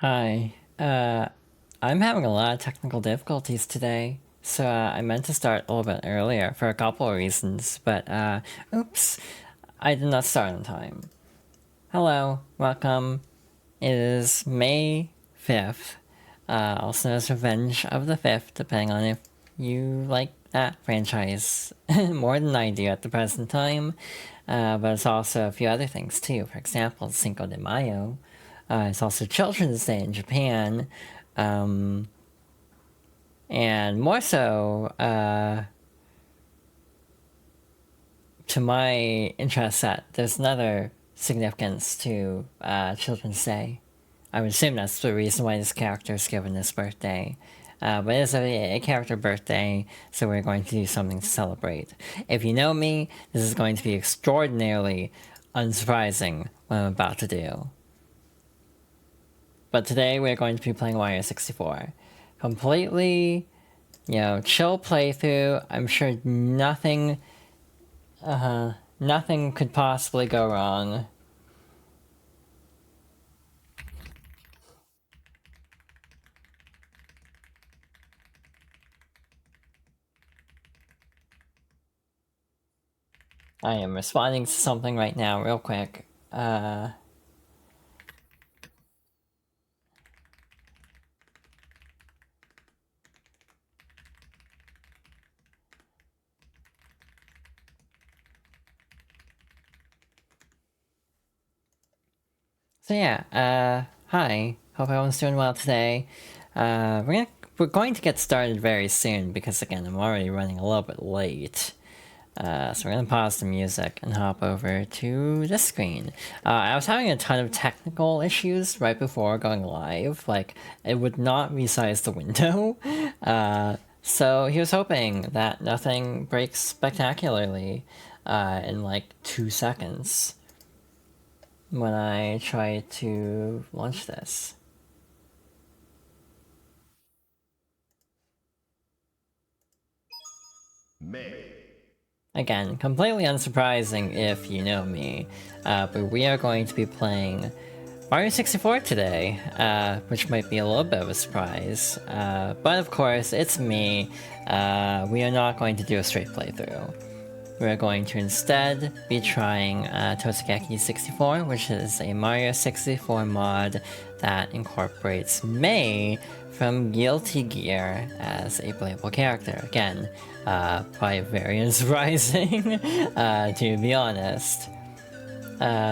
Hi. I'm having a lot of technical difficulties today, so I meant to start a little bit earlier for a couple of reasons, but oops, I did not start on time. Hello, welcome. It is May 5th, also known as Revenge of the 5th, depending on if you like that franchise more than I do at the present time. But it's also a few other things too. For example, Cinco de Mayo. It's also Children's Day in Japan. And more so, to my interest, that there's another significance to Children's Day. I would assume that's the reason why this character is given this birthday. But it is a character birthday, so we're going to do something to celebrate. If you know me, this is going to be extraordinarily unsurprising what I'm about to do. But today we're going to be playing Mario 64. Completely, chill playthrough. I'm sure nothing could possibly go wrong. I am responding to something right now real quick. So yeah, hi. Hope everyone's doing well today. We're going to get started very soon because again I'm already running a little bit late. So we're gonna pause the music and hop over to this screen. I was having a ton of technical issues right before going live. Like, it would not resize the window. So he was hoping that nothing breaks spectacularly in like 2 seconds when I try to launch this. Again, completely unsurprising if you know me, but we are going to be playing Mario 64 today, which might be a little bit of a surprise. But of course, it's me. We are not going to do a straight playthrough. We're going to instead be trying Totsugeki 64, which is a Mario 64 mod that incorporates May from Guilty Gear as a playable character. Again, probably very unsurprising, to be honest.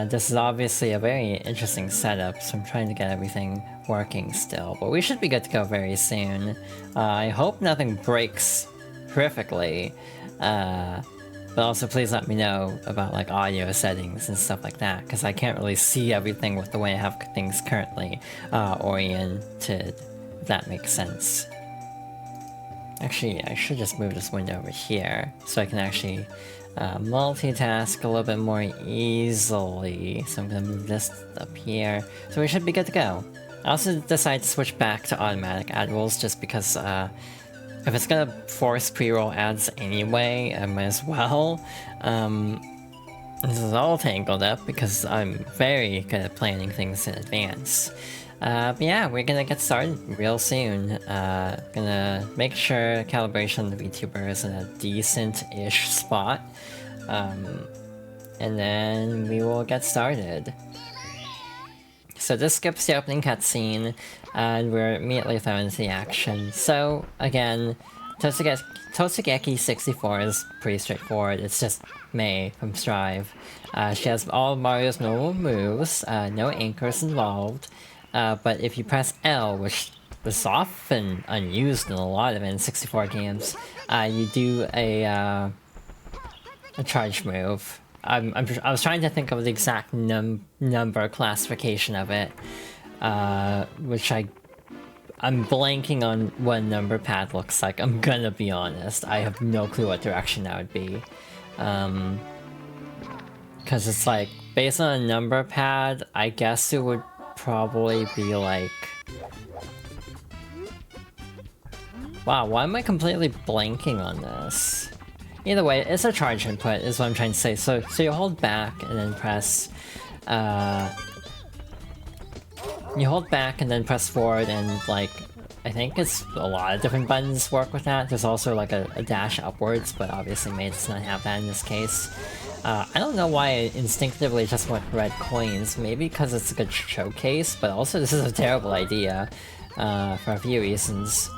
This is obviously a very interesting setup, so I'm trying to get everything working still, but we should be good to go very soon. I hope nothing breaks perfectly, but also please let me know about like audio settings and stuff like that, because I can't really see everything with the way I have things currently oriented, if that makes sense. Actually, I should just move this window over here, so I can actually multitask a little bit more easily. So I'm gonna move this up here, so we should be good to go. I also decided to switch back to automatic ad rolls just because if it's gonna force pre-roll ads anyway, I might as well. This is all tangled up because I'm very good at planning things in advance. But yeah, we're gonna get started real soon. Gonna make sure calibration of the VTuber is in a decent-ish spot. And then we will get started. So this skips the opening cutscene, and we're immediately thrown into the action. So, again, Totsugeki 64 is pretty straightforward. It's just May from Strive. She has all of Mario's normal moves, no anchors involved. But if you press L, which was often unused in a lot of N64 games, you do a charge move. I was trying to think of the exact number classification of it, which I'm blanking on what a number pad looks like. I'm gonna be honest. I have no clue what direction that would be. Because it's like, based on a number pad, I guess it would probably be like... Wow, why am I completely blanking on this? Either way, it's a charge input is what I'm trying to say. So you hold back and then press you hold back and then press forward, and like I think it's a lot of different buttons work with that. There's also like a dash upwards, but obviously May does not have that in this case. I don't know why I instinctively just went red coins. Maybe because it's a good showcase, but also this is a terrible idea for a few reasons.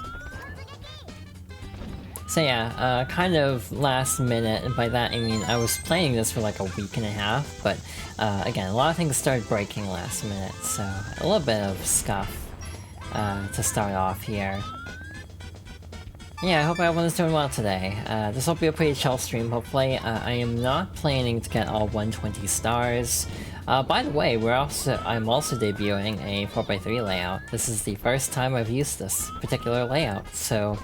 So yeah, kind of last minute, and by that I mean I was playing this for like a week and a half, but again, a lot of things started breaking last minute, so a little bit of scuff to start off here. Yeah, I hope everyone's doing well today. This will be a pretty chill stream, hopefully. I am not planning to get all 120 stars. By the way, I'm also debuting a 4x3 layout. This is the first time I've used this particular layout, so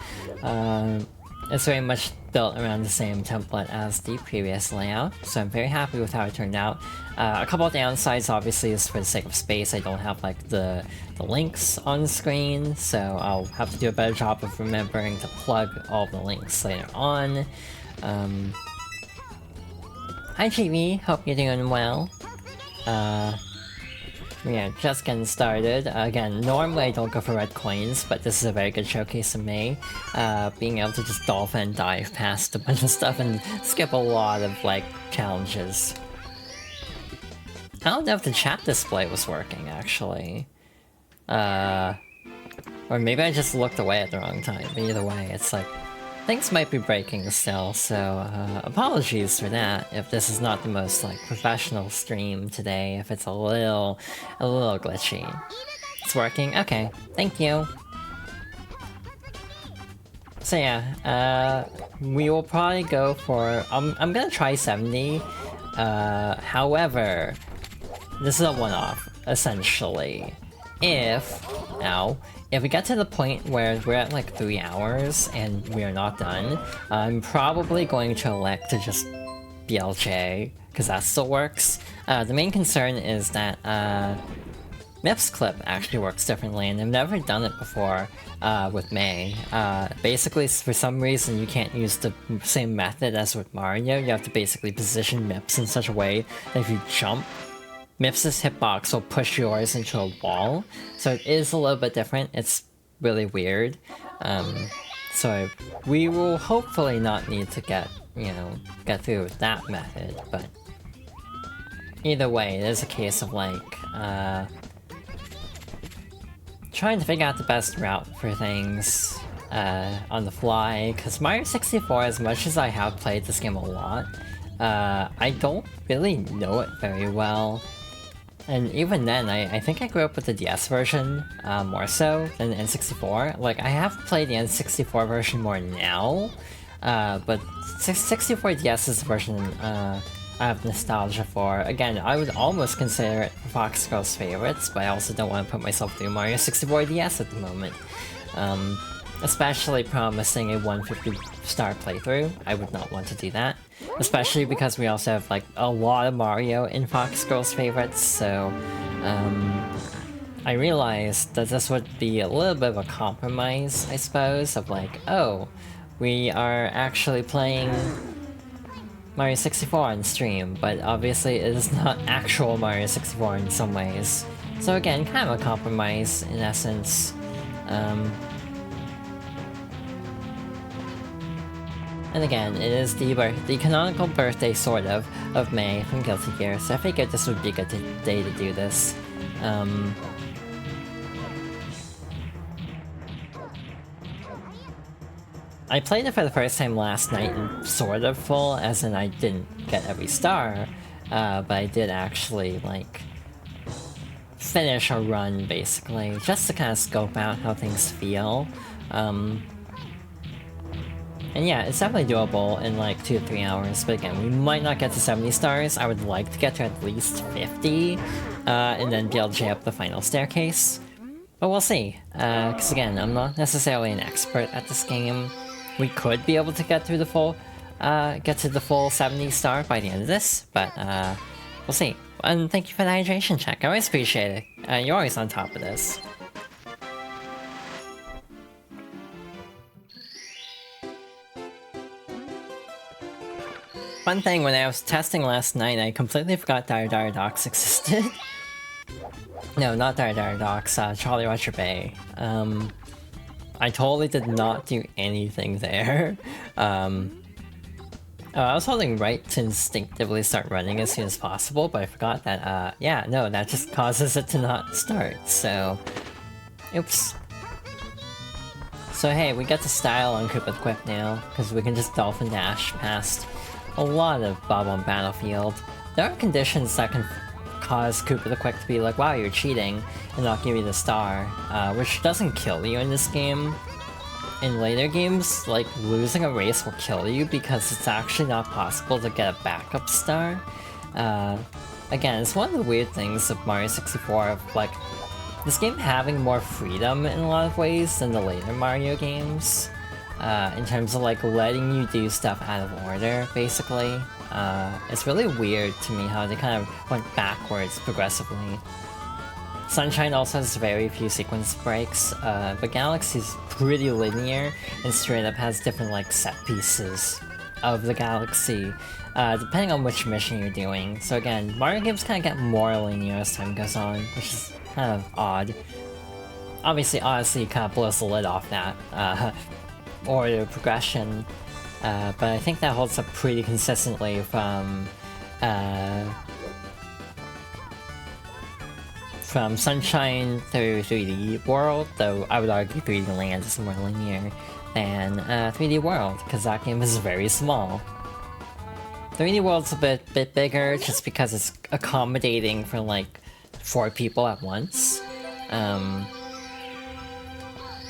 it's very much built around the same template as the previous layout, so I'm very happy with how it turned out. A couple of downsides, obviously, is for the sake of space. I don't have like the links on the screen, so I'll have to do a better job of remembering to plug all the links later on. Hi GB, hope you're doing well. Yeah, just getting started. Again, normally I don't go for red coins, but this is a very good showcase of me. Being able to just dolphin dive past a bunch of stuff and skip a lot of, like, challenges. I don't know if the chat display was working, actually. Or maybe I just looked away at the wrong time, but either way, it's like... things might be breaking still, so apologies for that if this is not the most like professional stream today, if it's a little glitchy. It's working? Okay, thank you. So yeah, we will probably go for... I'm gonna try 70, however, this is a one-off, essentially. If we get to the point where we're at like 3 hours and we are not done, I'm probably going to elect to just BLJ, because that still works. The main concern is that MIPS clip actually works differently, and I've never done it before with May. Basically, for some reason, you can't use the same method as with Mario. You have to basically position MIPS in such a way that if you jump, MIPS' hitbox will push yours into a wall, so it is a little bit different. It's really weird. So we will hopefully not need to get through with that method, but either way, it is a case of like, trying to figure out the best route for things on the fly, because Mario 64, as much as I have played this game a lot, I don't really know it very well. And even then, I think I grew up with the DS version more so than the N64. Like, I have played the N64 version more now, but 64 DS is the version I have nostalgia for. Again, I would almost consider it Fox Girl's favorites, but I also don't want to put myself through Mario 64 DS at the moment. Especially promising a 150-star playthrough, I would not want to do that. Especially because we also have like a lot of Mario in Fox Girl's favorites, so I realized that this would be a little bit of a compromise, I suppose, of like, oh, we are actually playing Mario 64 on stream, but obviously it is not actual Mario 64 in some ways. So again, kind of a compromise in essence. And again, it is the canonical birthday, sort of May from Guilty Gear, so I figured this would be a good day to do this. I played it for the first time last night in sort of full, as in I didn't get every star, but I did actually, like, finish a run, basically, just to kind of scope out how things feel. And yeah, it's definitely doable in like 2 to 3 hours, but again, we might not get to 70 stars. I would like to get to at least 50, and then BLJ up the final staircase. But we'll see, because again, I'm not necessarily an expert at this game. We could be able to get through the full, 70 star by the end of this, but we'll see. And thank you for the hydration check, I always appreciate it. You're always on top of this. Fun thing, when I was testing last night, I completely forgot Dire Docs existed. No, not Docks, Charlie Roger Bay. I totally did not do anything there. I was holding right to instinctively start running as soon as possible, but I forgot that, yeah, no, that just causes it to not start, so... Oops. So hey, we get to style on Koopa the Quick now, because we can just Dolphin Dash past a lot of Bob on Battlefield. There are conditions that can cause Koopa the Quick to be like, wow, you're cheating, and not give you the star, which doesn't kill you in this game. In later games, like, losing a race will kill you because it's actually not possible to get a backup star. Again, it's one of the weird things of Mario 64 of, like, this game having more freedom in a lot of ways than the later Mario games. In terms of, like, letting you do stuff out of order, basically. It's really weird to me how they kind of went backwards progressively. Sunshine also has very few sequence breaks, but Galaxy's pretty linear and straight up has different like set pieces of the galaxy, depending on which mission you're doing. So again, Mario games kind of get more linear as time goes on, which is kind of odd. Obviously, Odyssey kind of blows the lid off that order progression, but I think that holds up pretty consistently from Sunshine through 3D World, though I would argue 3D Land is more linear than 3D World, because that game is very small. 3D World's a bit bigger, just because it's accommodating for like 4 people at once.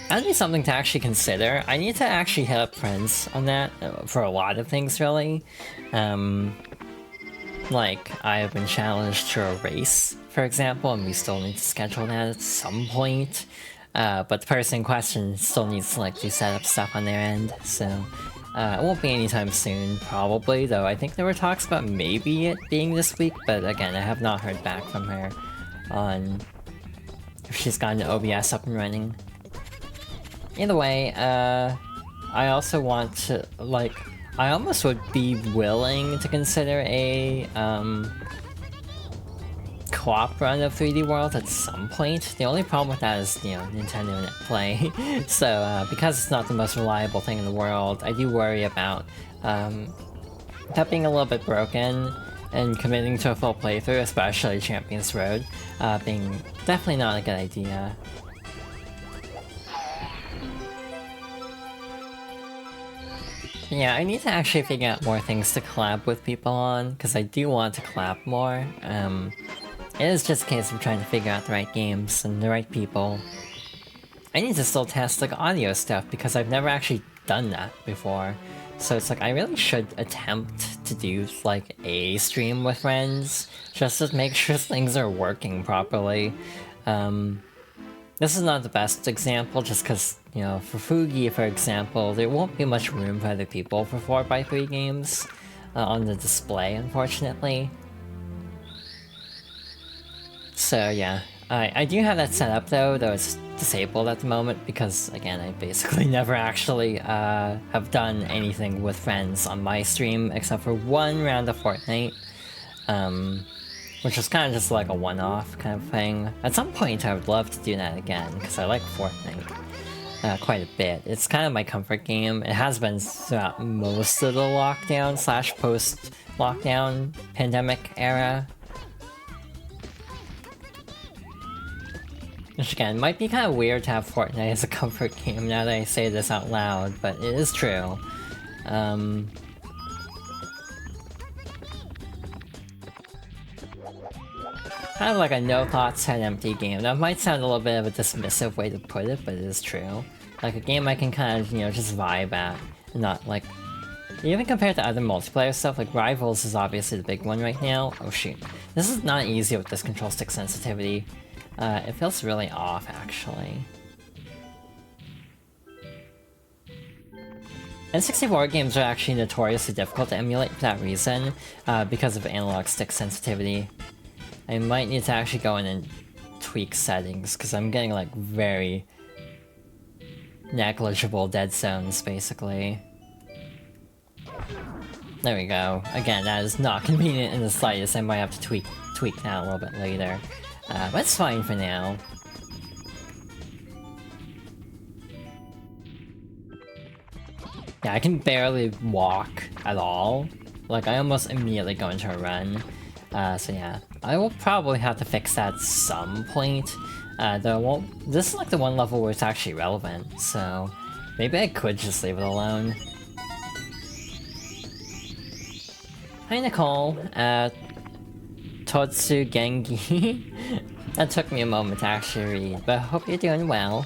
That'd be something to actually consider. I need to actually hit up friends on that, for a lot of things really. Like, I have been challenged to a race, for example, and we still need to schedule that at some point. But the person in question still needs to like do setup stuff on their end, so it won't be anytime soon, probably, though I think there were talks about maybe it being this week, but again, I have not heard back from her on if she's gotten OBS up and running. Either way, I also want to, like, I almost would be willing to consider a, co-op run of 3D World at some point. The only problem with that is, you know, Nintendo Net Play. So, because it's not the most reliable thing in the world, I do worry about, that being a little bit broken, and committing to a full playthrough, especially Champions Road, being definitely not a good idea. Yeah, I need to actually figure out more things to collab with people on, because I do want to collab more. It is just a case of trying to figure out the right games and the right people. I need to still test like audio stuff, because I've never actually done that before. So it's like, I really should attempt to do like a stream with friends, just to make sure things are working properly. This is not the best example, just because, you know, for Fugi, for example, there won't be much room for other people for 4x3 games on the display, unfortunately. So yeah, I do have that set up though it's disabled at the moment, because, again, I basically never actually have done anything with friends on my stream, except for one round of Fortnite. Which was kind of just like a one-off kind of thing. At some point I would love to do that again, because I like Fortnite quite a bit. It's kind of my comfort game. It has been throughout most of the lockdown / post-lockdown pandemic era. Which again, might be kind of weird to have Fortnite as a comfort game now that I say this out loud, but it is true. Kind of like a no-thoughts head empty game. That might sound a little bit of a dismissive way to put it, but it is true. Like a game I can kind of, you know, just vibe at, and not like... Even compared to other multiplayer stuff, like Rivals is obviously the big one right now. Oh shoot. This is not easy with this control stick sensitivity. It feels really off, actually. N64 games are actually notoriously difficult to emulate for that reason, because of analog stick sensitivity. I might need to actually go in and tweak settings, because I'm getting like very negligible dead zones, basically. There we go. Again, that is not convenient in the slightest. I might have to tweak that a little bit later. But it's fine for now. Yeah, I can barely walk at all. Like, I almost immediately go into a run. So yeah, I will probably have to fix that at some point. Though, well, this is like the one level where it's actually relevant, so maybe I could just leave it alone. Hi Nicole, Totsugeki. That took me a moment to actually read, but I hope you're doing well.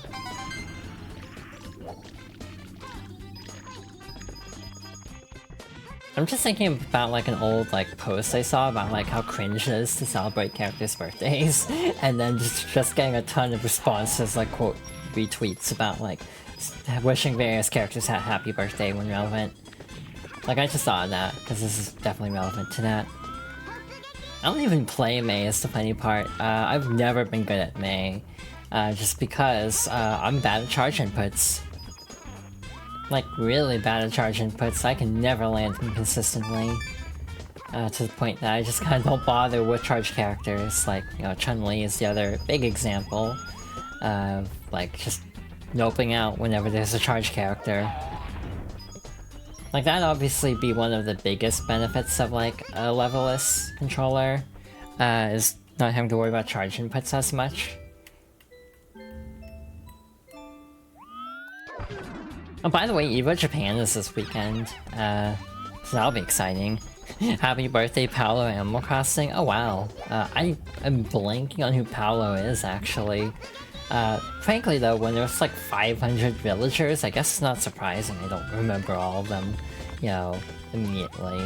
I'm just thinking about like an old like post I saw about like how cringe it is to celebrate characters' birthdays, and then just getting a ton of responses like quote retweets about like wishing various characters had happy birthday when relevant. Like I just thought of that because this is definitely relevant to that. I don't even play Mei is the funny part. I've never been good at Mei, just because I'm bad at charge inputs. Like, really bad at charge inputs. I can never land them consistently. To the point that I just kind of don't bother with charge characters. Like, you know, Chun-Li is the other big example of, like, just noping out whenever there's a charge character. Like, that'd obviously be one of the biggest benefits of, like, a level-less controller, is not having to worry about charge inputs as much. Oh, by the way, EVO Japan is this weekend, so that'll be exciting. Happy birthday, Paolo Animal Crossing. Oh wow, I am blanking on who Paolo is, actually. Frankly though, when there's like 500 villagers, I guess it's not surprising I don't remember all of them, you know, immediately.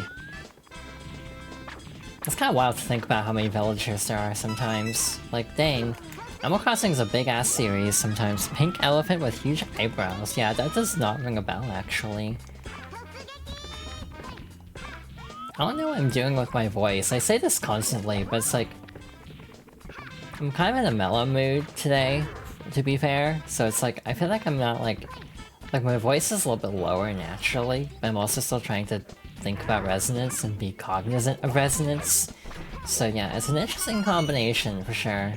It's kind of wild to think about how many villagers there are sometimes. Like, dang. Animal Crossing is a big-ass series sometimes. Pink elephant with huge eyebrows. Yeah, that does not ring a bell, actually. I don't know what I'm doing with my voice. I say this constantly, but it's like... I'm kind of in a mellow mood today, to be fair. So it's like, I feel like I'm not like... Like, my voice is a little bit lower naturally, but I'm also still trying to think about resonance and be cognizant of resonance. So yeah, it's an interesting combination, for sure.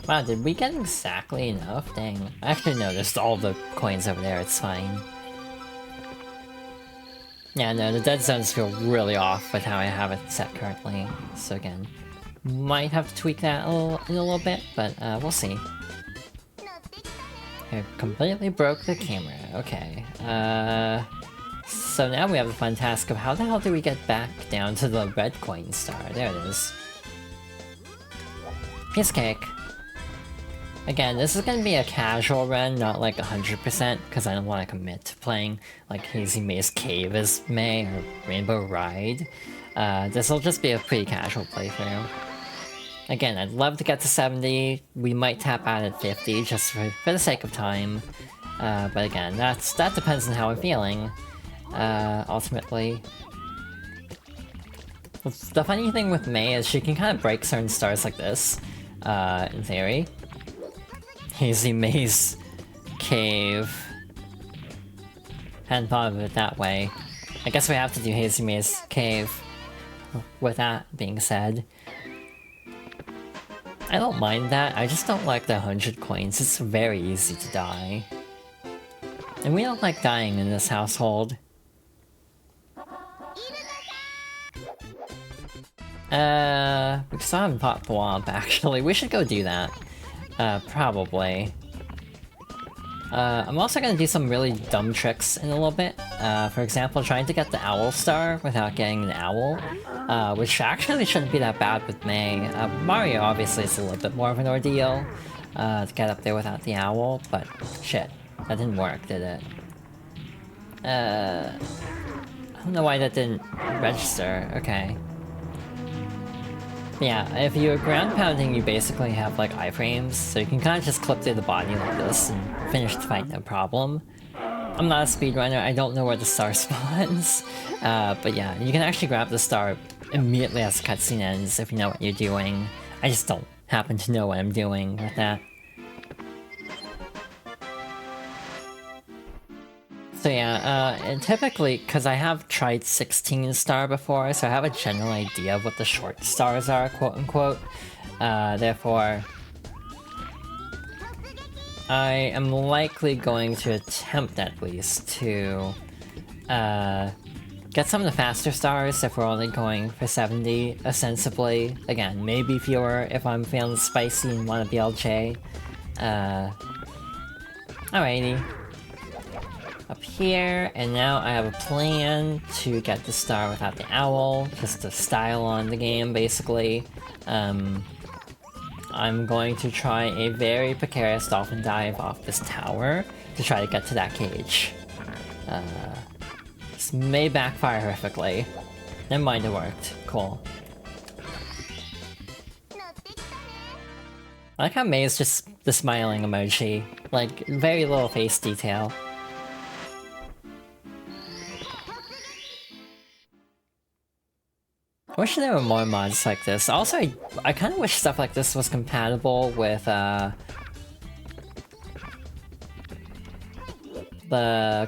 Wow, did we get exactly enough? Dang. I actually noticed all the coins over there, it's fine. Yeah, no, the dead zones feel really off with how I have it set currently. So again, might have to tweak that in a little bit, but we'll see. I completely broke the camera, okay. So now we have the fun task of how the hell do we get back down to the red coin star? There it is. Piece of cake. Again, this is gonna be a casual run, not like 100%, because I don't want to commit to playing like Hazy Maze Cave as Mei or Rainbow Ride. This will just be a pretty casual playthrough. Again, I'd love to get to 70, we might tap out at 50 just for the sake of time. But again, that depends on how I'm feeling, ultimately. The funny thing with Mei is she can kind of break certain stars like this, in theory. Hazy Maze Cave. Hadn't thought of it that way. I guess we have to do Hazy Maze Cave. With that being said, I don't mind that, I just don't like the 100 coins, it's very easy to die. And we don't like dying in this household. We still haven't fought Bwomp, actually. We should go do that. Probably. I'm also gonna do some really dumb tricks in a little bit. For example, trying to get the Owl Star without getting an owl. Which actually shouldn't be that bad with Mei. Mario obviously is a little bit more of an ordeal to get up there without the owl, but shit, that didn't work, did it? I don't know why that didn't register. Okay. Yeah, if you're ground pounding, you basically have like iframes, so you can kind of just clip through the body like this and finish the fight no problem. I'm not a speedrunner, I don't know where the star spawns, but yeah, you can actually grab the star immediately as the cutscene ends if you know what you're doing. I just don't happen to know what I'm doing with that. So yeah, and typically, because I have tried 16 star before, so I have a general idea of what the short stars are, quote unquote. Therefore, I am likely going to attempt at least to get some of the faster stars if we're only going for 70, ostensibly. Again, maybe fewer if I'm feeling spicy and want to BLJ. Alrighty. Up here, and now I have a plan to get the star without the owl, just to style on the game, basically. I'm going to try a very precarious dolphin dive off this tower to try to get to that cage. This may backfire horrifically. Never mind, it worked. Cool. I like how May is just the smiling emoji. Like, very little face detail. I wish there were more mods like this. Also, I kind of wish stuff like this was compatible with, the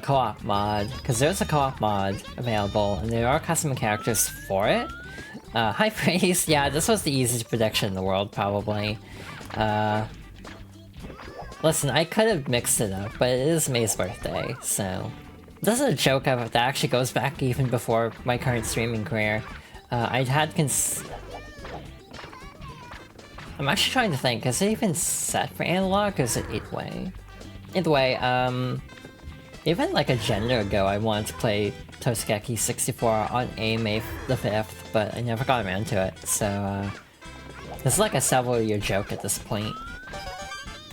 co-op mod, because there's a co-op mod available, and there are custom characters for it. High praise, yeah, this was the easiest prediction in the world, probably. Listen, I could have mixed it up, but it is May's birthday, so... This is a joke that actually goes back even before my current streaming career. I'd had I'm actually trying to think, is it even set for analog, or is it 8-way? Either way, even like a gen ago I wanted to play Totsugeki 64 on May the 5th, but I never got around to it, so it's like a several-year joke at this point.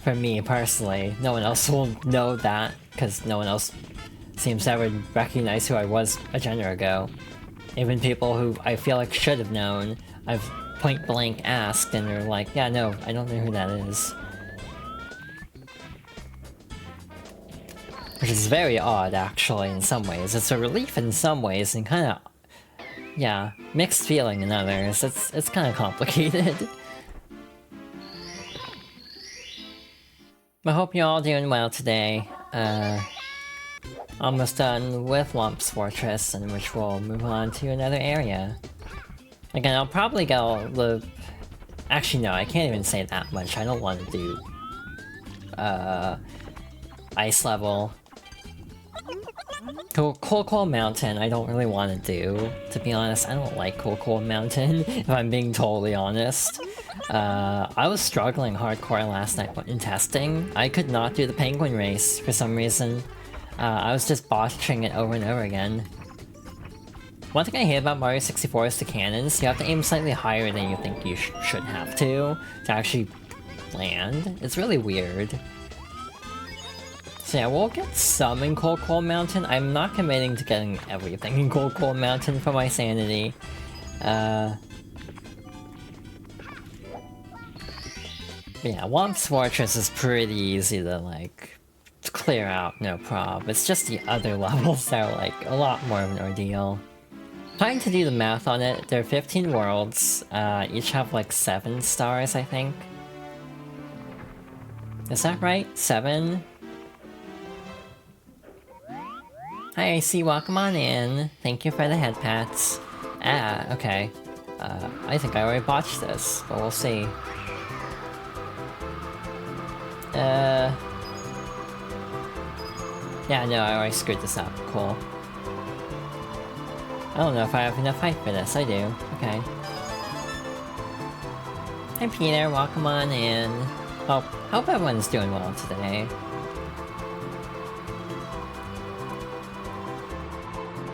For me, personally. No one else will know that, because no one else seems to ever recognize who I was a gen ago. Even people who I feel like should have known, I've point blank asked and they're like, yeah, no, I don't know who that is. Which is very odd, actually, in some ways. It's a relief in some ways, and kinda... yeah, mixed feeling in others. It's kinda complicated. I hope you're all doing well today. Almost done with Lump's Fortress, in which we'll move on to another area. Again, I'll probably go the... Actually, no, I can't even say that much. I don't want to do... ice level. Cool Mountain, I don't really want to do. To be honest, I don't like Cool Mountain, if I'm being totally honest. I was struggling hardcore last night in testing. I could not do the penguin race for some reason. I was just botching it over and over again. One thing I hate about Mario 64 is the cannons. You have to aim slightly higher than you think you should have to actually land. It's really weird. So yeah, we'll get some in Cool Mountain. I'm not committing to getting everything in Cool Mountain for my sanity. But yeah, Womp's Fortress is pretty easy to, like, clear out, no prob. It's just the other levels that are, like, a lot more of an ordeal. Trying to do the math on it, there are 15 worlds, each have, like, 7 stars, I think. Is that right? 7? Hi AC, welcome on in. Thank you for the head pats. Ah, okay. I think I already botched this, but we'll see. Yeah, no, I already screwed this up. Cool. I don't know if I have enough height for this. I do. Okay. Hi Peter, welcome on in. Oh, hope everyone's doing well today.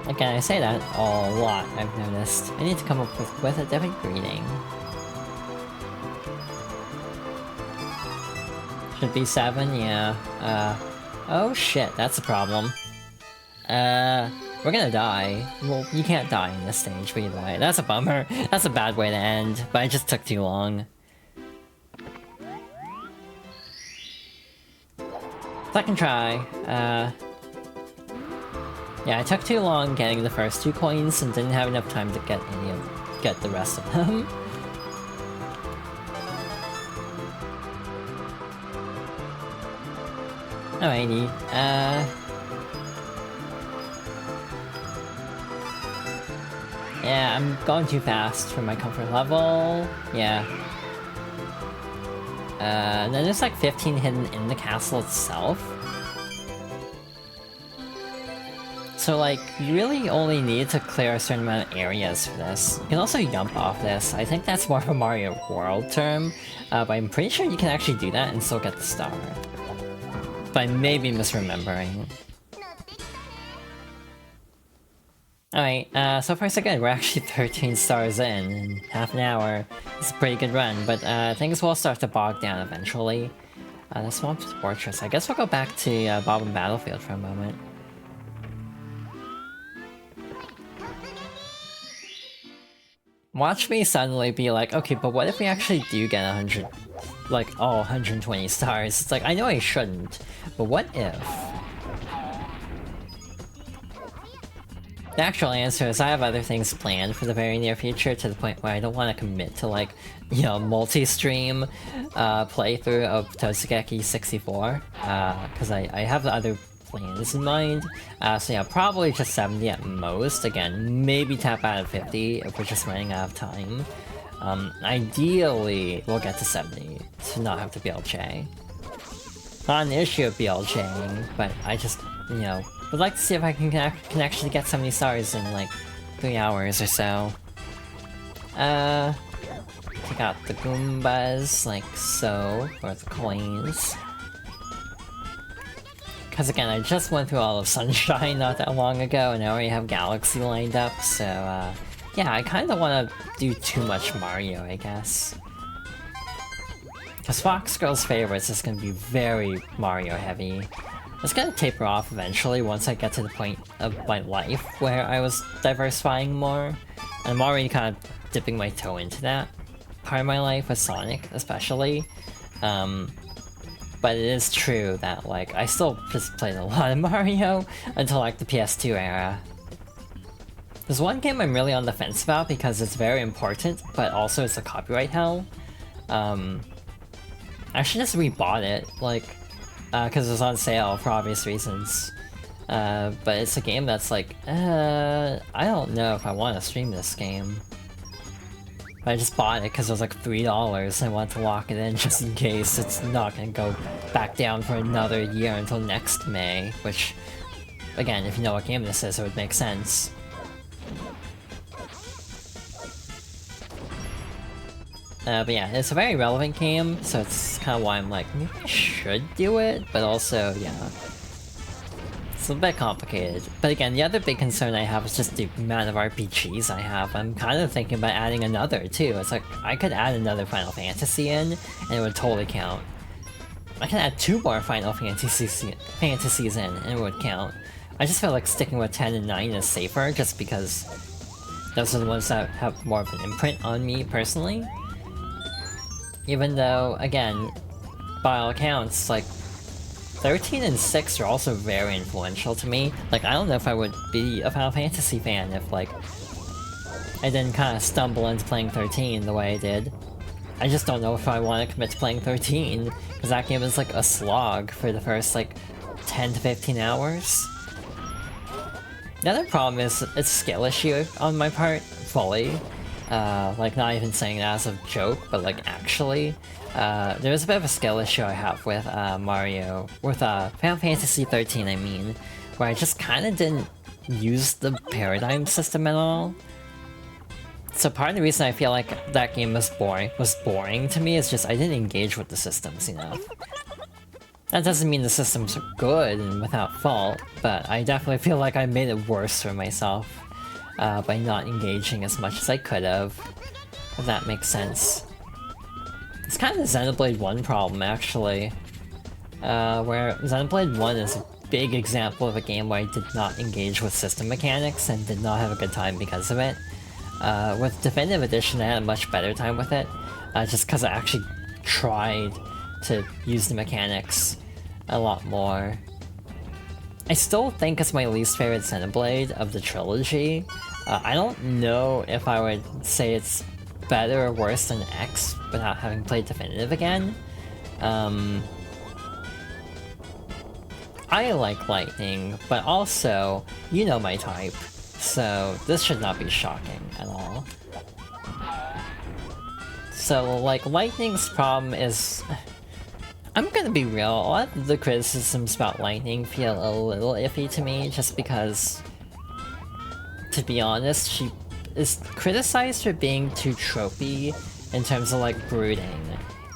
Again, I say that a lot, I've noticed. I need to come up with a different greeting. Should be 7, yeah. Oh shit, that's a problem. We're gonna die. Well, you can't die in this stage, but either way. That's a bummer. That's a bad way to end, but it just took too long. Second try. Yeah, I took too long getting the first 2 coins and didn't have enough time to get the rest of them. Alrighty, Yeah, I'm going too fast for my comfort level. Yeah. And then there's like 15 hidden in the castle itself. So like, you really only need to clear a certain amount of areas for this. You can also jump off this. I think that's more of a Mario World term, but I'm pretty sure you can actually do that and still get the star. But I may be misremembering. Alright, so far so good. We're actually 13 stars in half an hour. It's a pretty good run, but things will start to bog down eventually. The Swamp Fortress. I guess we'll go back to Bob Battlefield for a moment. Watch me suddenly be like, okay, but what if we actually do get 100, like, all 120 stars? It's like, I know I shouldn't, but what if? The actual answer is I have other things planned for the very near future, to the point where I don't want to commit to, like, you know, multi-stream playthrough of Totsugeki 64, because I have other plans in mind. So yeah, probably just 70 at most. Again, maybe tap out at 50 if we're just running out of time. Ideally, we'll get to 70 to not have to BLJ. Not an issue of BLJing, but I just, you know, would like to see if I can actually get 70 stars in like 3 hours or so. Take out the Goombas, like so, or the coins. Because again, I just went through all of Sunshine not that long ago, and I already have Galaxy lined up, so yeah, I kind of want to do too much Mario, I guess. Because Fox Girl's Favorites is going to be very Mario heavy. It's going to taper off eventually once I get to the point of my life where I was diversifying more. And I'm already kind of dipping my toe into that part of my life with Sonic, especially. But it is true that, like, I still just played a lot of Mario until, like, the PS2 era. There's one game I'm really on the fence about because it's very important, but also it's a copyright hell. I actually just rebought it, like, because it was on sale for obvious reasons. But it's a game that's like, I don't know if I want to stream this game. But I just bought it because it was like $3 and I wanted to lock it in just in case it's not going to go back down for another year until next May, which, again, if you know what game this is, it would make sense. But yeah, it's a very relevant game, so it's kind of why I'm like, maybe I should do it, but also, yeah. It's a bit complicated. But again, the other big concern I have is just the amount of RPGs I have. I'm kind of thinking about adding another, too. It's like, I could add another Final Fantasy in, and it would totally count. I can add 2 more Final Fantasies in, and it would count. I just feel like sticking with 10 and 9 is safer, just because those are the ones that have more of an imprint on me, personally. Even though, again, by all accounts, like, 13 and 6 are also very influential to me. Like, I don't know if I would be a Final Fantasy fan if, like, I didn't kind of stumble into playing 13 the way I did. I just don't know if I want to commit to playing 13, because that game is, like, a slog for the first, like, 10 to 15 hours. The other problem is, it's a skill issue on my part, fully. Like, not even saying that as a joke, but, like, actually. There's a bit of a skill issue I have with Mario, with Final Fantasy 13, I mean, where I just kind of didn't use the paradigm system at all. So part of the reason I feel like that game was boring to me is just I didn't engage with the systems enough. That doesn't mean the systems are good and without fault, but I definitely feel like I made it worse for myself by not engaging as much as I could have, if that makes sense. It's kind of the Xenoblade 1 problem, actually, where Xenoblade 1 is a big example of a game where I did not engage with system mechanics and did not have a good time because of it. With Definitive Edition, I had a much better time with it, just because I actually tried to use the mechanics a lot more. I still think it's my least favorite Xenoblade of the trilogy. I don't know if I would say it's better or worse than X without having played Definitive again. I like Lightning, but also, you know my type. so this should not be shocking at all. So, like, Lightning's problem is... I'm gonna be real, a lot of the criticisms about Lightning feel a little iffy to me, just because... To be honest, she is criticized for being too tropey in terms of, like, brooding.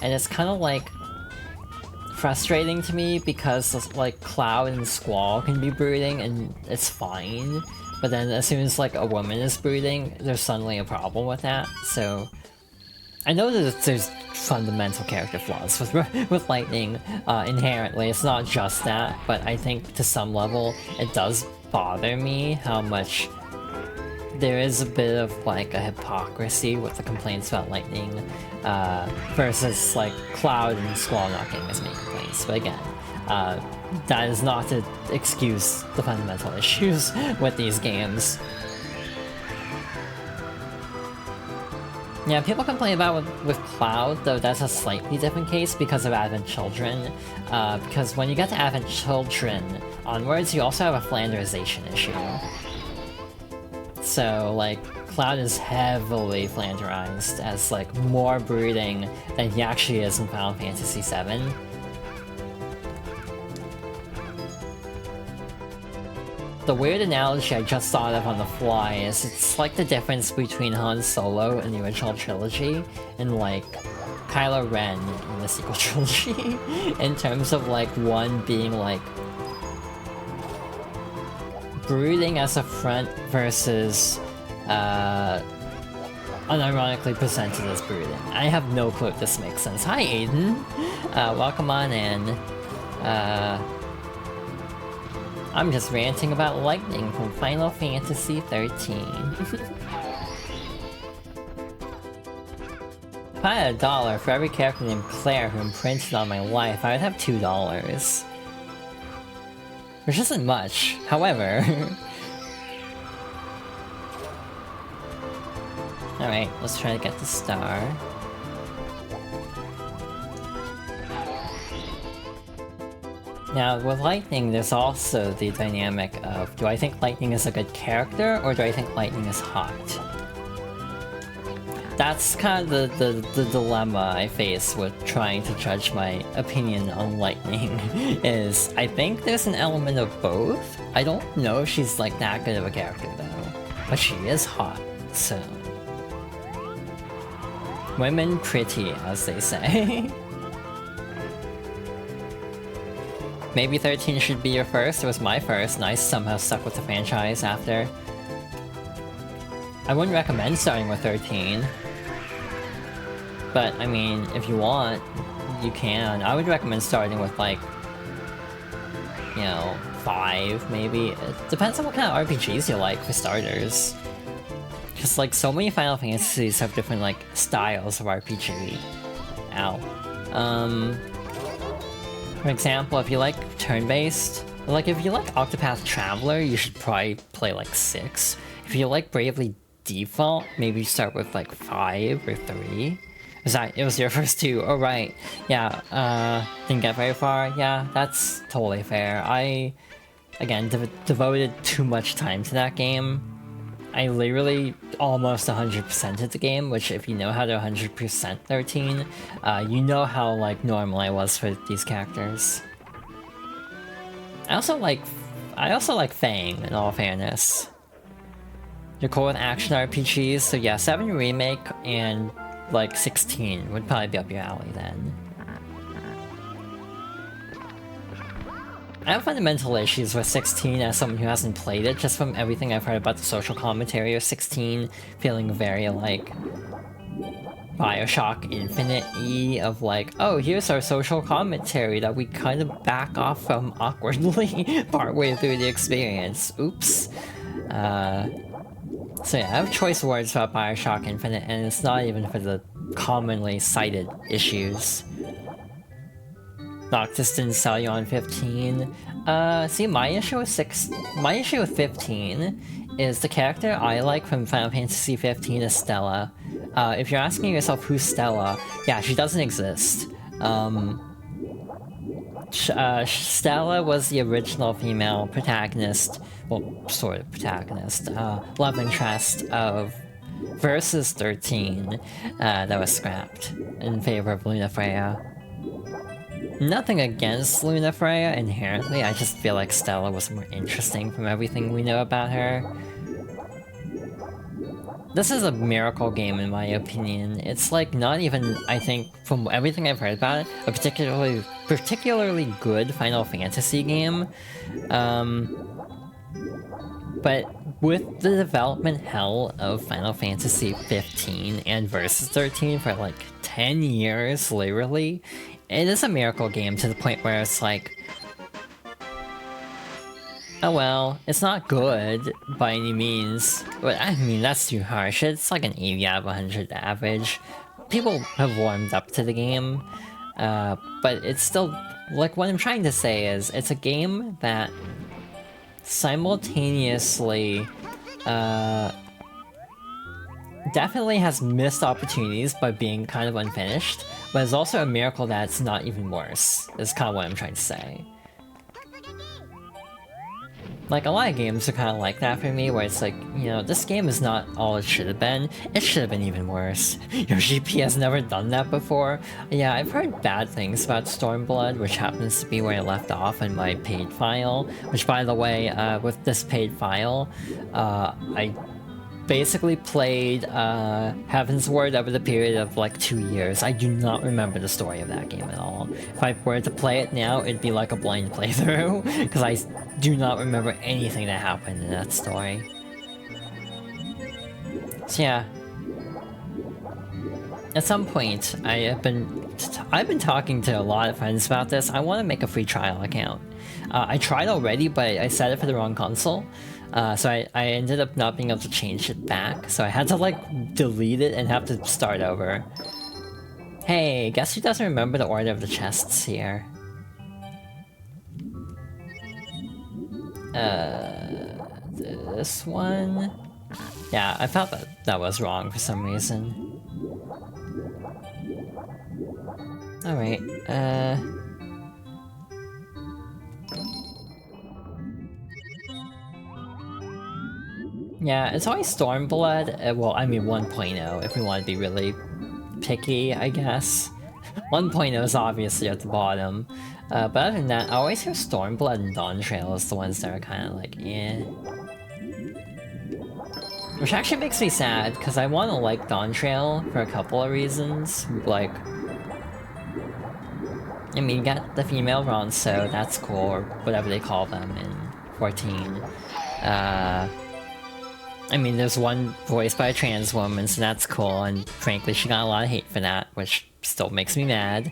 And it's kind of, like, frustrating to me because, like, Cloud and Squall can be brooding and it's fine. But then as soon as, like, a woman is brooding, there's suddenly a problem with that, so... I know that there's fundamental character flaws with Lightning inherently, it's not just that, but I think to some level it does bother me how much there is a bit of like a hypocrisy with the complaints about Lightning versus like Cloud and Squall not getting as many complaints, but again, that is not to excuse the fundamental issues with these games. Yeah, people complain about with Cloud, though that's a slightly different case because of Advent Children. Because when you get to Advent Children onwards, you also have a Flanderization issue. So, like, Cloud is heavily Flanderized as, like, more brooding than he actually is in Final Fantasy VII. The weird analogy I just thought of on the fly is it's like the difference between Han Solo in the original trilogy and like Kylo Ren in the sequel trilogy in terms of like one being like brooding as a front versus unironically presented as brooding. I have no clue if this makes sense. Hi Aiden! Welcome on in. I'm just ranting about Lightning from Final Fantasy XIII. If I had $1 for every character named Claire who imprinted on my life, I would have $2. Which isn't much, however. Alright, let's try to get the star. Now, with Lightning, there's also the dynamic of, do I think Lightning is a good character, or do I think Lightning is hot? That's kind of the dilemma I face with trying to judge my opinion on Lightning, is I think there's an element of both. I don't know if she's like that good of a character though, but she is hot, so... Women pretty, as they say. Maybe 13 should be your first, it was my first, and I somehow stuck with the franchise after. I wouldn't recommend starting with 13. But, I mean, if you want, you can. I would recommend starting with, like, you know, 5, maybe. It depends on what kind of RPGs you like, for starters. Because, like, so many Final Fantasies have different, like, styles of RPG. Ow. For example, if you like turn-based, like if you like Octopath Traveler, you should probably play like 6. If you like Bravely Default, maybe start with like 5 or 3. It was your first 2? Oh right, yeah, didn't get very far, yeah, that's totally fair. I, again, devoted too much time to that game. I literally almost 100%ed the game, which if you know how to 100% 13, you know how like normal I was for these characters. I also like Fang, in all fairness. You're cool with action RPGs, so yeah, 7 Remake and like 16 would probably be up your alley then. I have fundamental issues with 16 as someone who hasn't played it, just from everything I've heard about the social commentary of 16, feeling very like Bioshock Infinite-y of like, oh, here's our social commentary that we kind of back off from awkwardly partway through the experience. Oops. So yeah, I have choice words about Bioshock Infinite, and it's not even for the commonly cited issues. Noctis didn't sell you on 15. See, my issue with 15 is the character I like from Final Fantasy 15 is Stella. If you're asking yourself who's Stella, yeah, she doesn't exist. Stella was the original female protagonist, well, sort of protagonist, love interest of Versus 13 that was scrapped in favor of Luna Freya. Nothing against Luna Freya inherently, I just feel like Stella was more interesting from everything we know about her. This is a miracle game in my opinion. It's like not even, I think, from everything I've heard about it, a particularly good Final Fantasy game. But with the development hell of Final Fantasy 15 and Versus 13 for like 10 years, literally, it is a miracle game to the point where it's like, oh well, it's not good by any means, but I mean that's too harsh. It's like an 80 out of 100 average. People have warmed up to the game, but it's still, like what I'm trying to say is, it's a game that simultaneously definitely has missed opportunities by being kind of unfinished, but it's also a miracle that it's not even worse, is kind of what I'm trying to say. Like, a lot of games are kind of like that for me, where it's like, you know, this game is not all it should have been. It should have been even worse. Yoshi P has never done that before. Yeah, I've heard bad things about Stormblood, which happens to be where I left off in my paid file. Which, by the way, with this paid file, I basically played Heaven's Word over the period of like 2 years. I do not remember the story of that game at all. If I were to play it now, it'd be like a blind playthrough, because I do not remember anything that happened in that story. So yeah. At some point, I've been talking to a lot of friends about this. I want to make a free trial account. I tried already, but I set it for the wrong console. So I ended up not being able to change it back, so I had to like delete it and have to start over. Hey, guess who doesn't remember the order of the chests here? This one? Yeah, I thought that was wrong for some reason. Alright, yeah, it's always Stormblood. Well, I mean 1.0, if we want to be really picky, I guess. 1.0 is obviously at the bottom. But other than that, I always hear Stormblood and Dawntrail as the ones that are kind of like, eh. Which actually makes me sad, because I want to like Dawntrail for a couple of reasons. Like, I mean, you got the female Ronso, that's cool, or whatever they call them in 14. I mean, there's one voiced by a trans woman, so that's cool, and frankly, she got a lot of hate for that, which still makes me mad.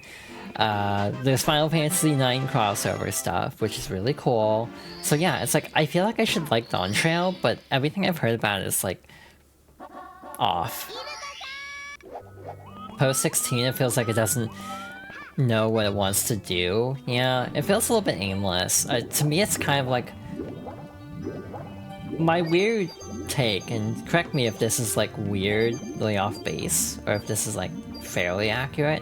There's Final Fantasy IX crossover stuff, which is really cool. So yeah, it's like, I feel like I should like Dawntrail, but everything I've heard about it is like, off. Post 16, it feels like it doesn't know what it wants to do. Yeah, it feels a little bit aimless. To me, it's kind of like, my weird take, and correct me if this is like weirdly off base, or if this is like fairly accurate,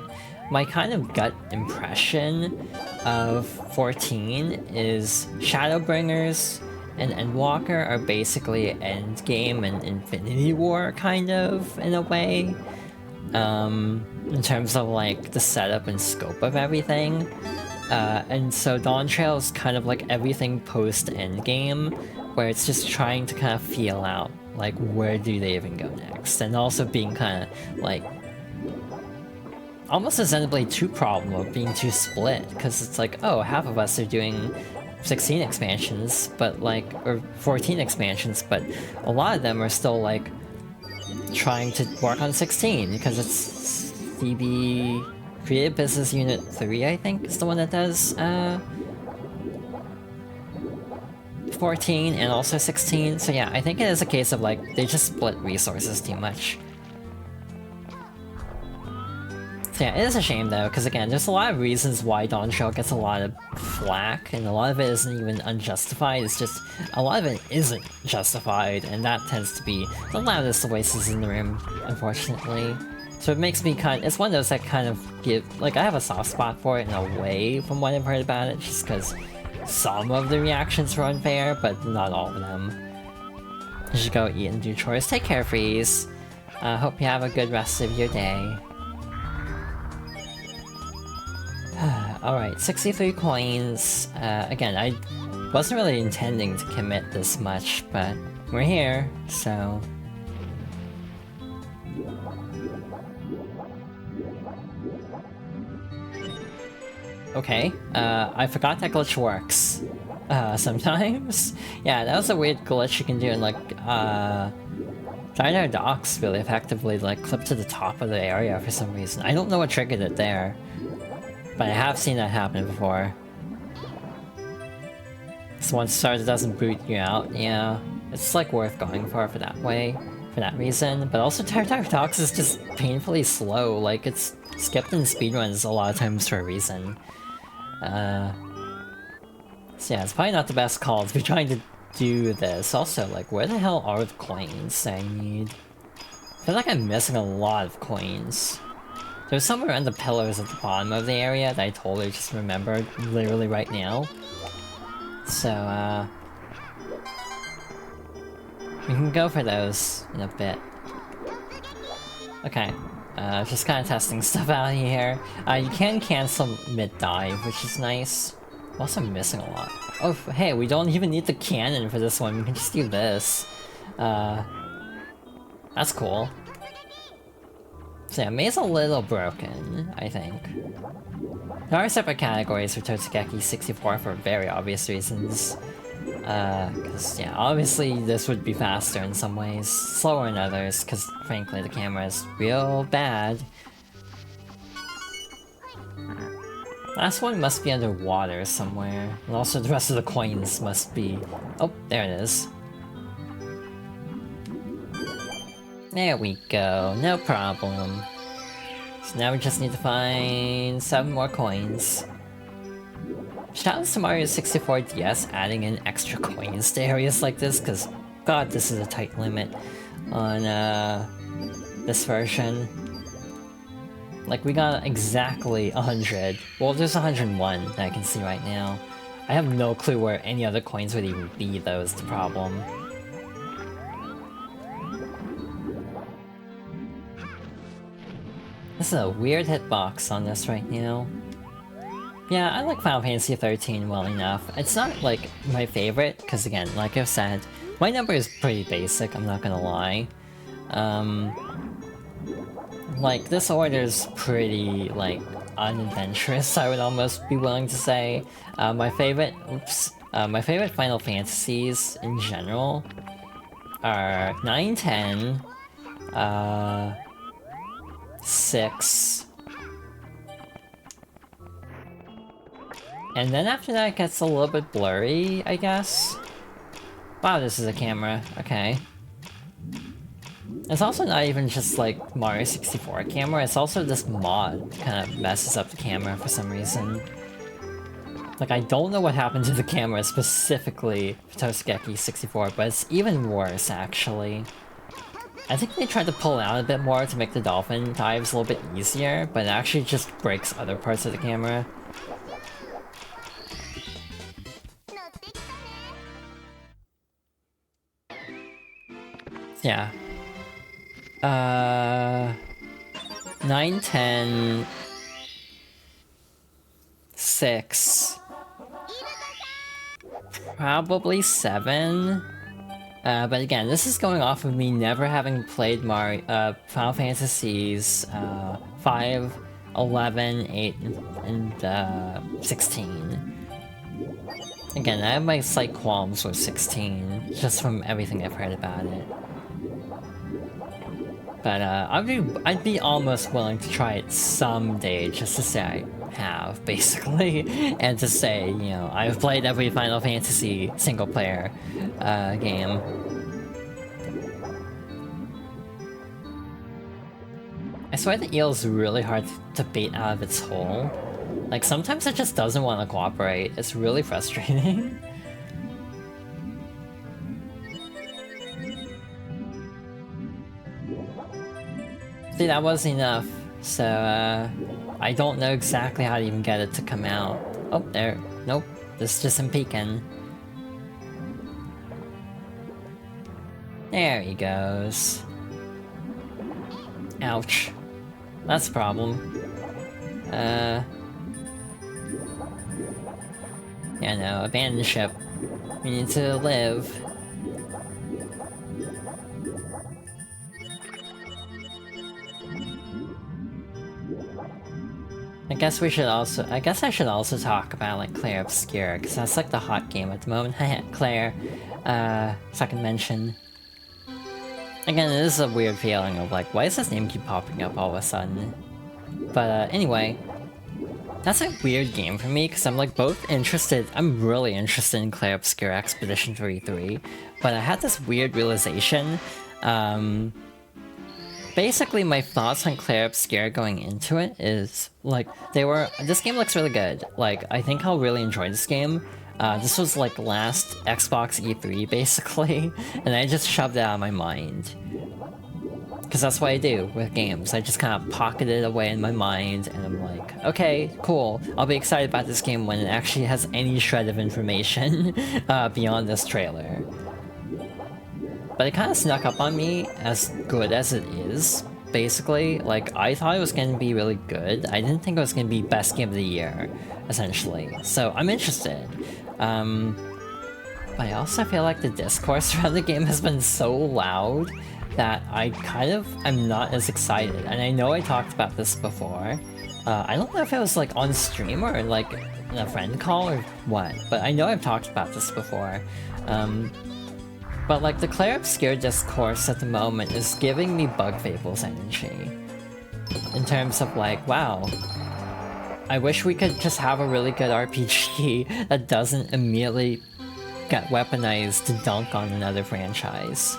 my kind of gut impression of 14 is Shadowbringers and Endwalker are basically Endgame and Infinity War, kind of, in a way. In terms of like the setup and scope of everything. And so Dawntrail is kind of like everything post-Endgame, where it's just trying to kind of feel out, like, where do they even go next? And also being kind of, like, almost a Xenoblade 2 problem of being too split, because it's like, oh, half of us are doing 16 expansions, but like, or 14 expansions, but a lot of them are still like, trying to work on 16, because it's CB Creative Business Unit 3, I think, is the one that does, 14 and also 16, so yeah, I think it is a case of like, they just split resources too much. So yeah, it is a shame though, because again, there's a lot of reasons why Dawntrail gets a lot of flack, and a lot of it isn't even unjustified, it's just, a lot of it isn't justified, and that tends to be the loudest voices in the room, unfortunately. So it makes me it's one of those that kind of like, I have a soft spot for it in a way from what I've heard about it, just because some of the reactions were unfair, but not all of them. You should go eat and do chores. Take care, Freeze. Hope you have a good rest of your day. Alright, 63 coins. Again, I wasn't really intending to commit this much, but we're here, so... Okay, I forgot that glitch works. Sometimes? Yeah, that was a weird glitch you can do in, like, Dino Docks really effectively, like, clip to the top of the area for some reason. I don't know what triggered it there, but I have seen that happen before. So once started doesn't boot you out, yeah. It's, like, worth going for that way, for that reason. But also, Dino Docks is just painfully slow, like, it's skipped in speedruns a lot of times for a reason. So yeah, it's probably not the best call to be trying to do this. Also, like, where the hell are the coins I need? I feel like I'm missing a lot of coins. There's somewhere in the pillars at the bottom of the area that I totally just remembered literally right now. So, we can go for those in a bit. Okay. Just kind of testing stuff out here. You can cancel mid-dive, which is nice. I'm also missing a lot. Oh, hey, we don't even need the cannon for this one, we can just do this. That's cool. So yeah, May's a little broken, I think. There are separate categories for Totsugeki 64 for very obvious reasons. Because, yeah, obviously this would be faster in some ways, slower in others, because frankly the camera is real bad. Last one must be underwater somewhere, and also the rest of the coins must be... Oh, there it is. There we go, no problem. So now we just need to find 7 more coins. Shoutouts to Mario 64 DS adding in extra coins to areas like this, because god, this is a tight limit on this version. Like, we got exactly 100. Well, there's 101 that I can see right now. I have no clue where any other coins would even be, though, is the problem. This is a weird hitbox on this right now. Yeah, I like Final Fantasy 13 well enough. It's not, like, my favorite, because again, like I've said, my number is pretty basic, I'm not gonna lie. Like, this order's pretty, like, unadventurous, I would almost be willing to say. My favorite Final Fantasies in general are 9, 10, 6, and then after that it gets a little bit blurry, I guess. Wow, this is a camera. Okay. It's also not even just like Mario 64 camera, it's also this mod kind of messes up the camera for some reason. Like, I don't know what happened to the camera specifically for Totsugeki 64, but it's even worse actually. I think they tried to pull out a bit more to make the dolphin dives a little bit easier, but it actually just breaks other parts of the camera. Yeah. 9, 10... 6... Probably 7? But again, this is going off of me never having played Final Fantasies 5, 11, 8, and 16. Again, I have my slight qualms with 16, just from everything I've heard about it. But I'd be almost willing to try it someday, just to say I have, basically, and to say, you know, I've played every Final Fantasy single-player game. I swear the eel's really hard to bait out of its hole. Like, sometimes it just doesn't want to cooperate. It's really frustrating. See, that wasn't enough. So, I don't know exactly how to even get it to come out. Oh, there. Nope. This is just him peeking. There he goes. Ouch. That's a problem. Yeah, no, abandon ship. We need to live. I guess I should also talk about, like, Claire Obscure, because that's, like, the hot game at the moment. Claire, second mention. Again, it is a weird feeling of, like, why does this name keep popping up all of a sudden? But, anyway. That's a weird game for me, because I'm, like, I'm really interested in Claire Obscure Expedition 33, but I had this weird realization. Basically, my thoughts on Claire Obscure going into it is, like, this game looks really good. Like, I think I'll really enjoy this game. This was, like, last Xbox E3, basically, and I just shoved it out of my mind. Because that's what I do with games. I just kind of pocket it away in my mind, and I'm like, okay, cool. I'll be excited about this game when it actually has any shred of information beyond this trailer. But it kind of snuck up on me, as good as it is, basically. Like, I thought it was going to be really good. I didn't think it was going to be best game of the year, essentially. So, I'm interested. But I also feel like the discourse around the game has been so loud that I'm not as excited. And I know I talked about this before. I don't know if it was, like, on stream or, like, in a friend call or what, but I know I've talked about this before. But, like, the Claire Obscure discourse at the moment is giving me Bug Fables energy. In terms of, like, wow, I wish we could just have a really good RPG that doesn't immediately get weaponized to dunk on another franchise.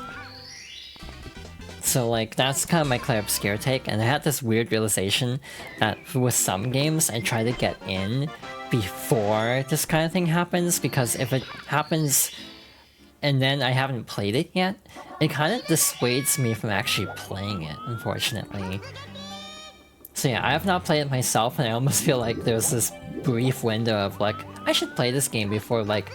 So, like, that's kind of my Claire Obscure take, and I had this weird realization that with some games, I try to get in before this kind of thing happens, because if it happens and then I haven't played it yet, it kind of dissuades me from actually playing it, unfortunately. So yeah, I have not played it myself, and I almost feel like there's this brief window of, like, I should play this game before, like,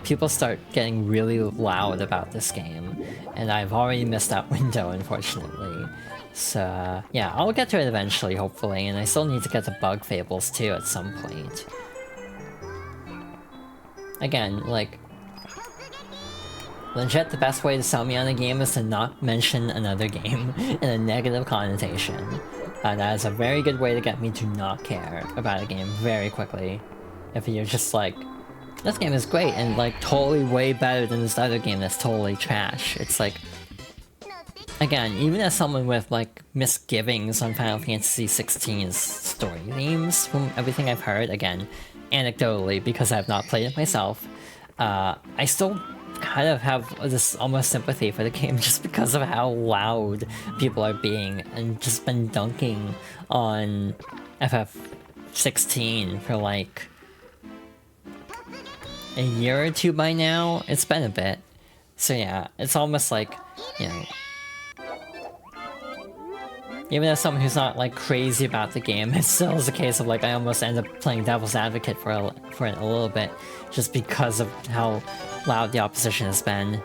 people start getting really loud about this game, and I've already missed that window, unfortunately. So, yeah, I'll get to it eventually, hopefully, and I still need to get to Bug Fables too at some point. Again, like, legit, the best way to sell me on a game is to not mention another game in a negative connotation. That is a very good way to get me to not care about a game very quickly. If you're just like, this game is great and, like, totally way better than this other game that's totally trash. It's like, again, even as someone with, like, misgivings on Final Fantasy XVI's story themes, from everything I've heard, again, anecdotally, because I've not played it myself, I still kind of have this almost sympathy for the game just because of how loud people are being, and just been dunking on FF16 for, like, a year or two by now. It's been a bit. So yeah, it's almost like, you know, even as someone who's not, like, crazy about the game, it still is a case of, like, I almost end up playing devil's advocate for it a little bit, just because of how loud the opposition has been.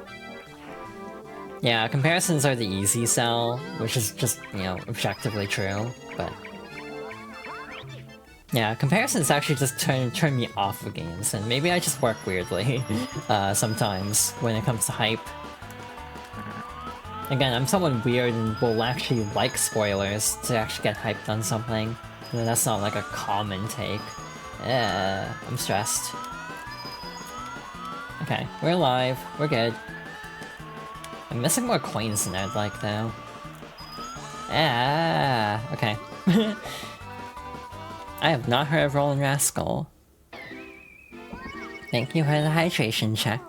Yeah, comparisons are the easy sell, which is just, you know, objectively true, but yeah, comparisons actually just turn me off of games, and maybe I just work weirdly sometimes when it comes to hype. Again, I'm someone weird and will actually like spoilers to actually get hyped on something. And that's not, like, a common take. I'm stressed. Okay, we're alive. We're good. I'm missing more coins than I'd like, though. Okay. I have not heard of Roland Rascal. Thank you for the hydration check.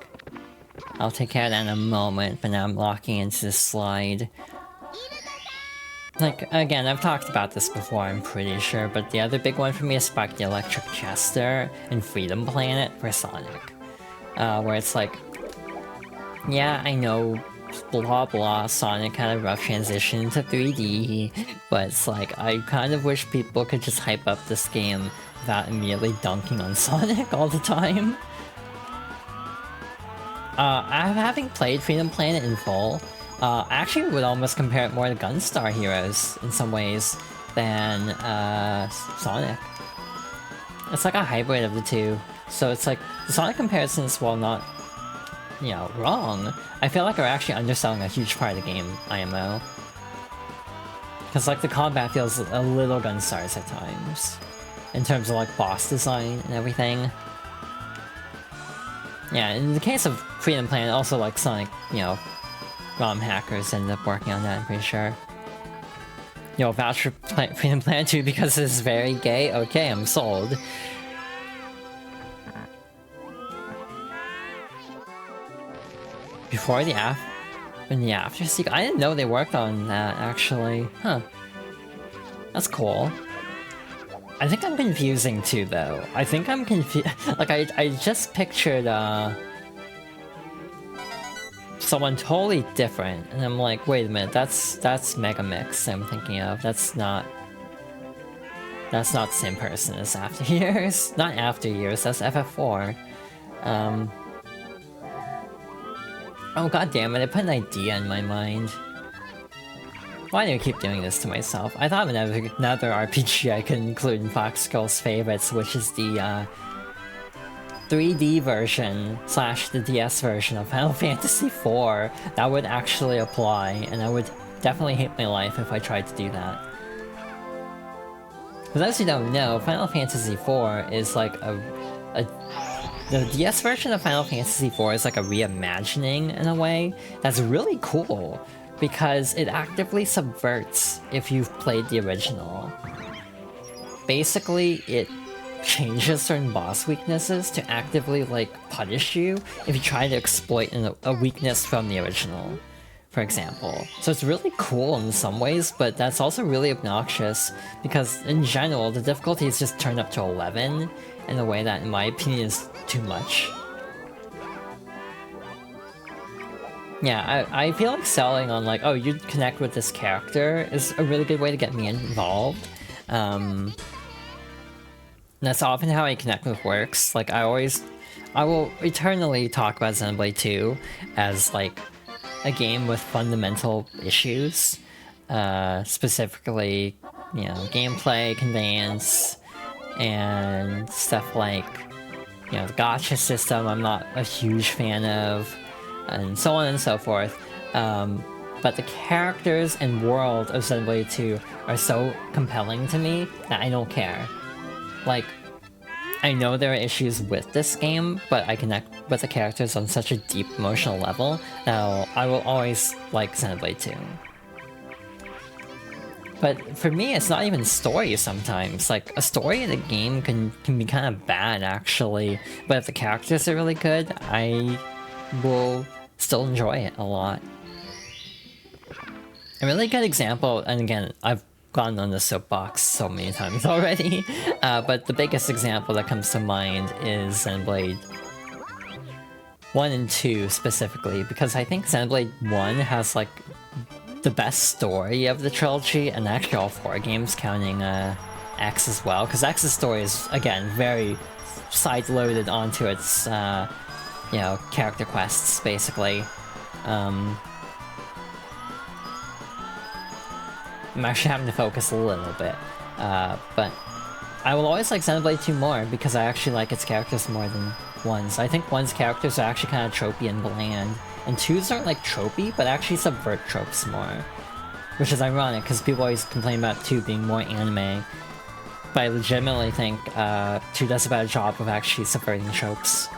I'll take care of that in a moment, but now I'm locking into this slide. Like, again, I've talked about this before, I'm pretty sure, but the other big one for me is Spark the Electric Chester in Freedom Planet for Sonic. Where it's like, yeah, I know blah blah, Sonic had a rough transition to 3D, but it's like, I kind of wish people could just hype up this game without immediately dunking on Sonic all the time. I haven't played Freedom Planet in full. I actually would almost compare it more to Gunstar Heroes in some ways than Sonic. It's like a hybrid of the two, so it's like the Sonic comparisons, while not, you know, wrong, I feel like are actually underselling a huge part of the game, IMO. Because like the combat feels a little Gunstar's at times, in terms of like boss design and everything. Yeah, in the case of Freedom Planet, also like Sonic, you know, ROM hackers ended up working on that, I'm pretty sure. Yo, vouch for Freedom Planet 2 because it's very gay? Okay, I'm sold. Before the in the after sequel? I didn't know they worked on that, actually. Huh. That's cool. I think I'm confusing too, though. I think I'm confused. Like, I just pictured, someone totally different, and I'm like, wait a minute, that's Megamix I'm thinking of. That's not the same person as After Years. Not After Years, that's FF4. Oh god damn it, I put an idea in my mind. Why do I keep doing this to myself? I thought of another RPG I could include in Fox Girl's favorites, which is the 3D version / the DS version of Final Fantasy IV. That would actually apply, and I would definitely hate my life if I tried to do that. For those who don't know, Final Fantasy IV is like the DS version of Final Fantasy IV is like a reimagining in a way that's really cool, because it actively subverts if you've played the original. Basically, it changes certain boss weaknesses to actively like punish you if you try to exploit a weakness from the original, for example. So it's really cool in some ways, but that's also really obnoxious because in general the difficulty is just turned up to 11 in a way that in my opinion is too much. Yeah, I feel like selling on like, oh, you'd connect with this character is a really good way to get me involved. That's often how I connect with works. Like, I will eternally talk about Xenoblade 2 as like a game with fundamental issues. Specifically, you know, gameplay, conveyance, and stuff like, you know, the gacha system I'm not a huge fan of, and so on and so forth. But the characters and world of Xenoblade 2 are so compelling to me that I don't care. Like, I know there are issues with this game, but I connect with the characters on such a deep emotional level that I will always like Xenoblade 2. But for me, it's not even story sometimes. Like, a story in a game can be kind of bad, actually. But if the characters are really good, I will still enjoy it a lot. A really good example, and again, I've gone on the soapbox so many times already, but the biggest example that comes to mind is Xenoblade 1 and 2 specifically, because I think Xenoblade 1 has like the best story of the trilogy, and actually all 4 games counting X as well, because X's story is, again, very side-loaded onto its, you know, character quests, basically. I'm actually having to focus a little bit, but I will always like Xenoblade 2 more because I actually like its characters more than 1's. I think 1's characters are actually kind of tropey and bland, and 2's aren't like tropey, but actually subvert tropes more. Which is ironic, because people always complain about 2 being more anime, but I legitimately think 2 does a better job of actually subverting tropes.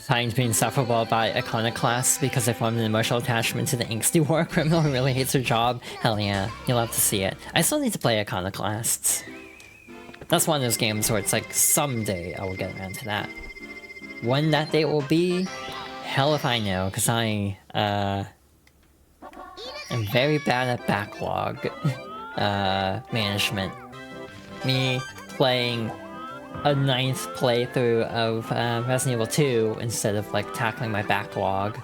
Trying to be insufferable about Iconoclast because I formed an emotional attachment to the angsty war criminal who really hates her job. Hell yeah, you'll have to see it. I still need to play Iconoclasts. That's one of those games where it's like, someday I will get around to that. When that date will be, hell if I know, because I am very bad at backlog management. Me playing a ninth playthrough of Resident Evil 2 instead of like tackling my backlog.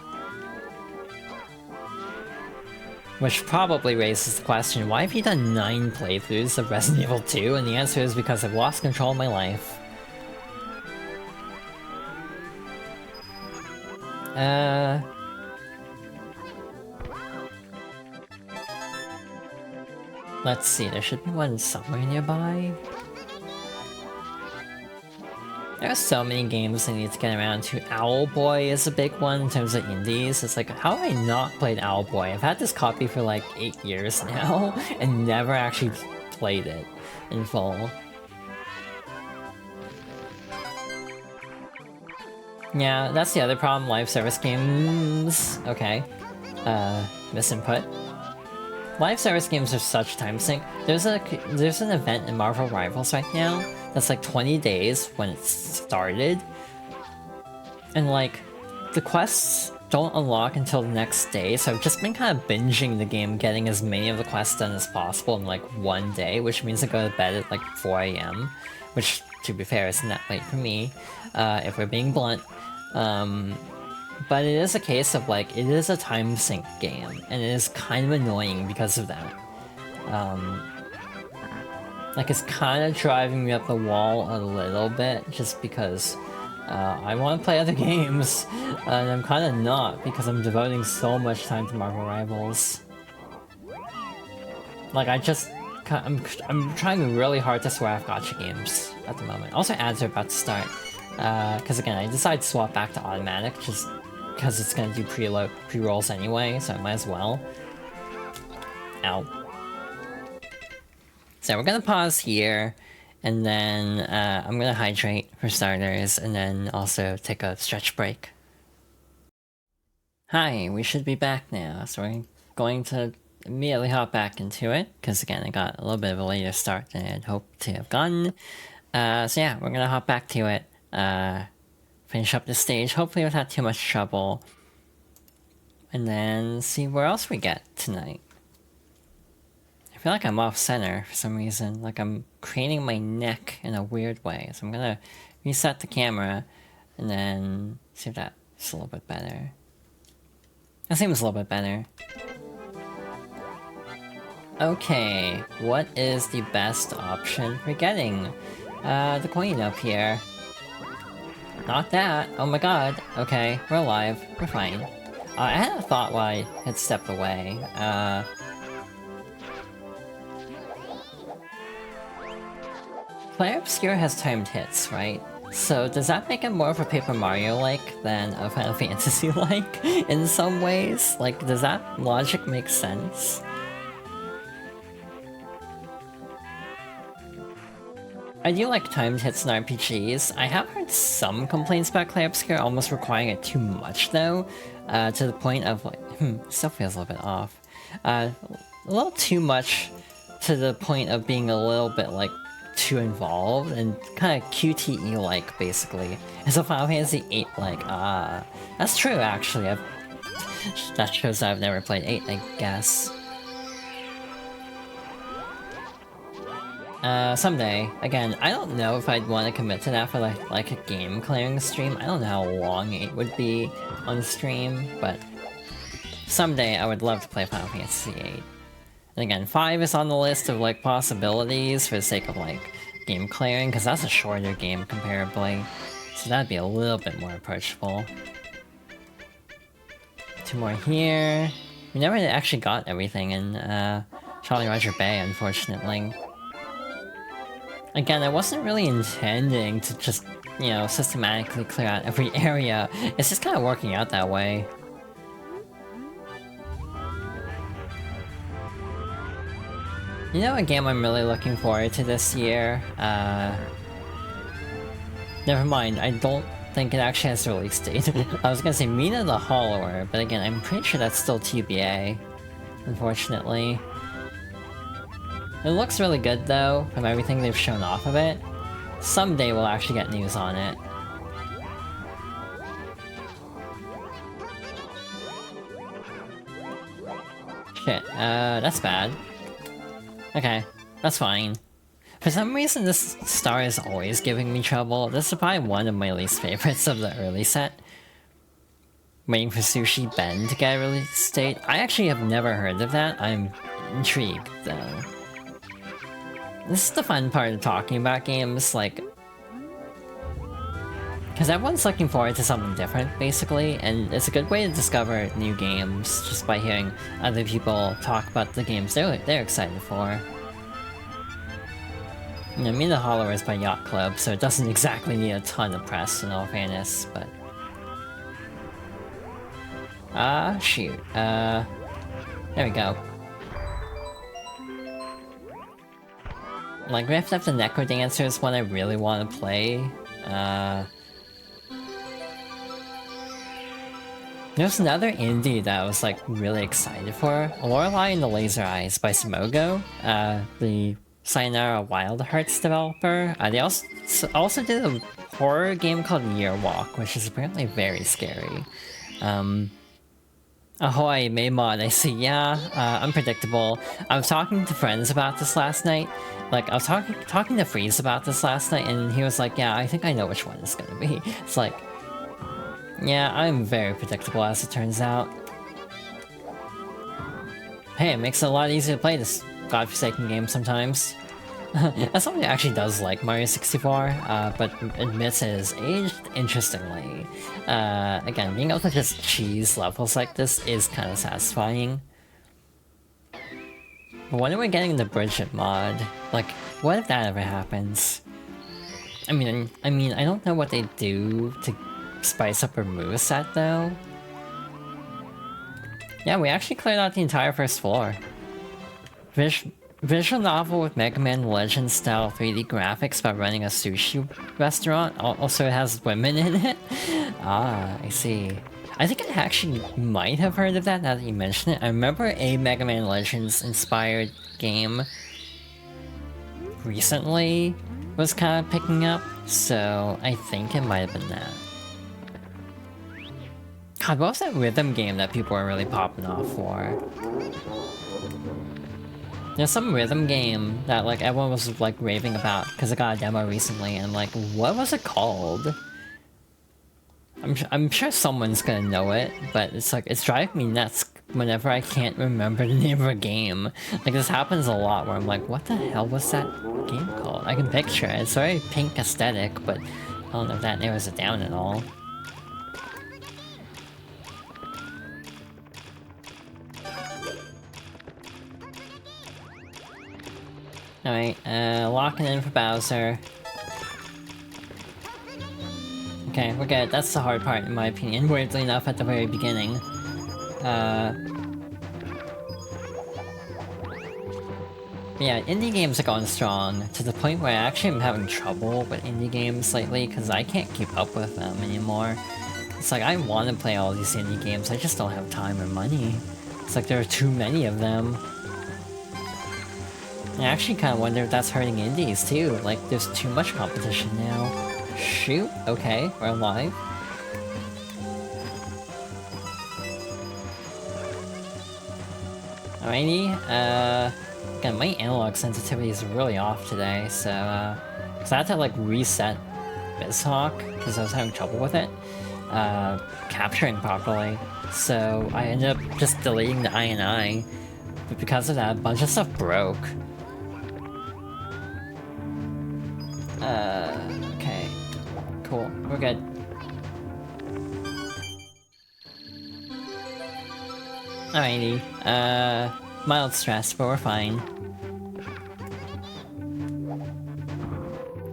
Which probably raises the question, why have you done 9 playthroughs of Resident Evil 2? And the answer is because I've lost control of my life. Let's see, there should be one somewhere nearby. There are so many games I need to get around to. Owlboy is a big one in terms of indies. It's like, how have I not played Owlboy? I've had this copy for like 8 years now, and never actually played it in full. Yeah, that's the other problem, live service games. Okay. Misinput. Live service games are such time sink. There's an event in Marvel Rivals right now that's like 20 days when it started. And like, the quests don't unlock until the next day, so I've just been kind of binging the game, getting as many of the quests done as possible in like one day, which means I go to bed at like 4 AM, which, to be fair, isn't that late for me, if we're being blunt. But it is a case of like, it is a time sink game, and it is kind of annoying because of that. Like, it's kind of driving me up the wall a little bit, just because I want to play other games, and I'm kind of not, because I'm devoting so much time to Marvel Rivals. Like, I'm trying really hard to swear off gacha games at the moment. Also, ads are about to start, because again, I decided to swap back to automatic, just because it's gonna do pre-rolls anyway, so I might as well. Ow. So we're gonna pause here, and then I'm gonna hydrate for starters, and then also take a stretch break. Hi, we should be back now, so we're going to immediately hop back into it, because again, I got a little bit of a later start than I'd hoped to have gotten. So yeah, we're gonna hop back to it, finish up the stage, hopefully without too much trouble, and then see where else we get tonight. I feel like I'm off-center for some reason, like I'm craning my neck in a weird way, so I'm gonna reset the camera, and then see if that's a little bit better. That seems a little bit better. Okay, what is the best option for getting the coin up here? Not that! Oh my god! Okay, we're alive. We're fine. I had a thought while I had stepped away. Player Obscure has timed hits, right? So does that make it more of a Paper Mario-like than a Final Fantasy-like in some ways? Like, does that logic make sense? I do like timed hits in RPGs. I have heard some complaints about Clay Obscure almost requiring it too much though, to the point of like, still feels a little bit off. A little too much to the point of being a little bit like too involved and kind of QTE-like basically. It's a Final Fantasy VIII like, that's true actually. That shows I've never played 8, I guess. Someday. Again, I don't know if I'd want to commit to that for like a game clearing stream. I don't know how long it would be on stream, but someday I would love to play Final Fantasy VIII. And again, 5 is on the list of like possibilities for the sake of like game clearing, because that's a shorter game comparably. So that'd be a little bit more approachable. 2 more here. We never actually got everything in Charlie Roger Bay, unfortunately. Again, I wasn't really intending to just, you know, systematically clear out every area. It's just kind of working out that way. You know a game I'm really looking forward to this year? Never mind, I don't think it actually has a release date. I was gonna say Mina the Hollower, but again, I'm pretty sure that's still TBA, unfortunately. It looks really good though, from everything they've shown off of it. Someday we'll actually get news on it. Shit, that's bad. Okay, that's fine. For some reason, this star is always giving me trouble. This is probably one of my least favorites of the early set. Waiting for Sushi Ben to get a release date. I actually have never heard of that. I'm intrigued, though. This is the fun part of talking about games, like... because everyone's looking forward to something different, basically, and it's a good way to discover new games just by hearing other people talk about the games they're excited for. You know, Me the Hollow is by Yacht Club, so it doesn't exactly need a ton of press, in all fairness, but... shoot. There we go. Like, Rift of the Necrodancer is one I really want to play. There's another indie that I was, like, really excited for. Lorelei and the Laser Eyes by Simogo, the Sayonara Wild Hearts developer. They also did a horror game called Year Walk, which is apparently very scary. Ahoy, Maymod, I see, yeah, unpredictable. I was talking to friends about this last night. Like, I was talking to Freeze about this last night, and he was like, yeah, I think I know which one it's gonna be. It's like, yeah, I'm very predictable as it turns out. Hey, it makes it a lot easier to play this godforsaken game sometimes. As someone who actually does like Mario 64, but admits it has aged interestingly. Again, being able to just cheese levels like this is kind of satisfying. But when are we getting the Bridget mod? Like, what if that ever happens? I mean, I don't know what they do to spice up her moveset, though. Yeah, we actually cleared out the entire first floor. Visual novel with Mega Man Legends style 3D graphics about running a sushi restaurant. Also, it has women in it. Ah, I see. I think I actually might have heard of that now that you mention it. I remember a Mega Man Legends inspired game recently was kind of picking up, so I think it might have been that. God, what was that rhythm game that people were really popping off for? There's some rhythm game that like everyone was like raving about because it got a demo recently, and like, what was it called? I'm sure someone's gonna know it, but it's like, it's driving me nuts whenever I can't remember the name of a game. Like, this happens a lot where I'm like, what the hell was that game called? I can picture it. It's very pink aesthetic, but I don't know if that narrows it down at all. Alright, locking in for Bowser. Okay, we're good. That's the hard part, in my opinion. Weirdly enough, at the very beginning. Yeah, indie games are going strong, to the point where I actually am having trouble with indie games lately, because I can't keep up with them anymore. It's like, I want to play all these indie games, I just don't have time or money. It's like there are too many of them. I actually kind of wonder if that's hurting indies too, like there's too much competition now. Shoot, okay, we're alive. Alrighty, again, my analog sensitivity is really off today, so, cause I had to like reset BizHawk, because I was having trouble with it, capturing properly, so I ended up just deleting the INI, but because of that, a bunch of stuff broke. Okay. Cool. We're good. Alrighty. Mild stress, but we're fine.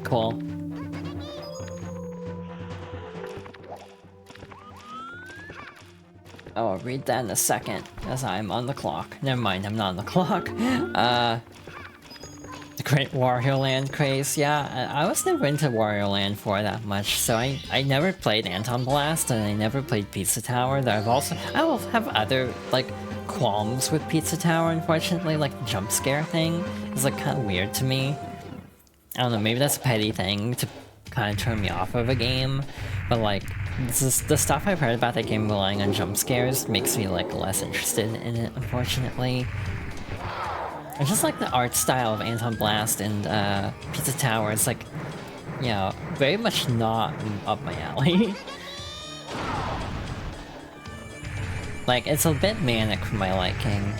Cool. Oh, I'll read that in a second, as I'm on the clock. Never mind, I'm not on the clock. The Great Wario Land craze, yeah, I was never into Wario Land 4 that much, so I never played Anton Blast, and I never played Pizza Tower, though I will have other, like, qualms with Pizza Tower, unfortunately, like the jump scare thing is, like, kind of weird to me. I don't know, maybe that's a petty thing to kind of turn me off of a game, but, like, the stuff I've heard about that game relying on jump scares makes me, like, less interested in it, unfortunately. I just like the art style of Anton Blast and Pizza Tower. It's like, you know, very much not up my alley. Like, it's a bit manic for my liking.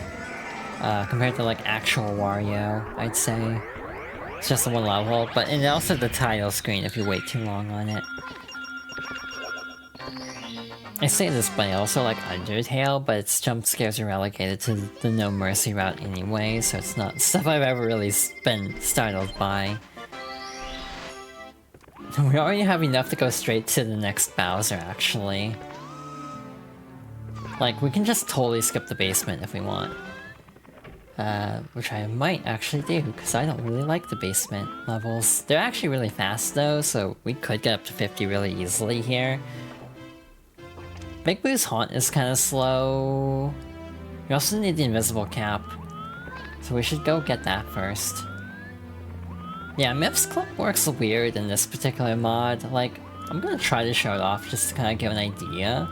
Compared to like actual Wario, I'd say. It's just the one level, but and also the title screen if you wait too long on it. I say this, but I also like Undertale, but its jump scares are relegated to the No Mercy route anyway, so it's not stuff I've ever really been startled by. We already have enough to go straight to the next Bowser, actually. Like, we can just totally skip the basement if we want. Which I might actually do, because I don't really like the basement levels. They're actually really fast though, so we could get up to 50 really easily here. Big Boo's Haunt is kind of slow. We also need the invisible cap, so we should go get that first. Yeah, Mip's Clip works weird in this particular mod. Like, I'm gonna try to show it off just to kind of give an idea.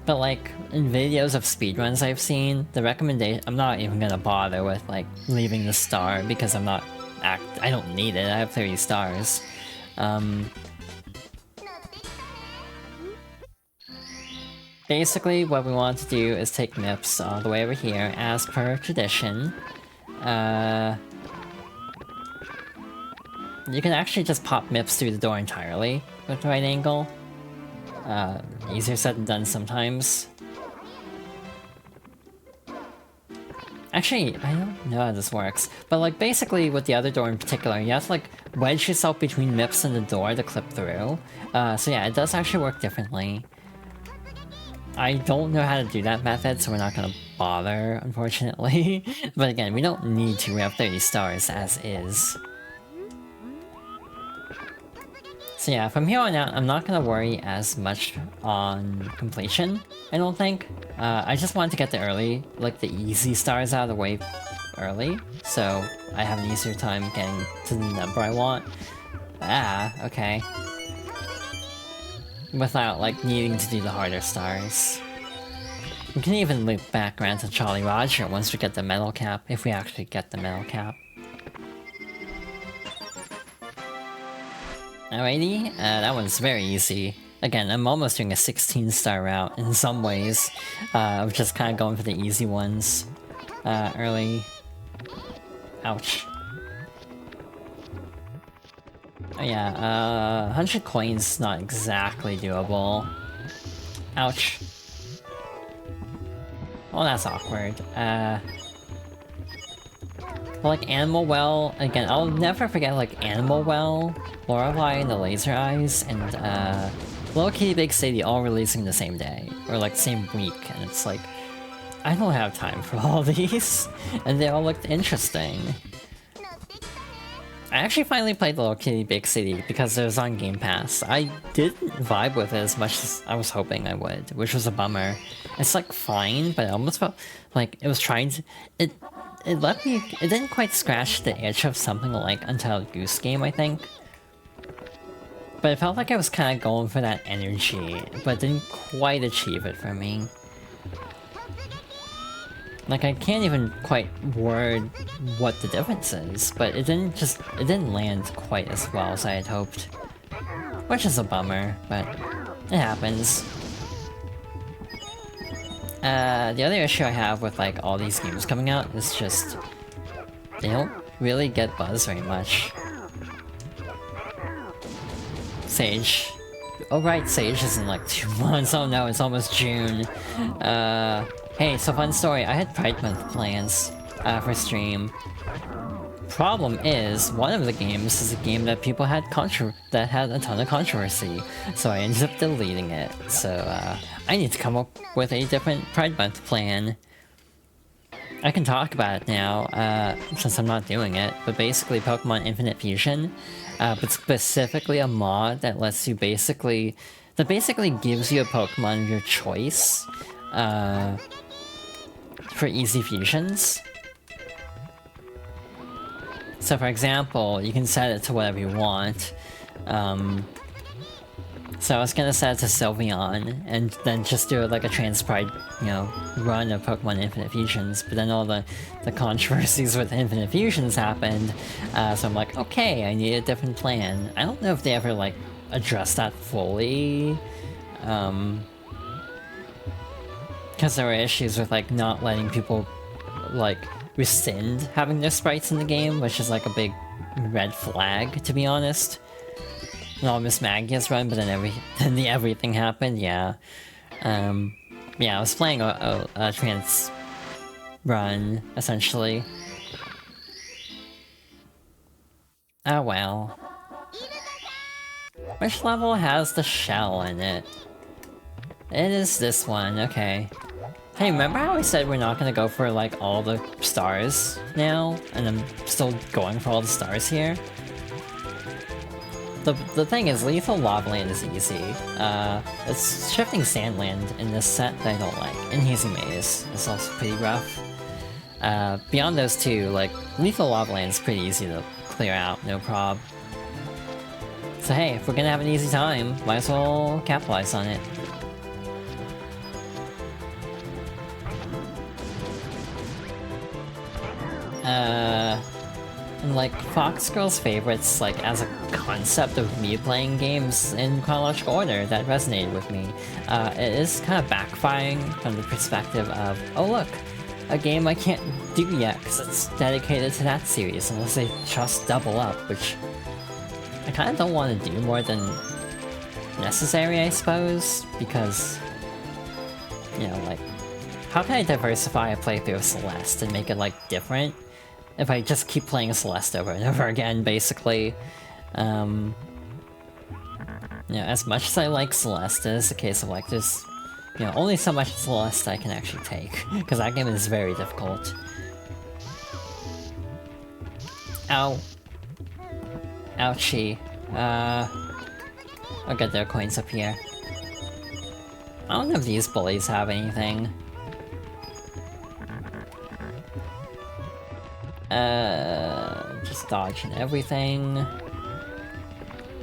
But like, in videos of speedruns I've seen, the recommendation— I'm not even gonna bother with like leaving the star because I don't need it, I have 30 stars. Basically, what we want to do is take Mips all the way over here, as per tradition. You can actually just pop Mips through the door entirely with the right angle. Easier said than done sometimes. Actually, I don't know how this works, but like basically with the other door in particular, you have to like wedge yourself between Mips and the door to clip through. So yeah, it does actually work differently. I don't know how to do that method, so we're not gonna bother, unfortunately. But again, we don't need to, we have 30 stars as is. So yeah, from here on out, I'm not gonna worry as much on completion, I don't think. I just wanted to get the easy stars out of the way early, so I have an easier time getting to the number I want. Ah, okay. Without, like, needing to do the harder stars. We can even loop back around to Jolly Roger once we get the metal cap, if we actually get the metal cap. Alrighty, that one's very easy. Again, I'm almost doing a 16-star route in some ways, of just kind of going for the easy ones early. Ouch. Oh yeah, 100 coins not exactly doable. Ouch. Well, that's awkward. Like Animal Well, again, I'll never forget like Animal Well, Lorelei and the Laser Eyes, and Little Kitty Big City all releasing the same day, or like same week, and it's like, I don't have time for all these, and they all looked interesting. I actually finally played Little Kitty Big City because it was on Game Pass. I didn't vibe with it as much as I was hoping I would, which was a bummer. It's like fine, but it almost felt like it was trying to— it didn't quite scratch the itch of something like Untitled Goose Game, I think. But it felt like I was kind of going for that energy, but didn't quite achieve it for me. Like, I can't even quite word what the difference is, but it didn't land quite as well as I had hoped. Which is a bummer, but it happens. The other issue I have with, like, all these games coming out is just— they don't really get buzz very much. Sage. Oh right, Sage is in like 2 months. Oh no, it's almost June. Hey, so fun story. I had Pride Month plans for stream. Problem is, one of the games is a game that people had that had a ton of controversy, so I ended up deleting it. So I need to come up with a different Pride Month plan. I can talk about it now, since I'm not doing it, but basically Pokemon Infinite Fusion, but specifically a mod that lets you basically gives you a Pokemon of your choice, for easy fusions. So for example, you can set it to whatever you want. So I was gonna set it to Sylveon, and then just do like a Transpride, you know, run of Pokemon Infinite Fusions, but then all the controversies with Infinite Fusions happened, so I'm like, okay, I need a different plan. I don't know if they ever, like, addressed that fully, because there were issues with, like, not letting people, like, rescind having their sprites in the game, which is, like, a big red flag, to be honest. Well, Miss Magia's run, but then the everything happened, yeah. Yeah, I was playing a trans run, essentially. Oh well. Which level has the shell in it? It is this one, okay. Hey, remember how I said we're not gonna go for, like, all the stars now? And I'm still going for all the stars here? The thing is, Lethal Lava Land is easy. It's Shifting Sandland in this set that I don't like. And Hazy Maze is also pretty rough. Beyond those two, like, Lethal Lava Land is pretty easy to clear out, no prob. So hey, if we're gonna have an easy time, might as well capitalize on it. And like, Fox Girl's favorites, like, as a concept of me playing games in chronological order, that resonated with me. It is kind of backfiring from the perspective of, oh look, a game I can't do yet because it's dedicated to that series, unless they just double up, which I kind of don't want to do more than necessary, I suppose, because, you know, like, how can I diversify a playthrough of Celeste and make it, like, different? If I just keep playing Celeste over and over again, basically. You know, as much as I like Celeste, it is a case of, like, there's, you know, only so much Celeste I can actually take, because that game is very difficult. Ow. Ouchie. I'll get their coins up here. I don't know if these bullies have anything. Just dodging everything.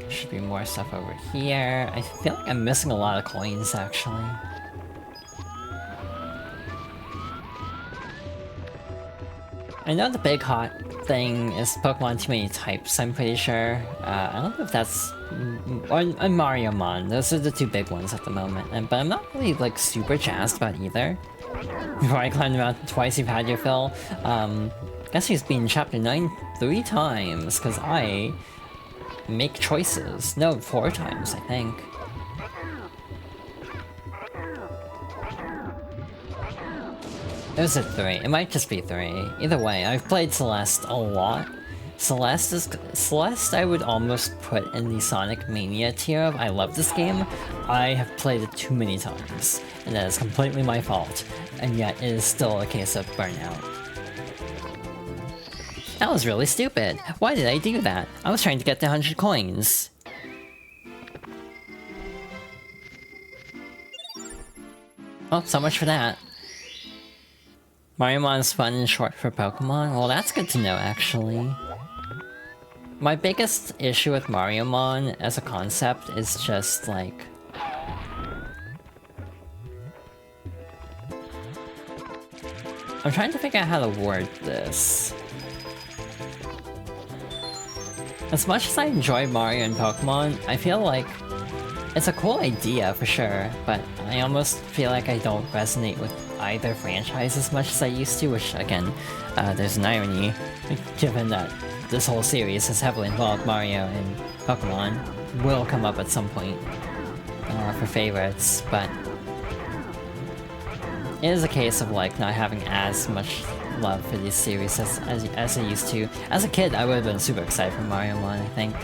Should be more stuff over here. I feel like I'm missing a lot of coins, actually. I know the big hot thing is Pokemon too many types, I'm pretty sure. I don't know if that's... or Mariamon, those are the two big ones at the moment. But I'm not really, like, super jazzed about either. Before I climbed the mountain twice, you've had your fill. Guess he's been Chapter 9 3 times, because I make choices. No, 4 times, I think. It was a 3. It might just be 3. Either way, I've played Celeste a lot. Celeste I would almost put in the Sonic Mania tier of I love this game. I have played it too many times, and that is completely my fault. And yet it is still a case of burnout. That was really stupid. Why did I do that? I was trying to get the 100 coins. Oh, so much for that. Mariamon's fun and short for Pokemon? Well, that's good to know, actually. My biggest issue with Mariamon as a concept is just, like... I'm trying to figure out how to word this. As much as I enjoy Mario and Pokemon, I feel like it's a cool idea for sure, but I almost feel like I don't resonate with either franchise as much as I used to, which again, there's an irony, given that this whole series has heavily involved Mario and Pokemon, will come up at some point for favorites, but it is a case of like not having as much love for these series as I used to. As a kid, I would have been super excited for Mario 1, I think.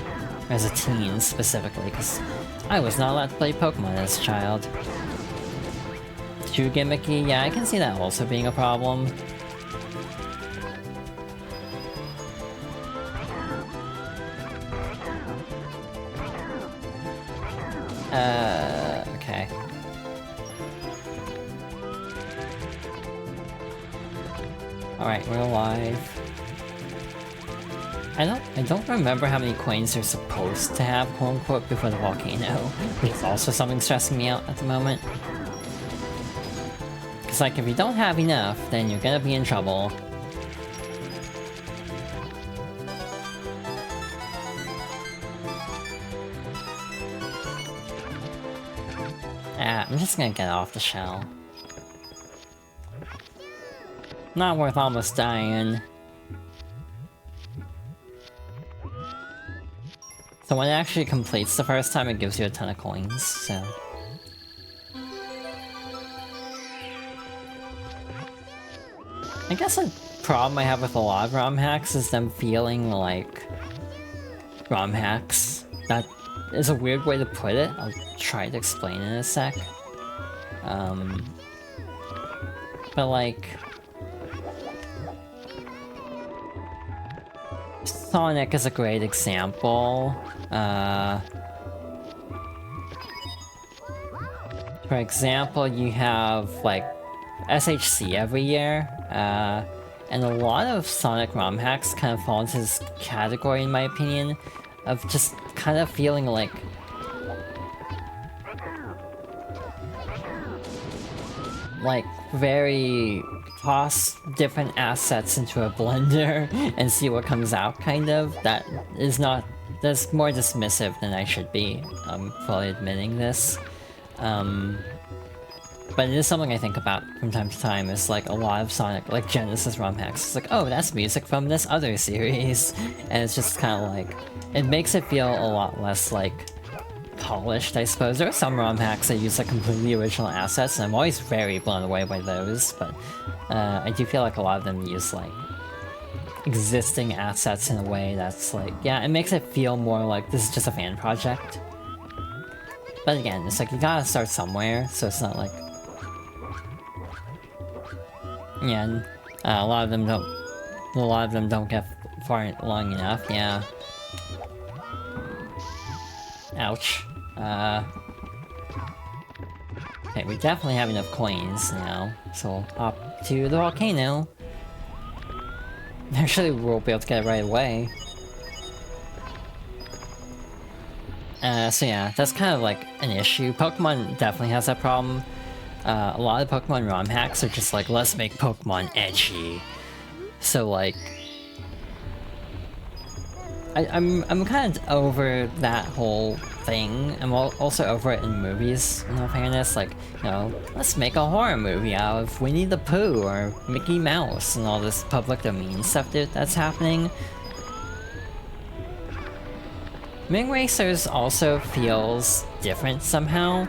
Or as a teen, specifically, because I was not allowed to play Pokemon as a child. Too gimmicky? Yeah, I can see that also being a problem. Okay. Alright, we're alive. I don't remember how many coins you're supposed to have, quote unquote, before the volcano, which is also something stressing me out at the moment. Cause like, if you don't have enough, then you're gonna be in trouble. Ah, I'm just gonna get off the shell. Not worth almost dying. So when it actually completes the first time, it gives you a ton of coins, so... I guess a problem I have with a lot of ROM hacks is them feeling like... ROM hacks. That is a weird way to put it. I'll try to explain in a sec. But like... Sonic is a great example. For example, you have like SHC every year, and a lot of Sonic ROM hacks kind of fall into this category, in my opinion, of just kind of feeling like very toss different assets into a blender and see what comes out, kind of. That is not... that's more dismissive than I should be, fully admitting this. But it is something I think about from time to time, is like a lot of Sonic, like Genesis ROM hacks. It's like, oh, that's music from this other series. And it's just kind of like... it makes it feel a lot less like polished, I suppose. There are some ROM hacks that use like completely original assets, and I'm always very blown away by those, but I do feel like a lot of them use like existing assets in a way that's like, yeah, it makes it feel more like this is just a fan project. But again, it's like you gotta start somewhere, so it's not like... yeah, and, a lot of them don't get far long enough, yeah. Ouch. Okay, we definitely have enough coins now, so we'll hop to the volcano. Actually, we'll be able to get it right away. So yeah, that's kind of like an issue. Pokemon definitely has that problem. A lot of Pokemon ROM hacks are just like, let's make Pokemon edgy. So like... I'm kind of over that whole thing. I'm also over it in movies, in all fairness. Like, you know, let's make a horror movie out of Winnie the Pooh or Mickey Mouse and all this public domain stuff that's happening. Ring Racers also feels different somehow.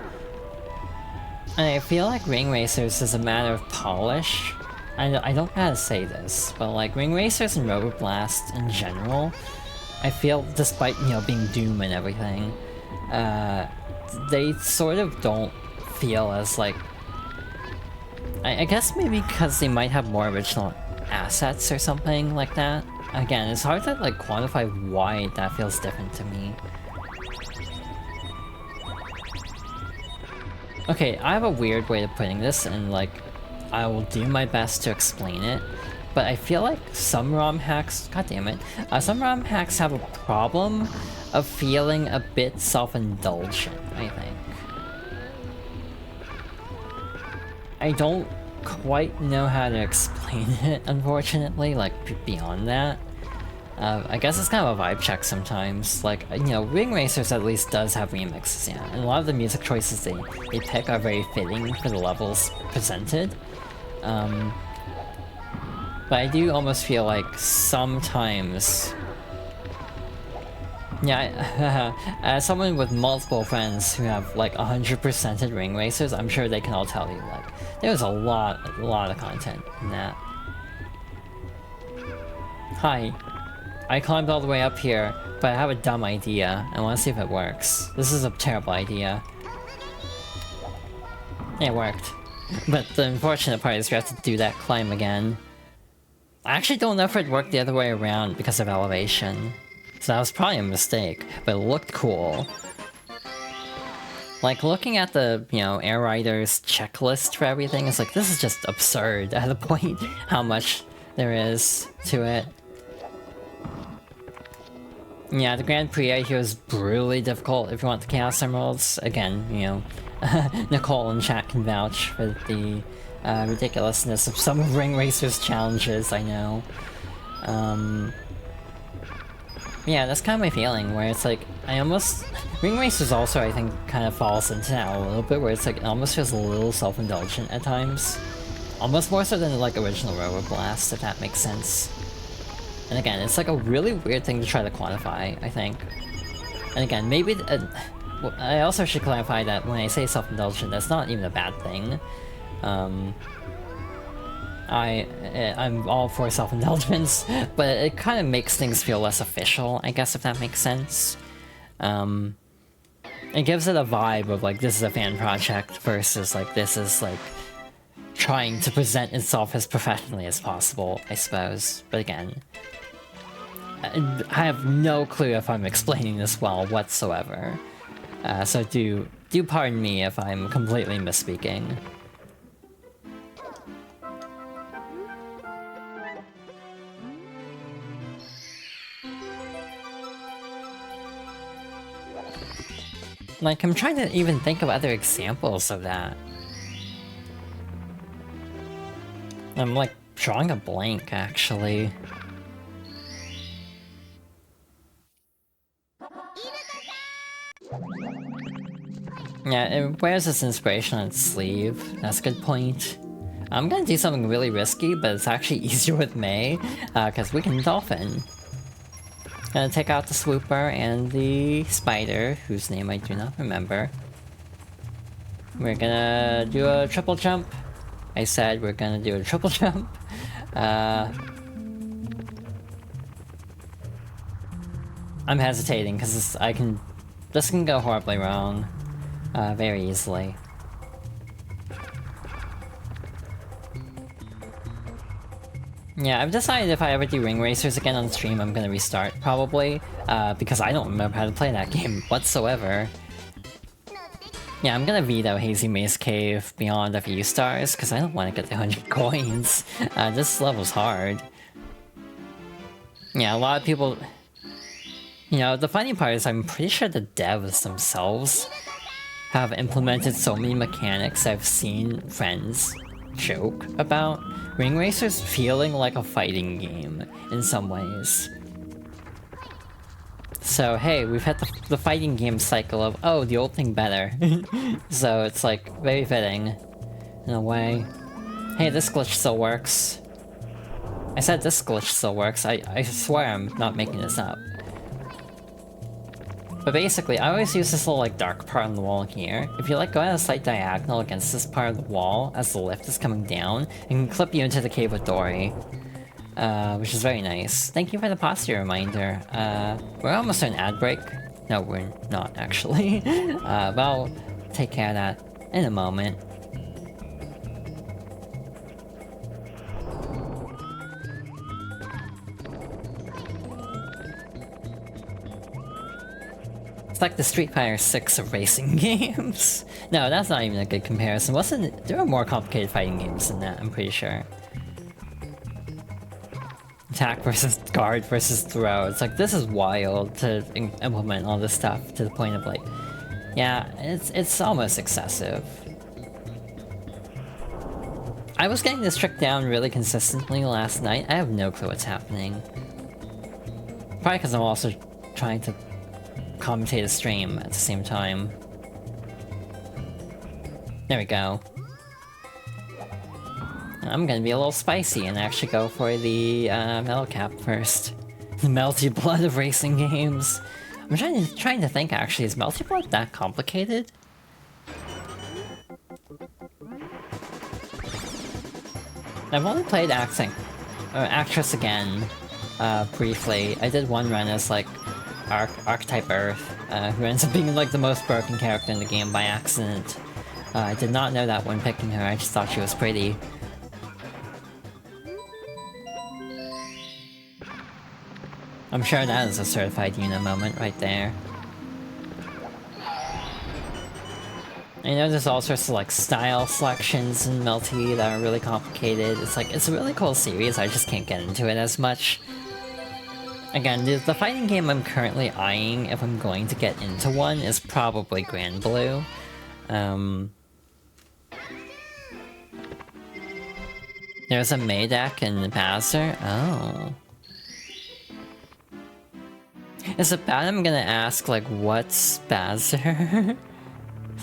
And I feel like Ring Racers is a matter of polish. I don't know how to say this, but like Ring Racers and Robo Blast in general, I feel, despite, you know, being Doom and everything, they sort of don't feel as like... I guess maybe because they might have more original assets or something like that. Again, it's hard to like quantify why that feels different to me. Okay, I have a weird way of putting this, and like, I will do my best to explain it. But I feel like some ROM hacks, god damn it, some ROM hacks have a problem of feeling a bit self-indulgent, I think. I don't quite know how to explain it, unfortunately, like, beyond that. I guess it's kind of a vibe check sometimes. Like, you know, Ring Racers at least does have remixes, yeah, and a lot of the music choices they pick are very fitting for the levels presented. But I do almost feel like sometimes... yeah, as someone with multiple friends who have like 100%ed Ring Racers, I'm sure they can all tell you, like, there's a lot of content in that. Hi. I climbed all the way up here, but I have a dumb idea. I want to see if it works. This is a terrible idea. It worked. But the unfortunate part is you have to do that climb again. I actually don't know if it worked the other way around because of elevation. So that was probably a mistake, but it looked cool. Like, looking at the, you know, Air Rider's checklist for everything, it's like, this is just absurd at the point how much there is to it. Yeah, the Grand Prix I hear is brutally difficult if you want the Chaos Emeralds. Again, you know, Nicole in chat can vouch for the ridiculousness of some of Ring Racer's challenges, I know. Yeah, that's kind of my feeling, where it's like, Ring Racers also, I think, kind of falls into that a little bit, where it's like, it almost feels a little self-indulgent at times. Almost more so than, like, original Robo Blast, if that makes sense. And again, it's like a really weird thing to try to quantify, I think. And again, maybe... well, I also should clarify that when I say self-indulgent, that's not even a bad thing. I'm all for self-indulgence, but it kind of makes things feel less official, I guess, if that makes sense. It gives it a vibe of, like, this is a fan project versus, like, this is, like, trying to present itself as professionally as possible, I suppose. But again, I have no clue if I'm explaining this well whatsoever. So do pardon me if I'm completely misspeaking. Like, I'm trying to even think of other examples of that. I'm, like, drawing a blank, actually. Yeah, it wears its inspiration on its sleeve. That's a good point. I'm gonna do something really risky, but it's actually easier with May, because we can Dolphin. Gonna take out the Swooper and the Spider, whose name I do not remember. We're gonna do a triple jump. I said we're gonna do a triple jump. I'm hesitating because this can go horribly wrong, very easily. Yeah, I've decided if I ever do Ring Racers again on stream, I'm gonna restart, probably, because I don't remember how to play that game whatsoever. Yeah, I'm gonna veto Hazy Maze Cave beyond a few stars, because I don't want to get the 100 coins. This level's hard. Yeah, a lot of people... You know, the funny part is I'm pretty sure the devs themselves have implemented so many mechanics I've seen friends joke about Ring Racers feeling like a fighting game in some ways. So hey, we've had the fighting game cycle of, oh, the old thing better. So it's like very fitting in a way. Hey, this glitch still works. I said this glitch still works. I swear I'm not making this up. But basically, I always use this little, like, dark part on the wall here. If you, like, go at a slight diagonal against this part of the wall as the lift is coming down, it can clip you into the cave with Dory. Which is very nice. Thank you for the posture reminder. We're almost at an ad break. No, we're not, actually. But I'll take care of that in a moment. It's like the Street Fighter 6 of racing games. No, that's not even a good comparison. There are more complicated fighting games than that, I'm pretty sure. Attack versus guard versus throw. It's like, this is wild to implement all this stuff to the point of, like, yeah, it's almost excessive. I was getting this trick down really consistently last night. I have no clue what's happening. Probably because I'm also trying to commentate a stream at the same time. There we go. I'm gonna be a little spicy and actually go for the metal cap first. The melty blood of racing games. I'm trying to think actually, is melty blood that complicated? I've only played Actress again, briefly. I did one run as like Archetype Earth, who ends up being like the most broken character in the game by accident. I did not know that when picking her, I just thought she was pretty. I'm sure that is a certified Yuna moment right there. I know there's all sorts of like style selections in Melty that are really complicated. It's like, it's a really cool series, I just can't get into it as much. Again, the fighting game I'm currently eyeing, if I'm going to get into one, is probably Grand Blue. There's a Madak and Bowser. Oh. Is it bad I'm gonna ask, like, what's Bowser?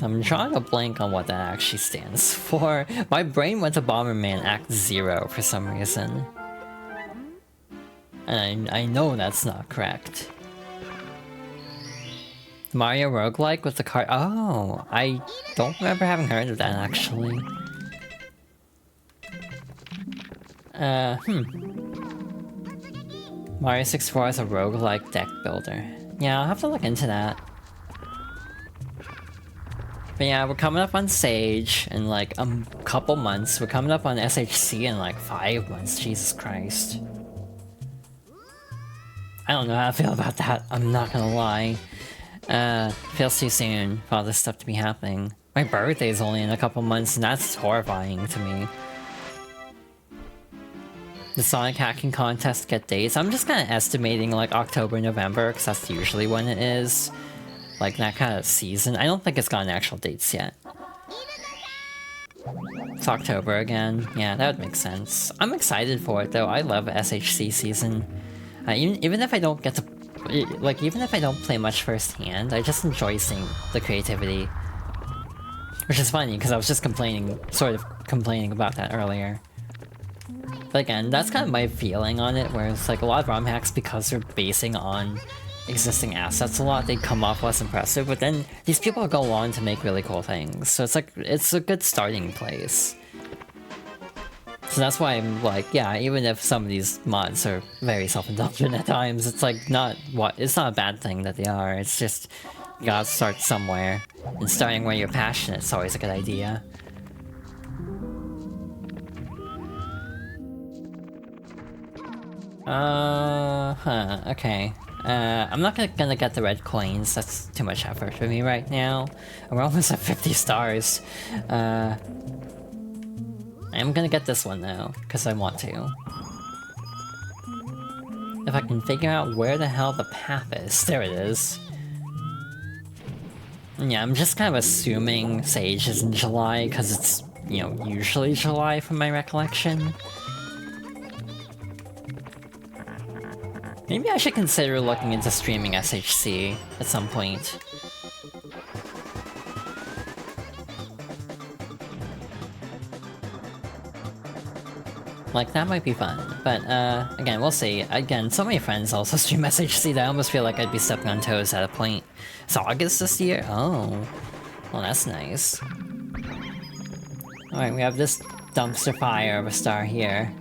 I'm drawing a blank on what that actually stands for. My brain went to Bomberman Act 0 for some reason. And I know that's not correct. Mario roguelike with the card. Oh, I don't remember having heard of that actually. Mario 64 is a roguelike deck builder. Yeah, I'll have to look into that. But yeah, we're coming up on Sage in like a couple months. We're coming up on SHC in like 5 months. Jesus Christ. I don't know how I feel about that, I'm not gonna lie. Feels too soon for all this stuff to be happening. My birthday's only in a couple months and that's horrifying to me. The Sonic hacking contest get dates. I'm just kind of estimating like October, November, because that's usually when it is. Like that kind of season. I don't think it's gotten actual dates yet. It's October again. Yeah, that would make sense. I'm excited for it though. I love SHC season. Even if I don't get to, like, even if I don't play much firsthand, I just enjoy seeing the creativity. Which is funny, because I was just sort of complaining about that earlier. But again, that's kind of my feeling on it, where it's like a lot of ROM hacks, because they're basing on existing assets a lot, they come off less impressive, but then these people go on to make really cool things. So it's like, it's a good starting place. So that's why I'm like, yeah, even if some of these mods are very self-indulgent at times, it's like it's not a bad thing that they are, it's just, you gotta start somewhere. And starting where you're passionate is always a good idea. Okay. I'm not gonna get the red coins, that's too much effort for me right now. We're almost at 50 stars. I'm gonna get this one though, because I want to. If I can figure out where the hell the path is. There it is. Yeah, I'm just kind of assuming Sage is in July, because it's, you know, usually July from my recollection. Maybe I should consider looking into streaming SHC at some point. Like, that might be fun, but again, we'll see. Again, so many friends also stream SHC that I almost feel like I'd be stepping on toes at a point. It's August this year? Oh. Well, that's nice. Alright, we have this dumpster fire of a star here.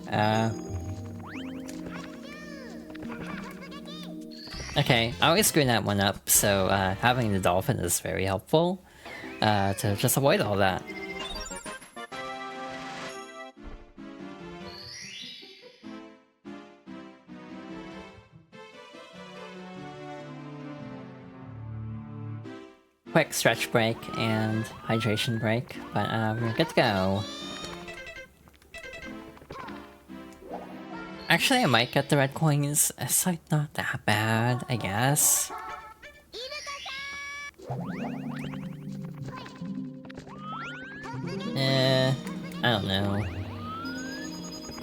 Okay, I always screw that one up, so having the dolphin is very helpful to just avoid all that. Quick stretch break and hydration break, but we're good to go. Actually, I might get the red coins. It's like not that bad, I guess. I don't know.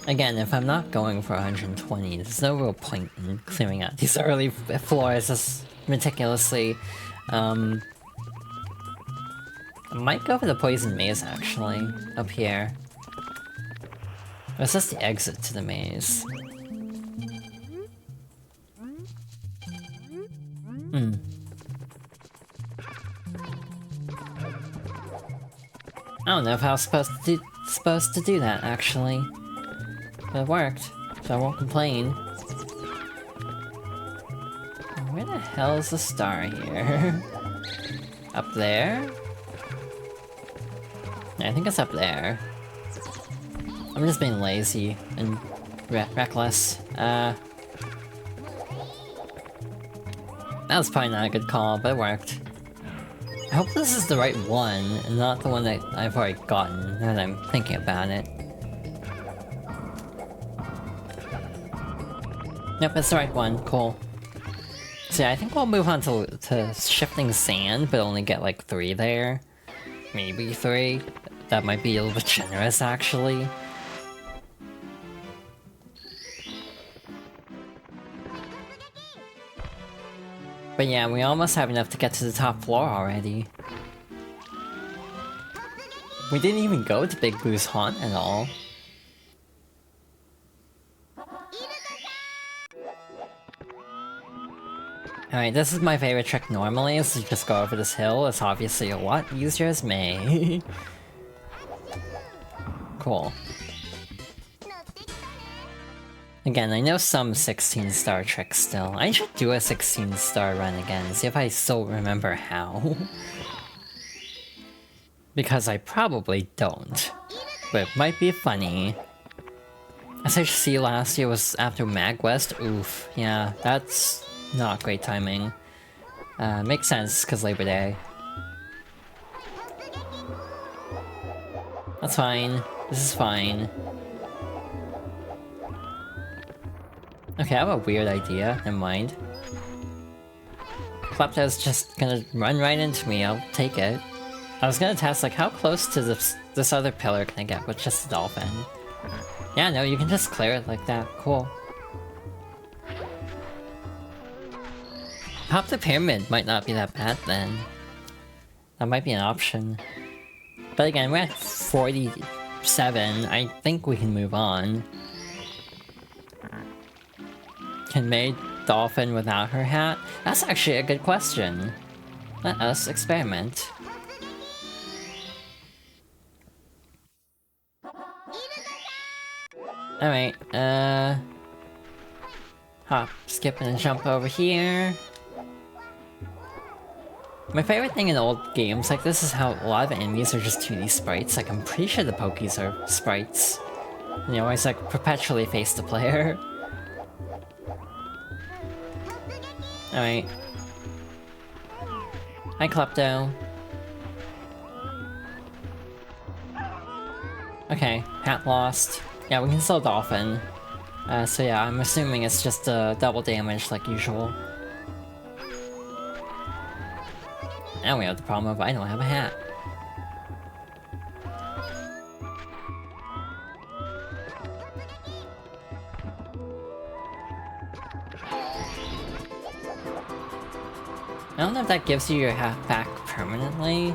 Again, if I'm not going for 120, there's no real point in clearing out these early floors as meticulously. I might go for the poison maze actually, up here. Or is this the exit to the maze? I don't know if I was supposed to do that actually. But it worked, so I won't complain. Where the hell is the star here? Up there? I think it's up there. I'm just being lazy and reckless. That was probably not a good call, but it worked. I hope this is the right one, and not the one that I've already gotten, now that I'm thinking about it. Yep, that's the right one. Cool. So yeah, I think we'll move on to shifting sand, but only get like 3 there. Maybe 3. That might be a little bit generous, actually. But yeah, we almost have enough to get to the top floor already. We didn't even go to Big Boo's haunt at all. Alright, this is my favorite trick normally, is to just go over this hill. It's obviously a lot easier as May. Cool. Again, I know some 16-star tricks still. I should do a 16-star run again, see if I still remember how. Because I probably don't. But it might be funny. SHC last year was after MagWest. Oof, yeah, that's not great timing. Makes sense, because Labor Day. That's fine. This is fine. Okay, I have a weird idea. Never mind. Klepto's just gonna run right into me. I'll take it. I was gonna test, like, how close to this other pillar can I get with just a dolphin? Yeah, no, you can just clear it like that. Cool. Pop the pyramid might not be that bad then. That might be an option. But again, we're at 47. I think we can move on. Can May dolphin without her hat? That's actually a good question. Let us experiment. Alright, hop, skip, and jump over here. My favorite thing in old games like this is how a lot of enemies are just 2D sprites. Like, I'm pretty sure the Pokies are sprites. And you always, like, perpetually face the player. Alright. Hi, Klepto. Okay, hat lost. Yeah, we can still dolphin. So yeah, I'm assuming it's just double damage like usual. Now we have the problem of I don't have a hat. I don't know if that gives you your hat back permanently.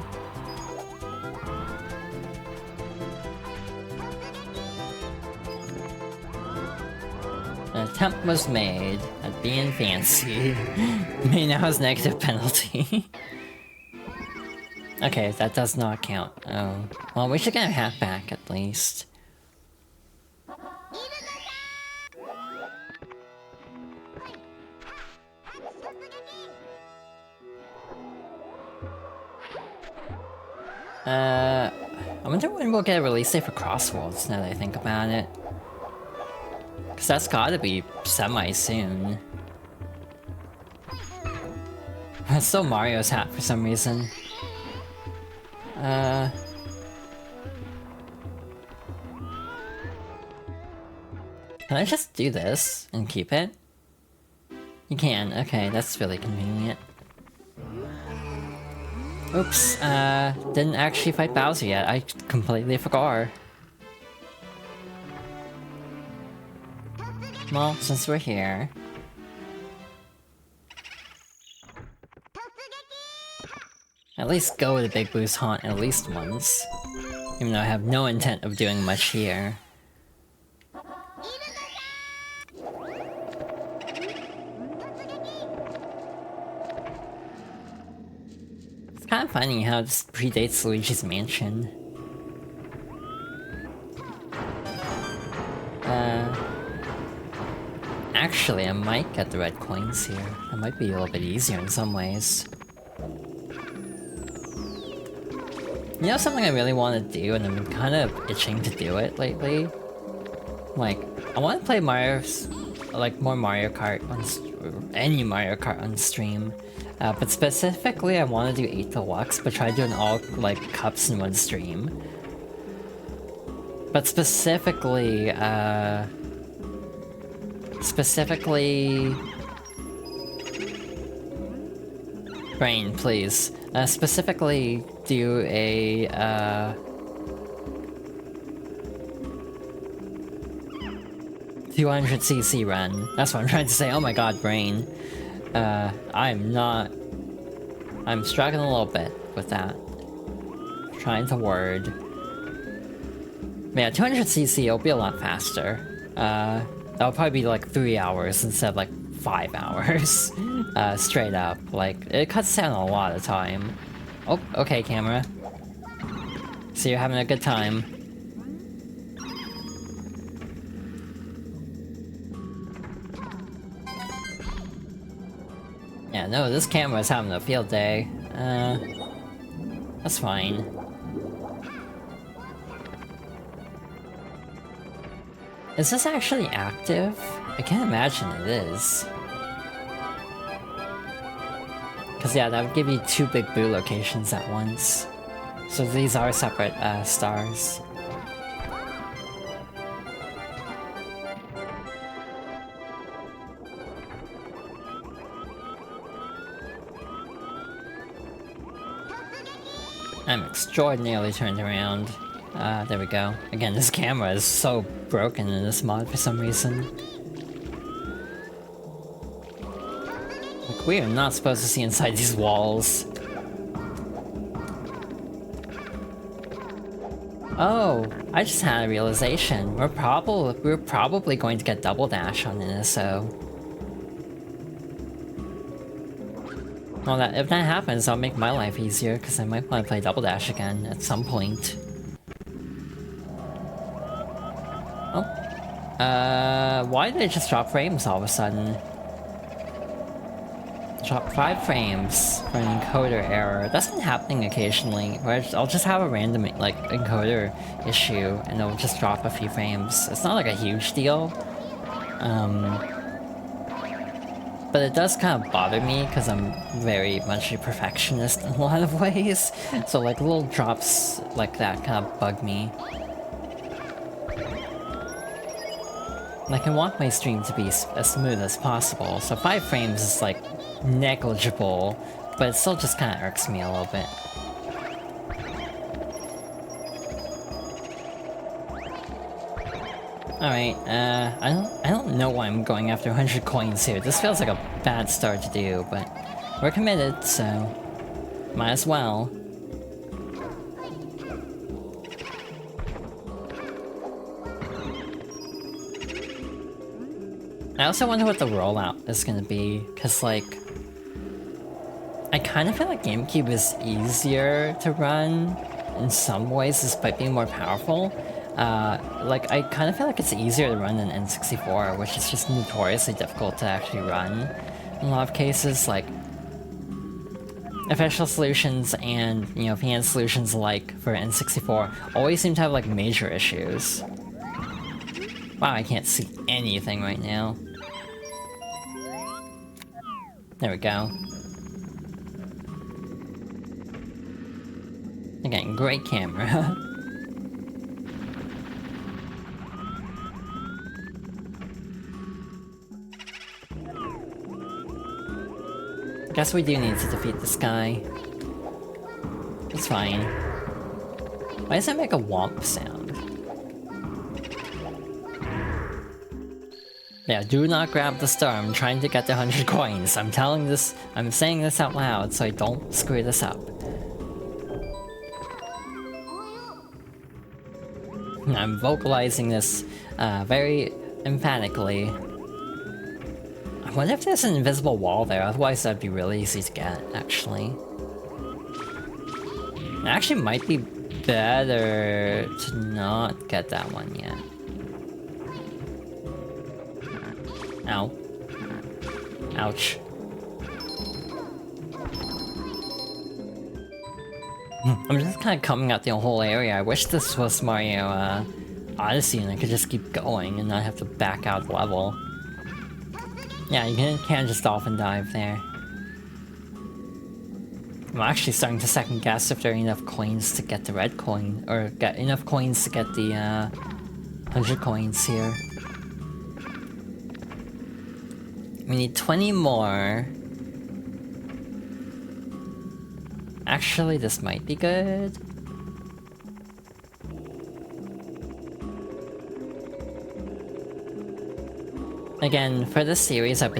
An attempt was made at being fancy. May now has negative penalty. Okay, that does not count. Oh. Well, we should get our hat back at least. I wonder when we'll get a release date for Crossworlds, now that I think about it. Cause that's gotta be semi-soon. It's still Mario's hat for some reason. Can I just do this and keep it? You can, okay, that's really convenient. Oops, didn't actually fight Bowser yet, I completely forgot. Well, since we're here... at least go to Big Boo's haunt at least once. Even though I have no intent of doing much here. It's kind of funny how this predates Luigi's Mansion. Actually, I might get the red coins here. That might be a little bit easier in some ways. You know something I really want to do, and I've been kind of itching to do it lately? Like, I want to play like, more Mario Kart on any Mario Kart on stream. But specifically, I want to do 8 Deluxe, but try doing all, like, cups in one stream. But specifically, Specifically... Brain, please. Specifically do a, 200cc run. That's what I'm trying to say. Oh my god, brain. I'm struggling a little bit with that. Trying to word. But yeah, 200cc, it'll be a lot faster. That'll probably be like 3 hours instead of like 5 hours. Straight up. Like, it cuts down a lot of time. Oh, okay, camera. So you're having a good time. Yeah, no, this camera's having a field day. That's fine. Is this actually active? I can't imagine it is. Cause yeah, that would give you 2 big boo locations at once. So these are separate, stars. I'm extraordinarily turned around. There we go. Again, this camera is so broken in this mod for some reason. Like, we are not supposed to see inside these walls. Oh, I just had a realization. We're probably going to get Double Dash on NSO. Well, if that happens, that'll make my life easier, because I might want to play Double Dash again at some point. Oh. Why did it just drop frames all of a sudden? Drop 5 frames for an encoder error. That's been happening occasionally, where I'll just have a random, like, encoder issue, and it'll just drop a few frames. It's not like a huge deal. But it does kind of bother me, because I'm very much a perfectionist in a lot of ways. So like little drops like that kind of bug me. Like, I want my stream to be as smooth as possible, so 5 frames is like negligible, but it still just kind of irks me a little bit. Alright, I don't know why I'm going after 100 coins here. This feels like a bad start to do, but we're committed, so might as well. I also wonder what the rollout is gonna be, cause like, I kind of feel like GameCube is easier to run in some ways despite being more powerful. Like, I kind of feel like it's easier to run than N64, which is just notoriously difficult to actually run in a lot of cases. Like, official solutions and, you know, fan solutions like for N64 always seem to have, like, major issues. Wow, I can't see anything right now. There we go. Again, great camera. Guess we do need to defeat this guy. It's fine. Why does that make a womp sound? Yeah, do not grab the star. I'm trying to get the 100 coins. I'm saying this out loud so I don't screw this up. I'm vocalizing this very emphatically. I wonder if there's an invisible wall there, otherwise that'd be really easy to get, actually. It actually might be better to not get that one yet. Ow. Ouch. I'm just kind of coming out the whole area. I wish this was Mario Odyssey and I could just keep going and not have to back out the level. Yeah, you can't just dolphin dive there. I'm actually starting to second guess if there are enough coins to get the red coin, or get enough coins to get the 100 coins here. We need 20 more. Actually, this might be good. Again, for this series I've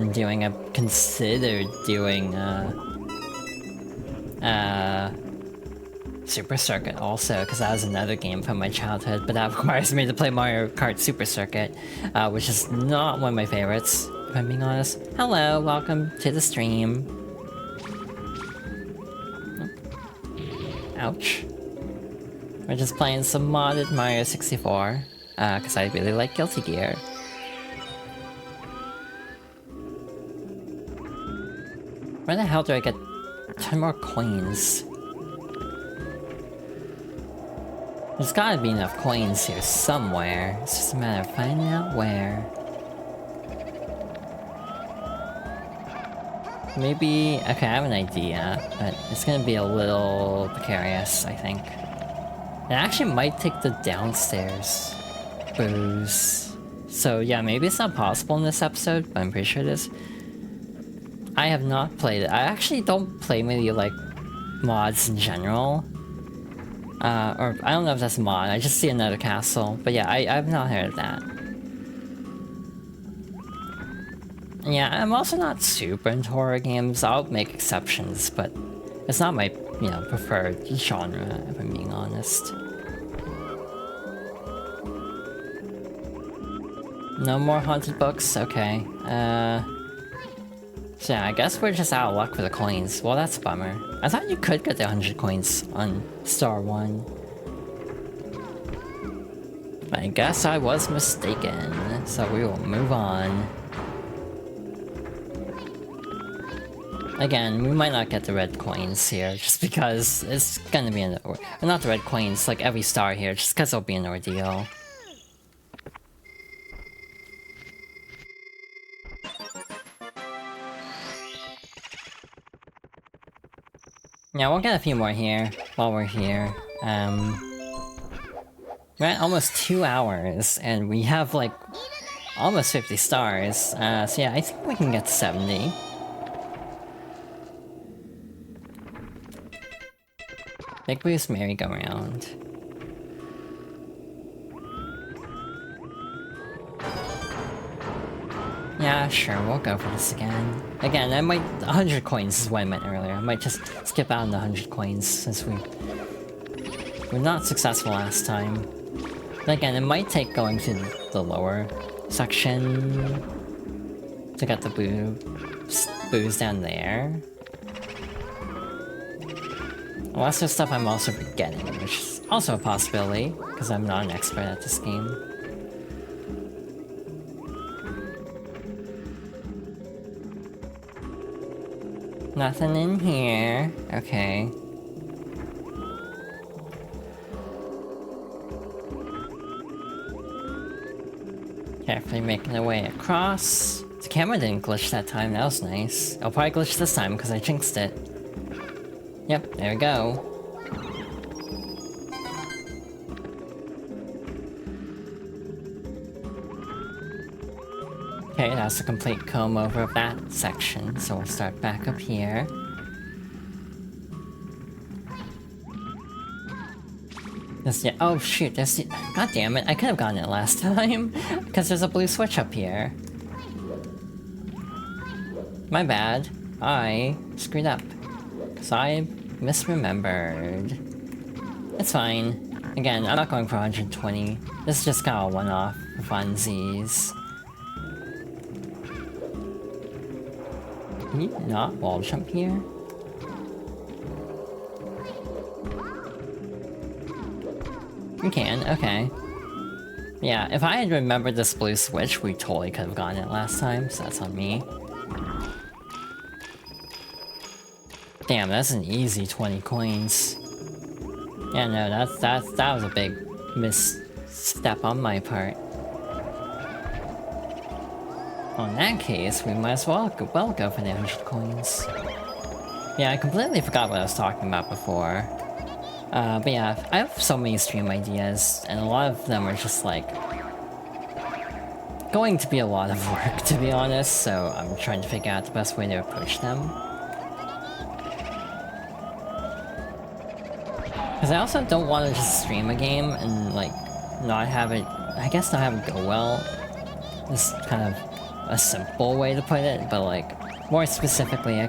considered doing, Super Circuit also, because that was another game from my childhood, but that requires me to play Mario Kart Super Circuit, which is not one of my favorites, if I'm being honest. Hello, welcome to the stream. Ouch. We're just playing some modded Mario 64, because I really like Guilty Gear. Where the hell do I get 10 more coins? There's gotta be enough coins here somewhere. It's just a matter of finding out where. Maybe... okay, I have an idea, but it's gonna be a little precarious, I think. It actually might take the downstairs booze. So yeah, maybe it's not possible in this episode, but I'm pretty sure it is. I have not played it. I actually don't play many, like, mods in general. Or I don't know if that's a mod, I just see another castle. But yeah, I've not heard of that. Yeah, I'm also not super into horror games. I'll make exceptions, but it's not my, you know, preferred genre, if I'm being honest. No more haunted books? Okay. So yeah, I guess we're just out of luck for the coins. Well, that's a bummer. I thought you could get the 100 coins on Star 1. But I guess I was mistaken, so we will move on. Again, we might not get the red coins here, just because it's gonna be an... or not the red coins, like every star here, just because it'll be an ordeal. Yeah, we'll get a few more here, while we're here. We're at almost 2 hours, and we have, like, almost 50 stars. So yeah, I think we can get to 70. Big Boost merry-go-round. Yeah, sure, we'll go for this again. Again, 100 coins is what I meant earlier. I might just skip out on the 100 coins, since we were not successful last time. But again, it might take going to the lower section to get the booze down there. Unless there's stuff I'm also forgetting, which is also a possibility, because I'm not an expert at this game. Nothing in here. Okay. Carefully making our way across. The camera didn't glitch that time, that was nice. It'll probably glitch this time because I jinxed it. Yep, there we go. Okay, that's a complete comb over of that section, so we'll start back up here. Oh shoot, god damn it, I could have gotten it last time, because there's a blue switch up here. My bad, I screwed up, because I misremembered. It's fine. Again, I'm not going for 120, this is just kind of a one-off for funsies. Can you not wall jump here? You can, okay. Yeah, if I had remembered this blue switch, we totally could have gotten it last time, so that's on me. Damn, that's an easy 20 coins. Yeah, no, that was a big misstep on my part. Well, in that case, we might as well go for the 100 coins. Yeah, I completely forgot what I was talking about before. But yeah, I have so many stream ideas, and a lot of them are just like... going to be a lot of work, to be honest, so I'm trying to figure out the best way to approach them. Because I also don't want to just stream a game and, like, not have it... I guess not have it go well. It's kind of a simple way to put it, but, like, more specifically, I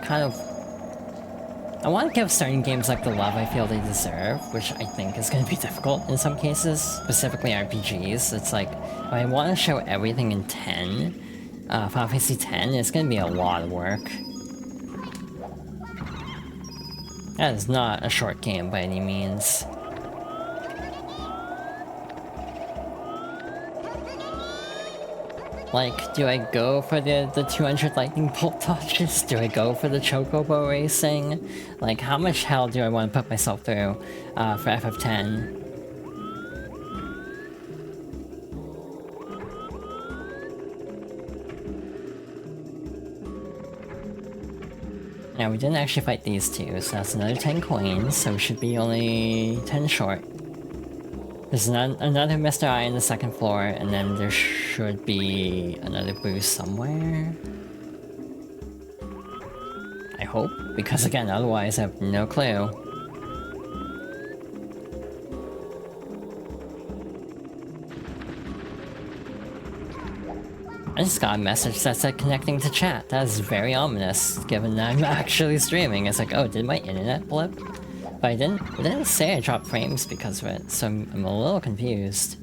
want to give certain games, like, the love I feel they deserve, which I think is going to be difficult in some cases, specifically RPGs. It's like, if I want to show everything in 10, Final Fantasy X, it's going to be a lot of work. That is not a short game by any means. Like, do I go for the 200 lightning bolt dodges? Do I go for the chocobo racing? Like, how much hell do I want to put myself through for FF10? Yeah, we didn't actually fight these two, so that's another 10 coins, so we should be only 10 short. There's another Mr. Eye on the second floor, and then there should be another boost somewhere. I hope, because again, otherwise I have no clue. I just got a message that said connecting to chat. That is very ominous, given that I'm actually streaming. It's like, oh, did my internet blip? But it didn't say I dropped frames because of it, so I'm a little confused.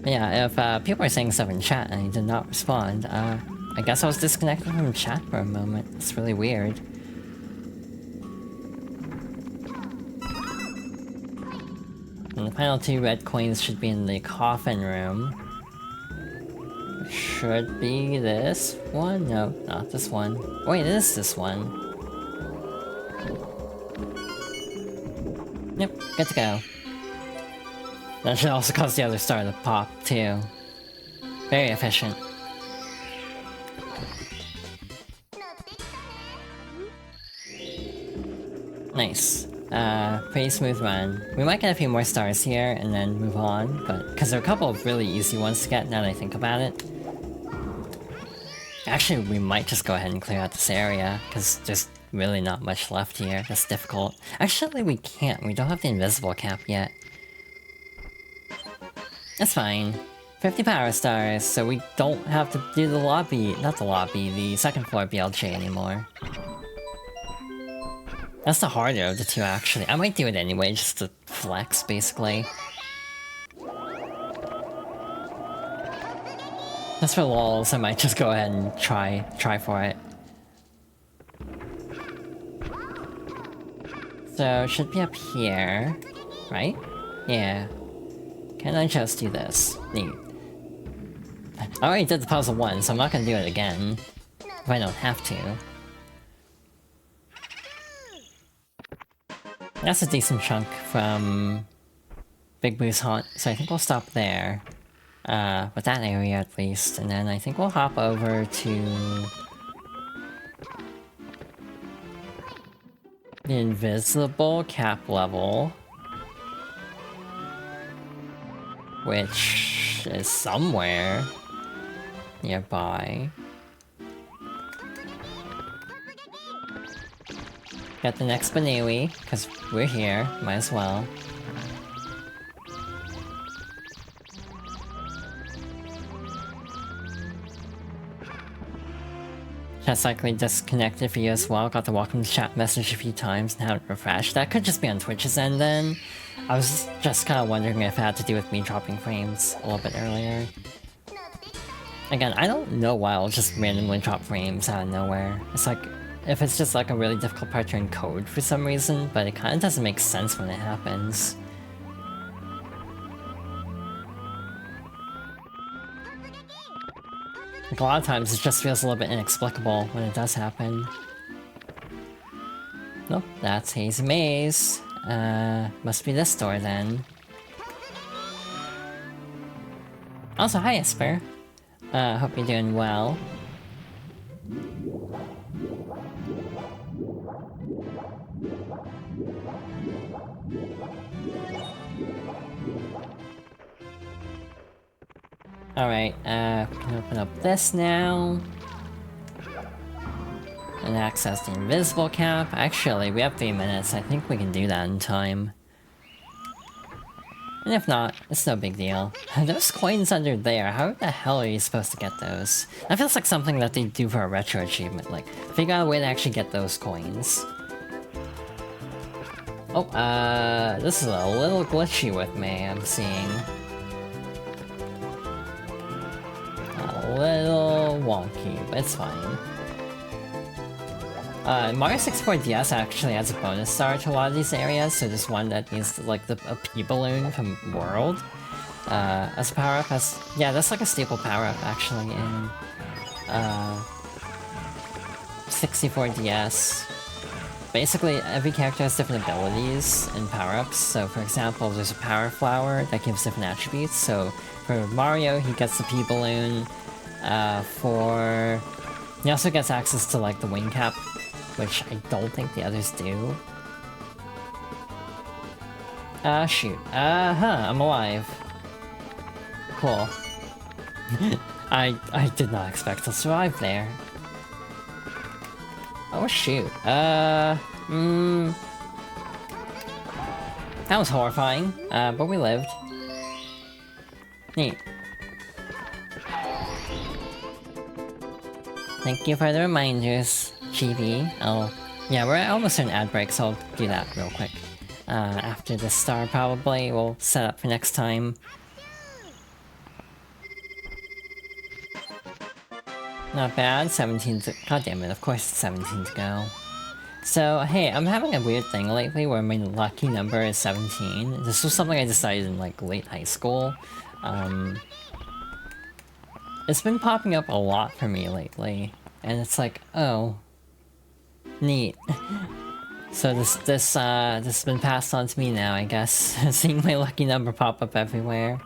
But yeah, if people are saying stuff in chat and I did not respond, I guess I was disconnected from chat for a moment. It's really weird. And the final 2 red coins should be in the coffin room. Should be this one? No, not this one. Wait, it is this one. Yep, good to go. That should also cause the other star to pop, too. Very efficient. Nice. Pretty smooth run. We might get a few more stars here and then move on, but because there are a couple of really easy ones to get now that I think about it. Actually, we might just go ahead and clear out this area, because there's really not much left here. That's difficult. Actually, we can't. We don't have the invisible cap yet. That's fine. 50 power stars, so we don't have to do the lobby, not the lobby, the second floor BLJ anymore. That's the harder of the two, actually. I might do it anyway, just to flex, basically. Just for lols, I might just go ahead and try for it. So, it should be up here, right? Yeah. Can I just do this? Neat. I already did the puzzle once, so I'm not gonna do it again. If I don't have to. That's a decent chunk from Big Boo's Haunt, so I think we'll stop there. With that area at least, and then I think we'll hop over to the invisible cap level, which is somewhere nearby. Get the next Banewi, because we're here, might as well. Chat's likely disconnected for you as well. Got the welcome to chat message a few times and haven't refreshed. That could just be on Twitch's end then. I was just kind of wondering if it had to do with me dropping frames a little bit earlier. Again, I don't know why I'll just randomly drop frames out of nowhere. It's like, if it's just like a really difficult part to encode for some reason, but it kind of doesn't make sense when it happens. Like, a lot of times it just feels a little bit inexplicable when it does happen. Nope, that's Hazy Maze. Must be this door then. Also, hi Esper. Hope you're doing well. Alright, we can open up this now. And access the invisible cap. Actually, we have 3 minutes. I think we can do that in time. And if not, it's no big deal. Those coins under there, how the hell are you supposed to get those? That feels like something that they do for a retro achievement, like, figure out a way to actually get those coins. Oh, this is a little glitchy with me, I'm seeing. A little wonky, but it's fine. Mario 64 DS actually has a bonus star to a lot of these areas, so there's one that needs like a P balloon from World as a power up. Yeah, that's like a staple power up actually in 64 DS. Basically, every character has different abilities and power ups. So, for example, there's a power flower that gives different attributes. So, for Mario, he gets the P balloon. He also gets access to like the wing cap, which I don't think the others do. Shoot. I'm alive. Cool. I did not expect to survive there. Oh shoot. That was horrifying, but we lived. Neat. Thank you for the reminders, Chibi. Oh, yeah, we're almost in ad break, so I'll do that real quick. After this star, probably. We'll set up for next time. Not bad, 17 to... God damn it, of course it's 17 to go. So, hey, I'm having a weird thing lately where my lucky number is 17. This was something I decided in, like, late high school. It's been popping up a lot for me lately, and it's like, oh, neat. So this has been passed on to me now, I guess. Seeing my lucky number pop up everywhere.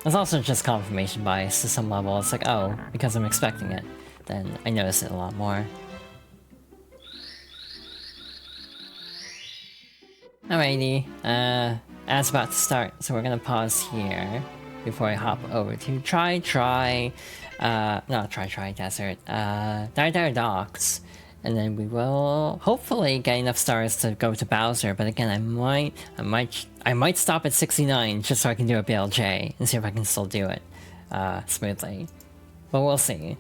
It's also just confirmation bias to some level. It's like, oh, because I'm expecting it, then I notice it a lot more. Alrighty, ad's about to start, so we're gonna pause here before I hop over to Try Desert, Dire Docks, and then we will hopefully get enough stars to go to Bowser. But again, I might stop at 69 just so I can do a BLJ and see if I can still do it smoothly. But we'll see.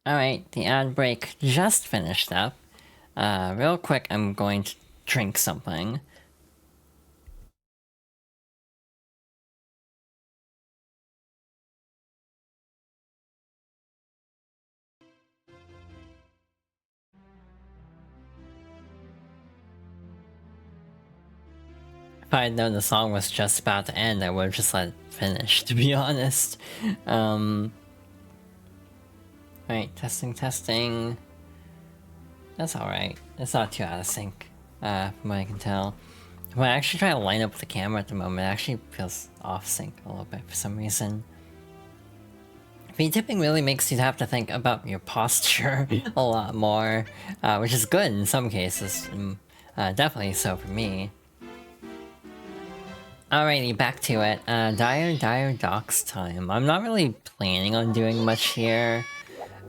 Alright, the ad break just finished up. Real quick, I'm going to drink something. If I had known the song was just about to end, I would have just let it finish, to be honest. Alright, testing. That's alright. It's not too out of sync, from what I can tell. When I actually try to line up with the camera at the moment, it actually feels off sync a little bit for some reason. V-tipping really makes you have to think about your posture a lot more, which is good in some cases, definitely so for me. Alrighty, back to it. Dire Docks time. I'm not really planning on doing much here.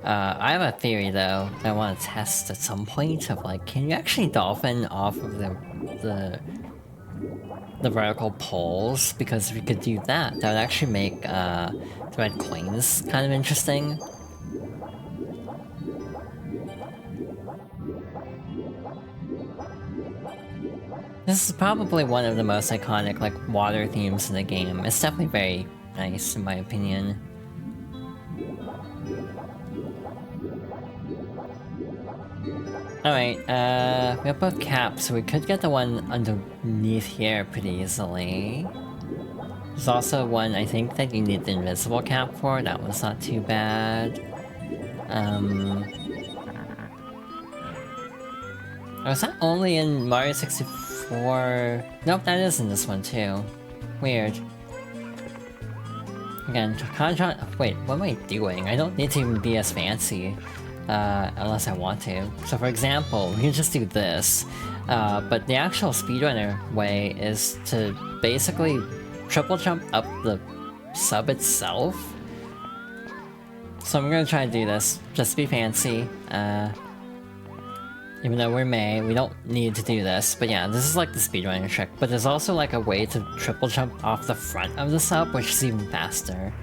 I have a theory though that I want to test at some point of like, can you actually dolphin off of the vertical poles? Because if you could do that, that would actually make the red coins kind of interesting. This is probably one of the most iconic like water themes in the game. It's definitely very nice in my opinion. Alright, we have both caps, so we could get the one underneath here pretty easily. There's also one I think that you need the invisible cap for, that one's not too bad. Oh, is that only in Mario 64? Nope, that is in this one too. Weird. Again, wait, what am I doing? I don't need to even be as fancy. Unless I want to. So for example, we can just do this. But the actual speedrunner way is to basically triple jump up the sub itself. So I'm gonna try to do this, just to be fancy. Even though we're May, we don't need to do this. But yeah, this is like the speedrunning trick. But there's also like a way to triple jump off the front of the sub, which is even faster.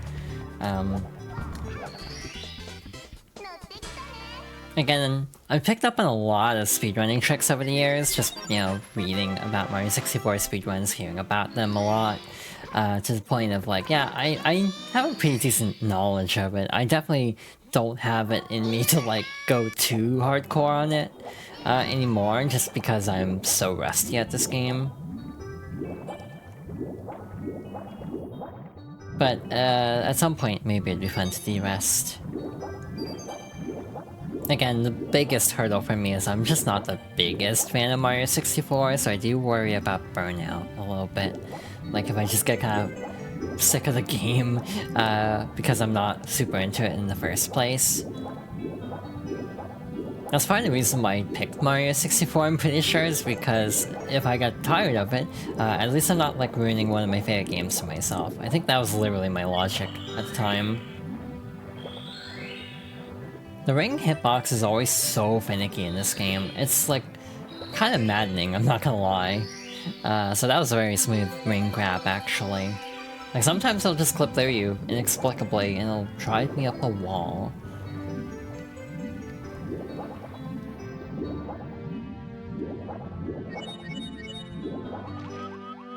Again, I've picked up on a lot of speedrunning tricks over the years, just, you know, reading about Mario 64 speedruns, hearing about them a lot, to the point of like, yeah, I have a pretty decent knowledge of it. I definitely don't have it in me to like go too hardcore on it anymore, just because I'm so rusty at this game. But at some point, maybe it'd be fun to de-rest. Again, the biggest hurdle for me is I'm just not the biggest fan of Mario 64, so I do worry about burnout a little bit. Like if I just get kind of sick of the game because I'm not super into it in the first place. That's part of the reason why I picked Mario 64, I'm pretty sure, is because if I got tired of it, at least I'm not like ruining one of my favorite games for myself. I think that was literally my logic at the time. The ring hitbox is always so finicky in this game. It's like kind of maddening, I'm not gonna lie. So that was a very smooth ring grab actually. Like sometimes it'll just clip through you inexplicably and it'll drive me up a wall.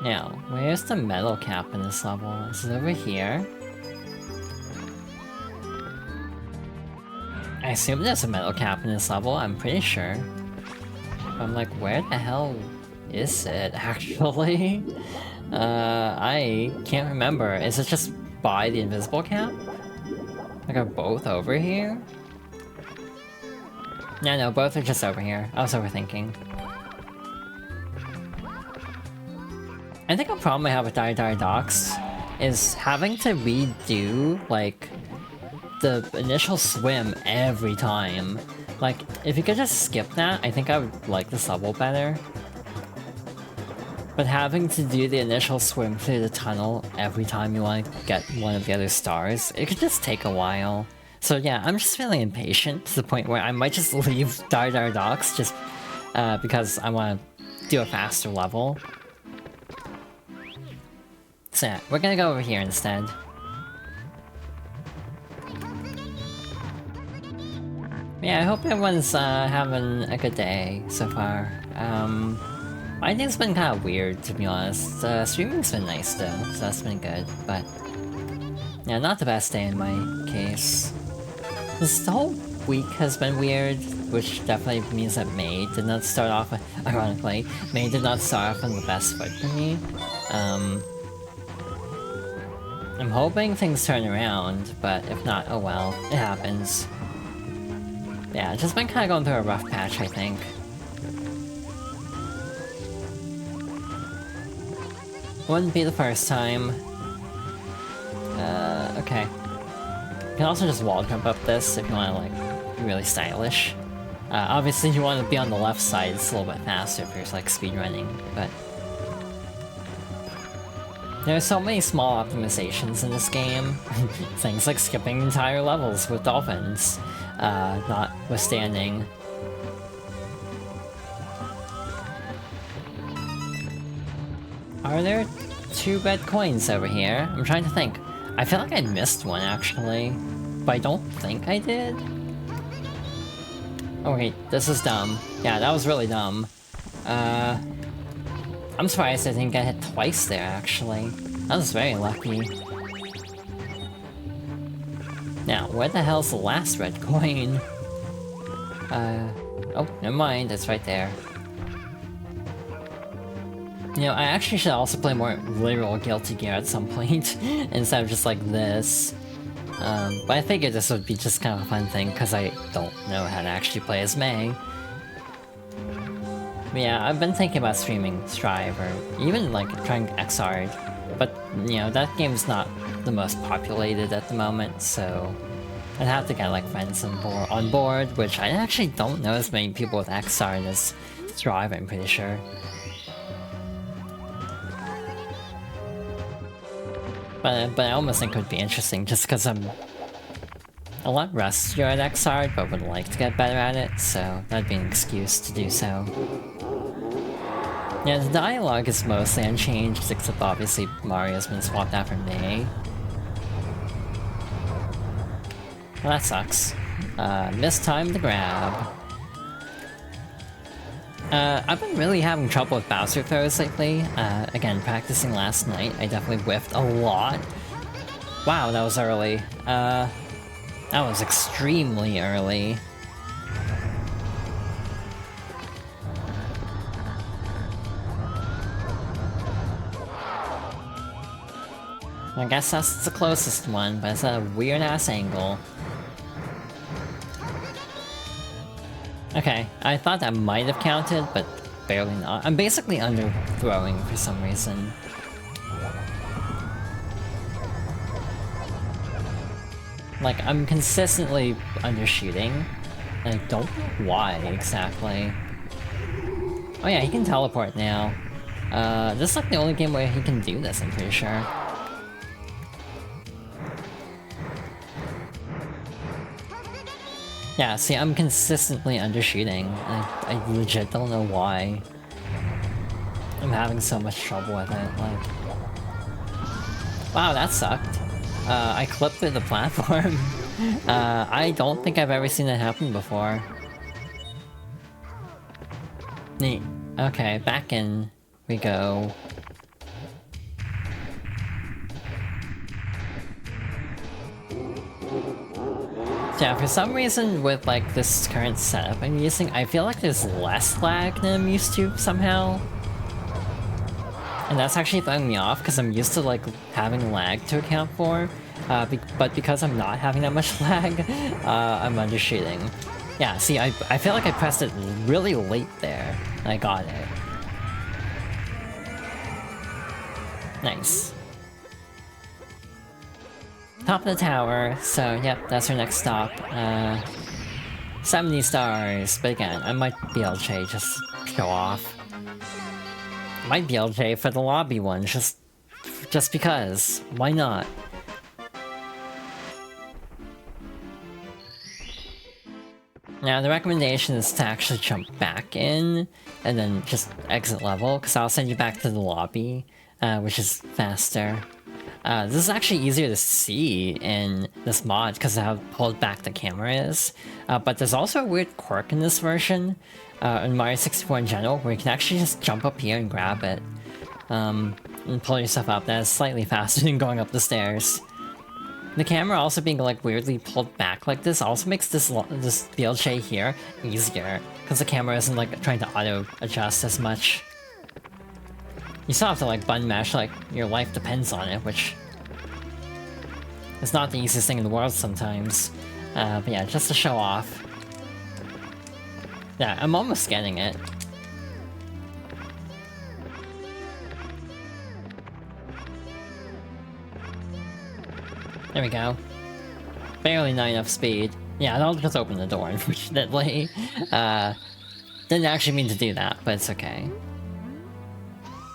Now, where's the metal cap in this level? Is it over here? I assume there's a metal cap in this level, I'm pretty sure. I'm like, where the hell is it, actually? I can't remember. Is it just by the invisible cap? Like, are both over here? No, both are just over here. I was overthinking. I think a problem I have with Dire Dire Docks is having to redo, like, the initial swim every time. Like, if you could just skip that, I think I would like this level better. But having to do the initial swim through the tunnel every time you want to get one of the other stars, it could just take a while. So yeah, I'm just feeling impatient to the point where I might just leave Dire Dire Docks just because I want to do a faster level. So yeah, we're gonna go over here instead. Yeah, I hope everyone's having a good day so far. My day's been kind of weird, to be honest. Streaming's been nice though, so that's been good, but yeah, not the best day in my case. This whole week has been weird, which definitely means that May did not start off, ironically, May did not start off on the best foot for me. I'm hoping things turn around, but if not, oh well, it happens. Yeah, just been kind of going through a rough patch, I think. Wouldn't be the first time. Okay. You can also just wall jump up this if you want to, like, be really stylish. Obviously you want to be on the left side, it's a little bit faster if you're, like, speedrunning, but... There are so many small optimizations in this game. Things like skipping entire levels with dolphins, notwithstanding. Are there 2 red coins over here? I'm trying to think. I feel like I missed one actually, but I don't think I did. Oh wait, this is dumb. Yeah, that was really dumb. I'm surprised I didn't get hit twice there, actually. That was very lucky. Now, where the hell's the last red coin? Oh, never mind, it's right there. You know, I actually should also play more literal Guilty Gear at some point, instead of just like this. But I figured this would be just kind of a fun thing, because I don't know how to actually play as May. But yeah, I've been thinking about streaming Strive, or even like trying XR, but you know, that game's not the most populated at the moment, so I'd have to get like friends on board, which I actually don't know as many people with XR as Strive, I'm pretty sure. But I almost think it would be interesting just because I'm a lot rustier at X-Art, but would like to get better at it, so that'd be an excuse to do so. Yeah, the dialogue is mostly unchanged, except obviously Mario's been swapped out for May. Well, that sucks. Missed time to grab. I've been really having trouble with Bowser throws lately. Again, practicing last night, I definitely whiffed a lot. Wow, that was early. That was extremely early. I guess that's the closest one, but it's at a weird-ass angle. Okay, I thought that might have counted, but barely not. I'm basically underthrowing for some reason. Like, I'm consistently undershooting, and I don't know why exactly. Oh yeah, he can teleport now. This is like the only game where he can do this, I'm pretty sure. Yeah, see, I'm consistently undershooting. I legit don't know why. I'm having so much trouble with it, like... Wow, that sucked. I clipped through the platform. I don't think I've ever seen that happen before. Neat. Okay, back in we go. Yeah, for some reason with like this current setup I'm using, I feel like there's less lag than I'm used to somehow. And that's actually throwing me off because I'm used to like having lag to account for. But because I'm not having that much lag, I'm undershooting. Yeah, see, I feel like I pressed it really late there. I got it. Nice. Top of the tower, so yep, that's our next stop. 70 stars, but again, I might BLJ just show off. I might BLJ for the lobby one, just because. Why not? Now, the recommendation is to actually jump back in, and then just exit level, because I'll send you back to the lobby, which is faster. This is actually easier to see in this mod because of how pulled back the camera is. But there's also a weird quirk in this version, in Mario 64 in general, where you can actually just jump up here and grab it. And pull yourself up. That is slightly faster than going up the stairs. The camera also being like weirdly pulled back like this also makes this BLJ here easier, because the camera isn't like trying to auto-adjust as much. You still have to like button mash like your life depends on it, which is not the easiest thing in the world sometimes. But yeah, just to show off. Yeah, I'm almost getting it. There we go. Barely not enough speed. Yeah, that'll just open the door, unfortunately. Didn't actually mean to do that, but it's okay.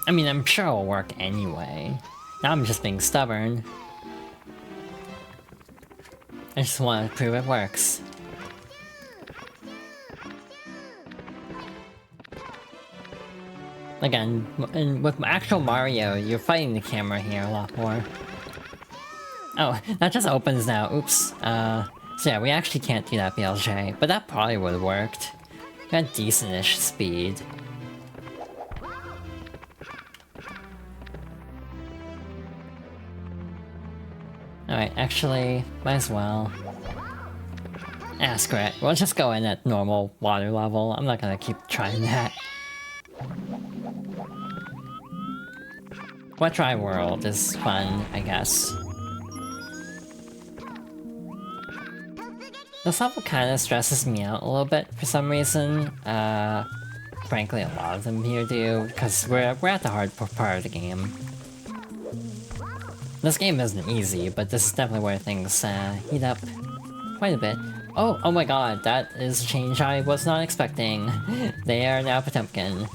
I mean, I'm sure it'll work anyway. Now I'm just being stubborn. I just want to prove it works. Again, with actual Mario, you're fighting the camera here a lot more. Oh, that just opens now, oops. So yeah, we actually can't do that BLJ, but that probably would've worked. Got decent-ish speed. Alright, actually, might as well. Screw it. We'll just go in at normal water level. I'm not gonna keep trying that. Wet-Dry World is fun, I guess. This level kinda stresses me out a little bit for some reason. Frankly, a lot of them here do, because we're at the hard part of the game. This game isn't easy, but this is definitely where things heat up quite a bit. Oh my god, that is a change I was not expecting. They are now Potemkin.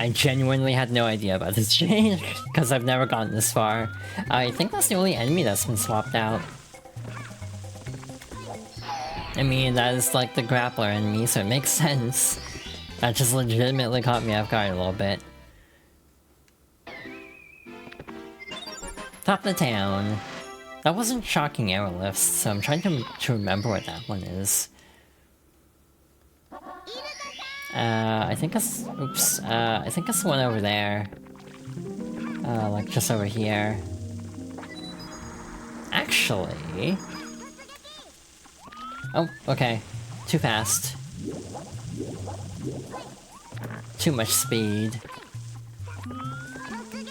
I genuinely had no idea about this change, because I've never gotten this far. I think that's the only enemy that's been swapped out. I mean, that is like the grappler enemy, so it makes sense. That just legitimately caught me off guard a little bit. Top of the town. That wasn't shocking aerolifts, so I'm trying to remember what that one is. I think it's... Oops. I think it's the one over there. Like just over here. Actually... Oh, okay. Too fast. Too much speed.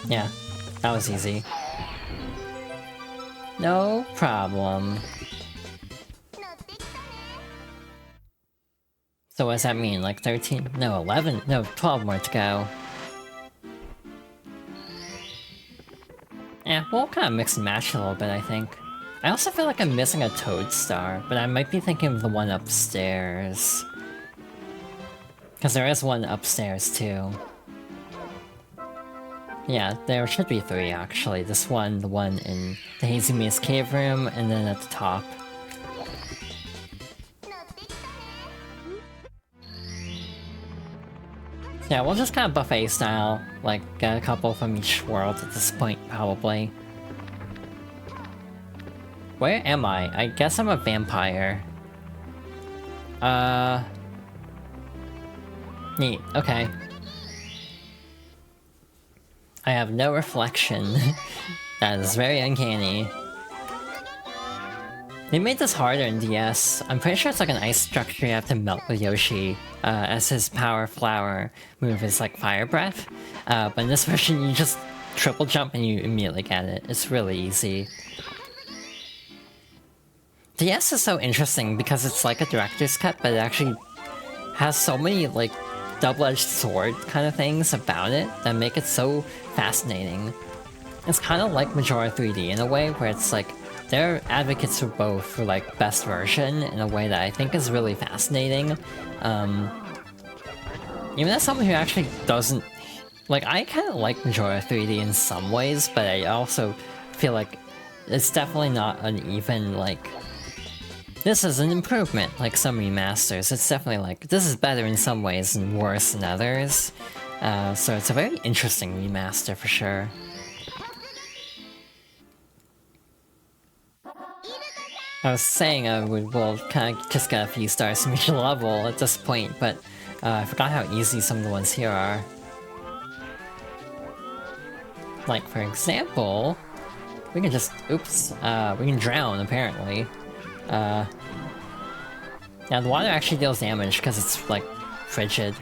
Yeah, that was easy. No problem. So what does that mean? Like 13? No, 11? No, 12 more to go. Yeah, we'll kind of mix and match a little bit, I think. I also feel like I'm missing a Toad Star, but I might be thinking of the one upstairs. Because there is one upstairs, too. Yeah, there should be 3, actually. This one, the one in the Hazy Maze Cave Room, and then at the top. Yeah, we'll just kind of buffet style, like, get a couple from each world at this point, probably. Where am I? I guess I'm a vampire. Neat, okay. I have no reflection. That is very uncanny. They made this harder in DS. I'm pretty sure it's like an ice structure you have to melt with Yoshi, as his power flower move is like fire breath. But in this version you just triple jump and you immediately get it. It's really easy. DS is so interesting because it's like a director's cut, but it actually has so many like double-edged sword kind of things about it that make it so fascinating. It's kind of like Majora 3D in a way, where it's like they're advocates for both for like best version in a way that I think is really fascinating. Even as someone who actually doesn't like, I kind of like Majora 3D in some ways, but I also feel like it's definitely not an even like. This is an improvement, like some remasters. It's definitely like, this is better in some ways and worse in others. So it's a very interesting remaster for sure. I was saying we'll kind of just get a few stars from each level at this point, but I forgot how easy some of the ones here are. Like, for example, we can just, oops, we can drown, apparently. Now the water actually deals damage because it's, like, frigid.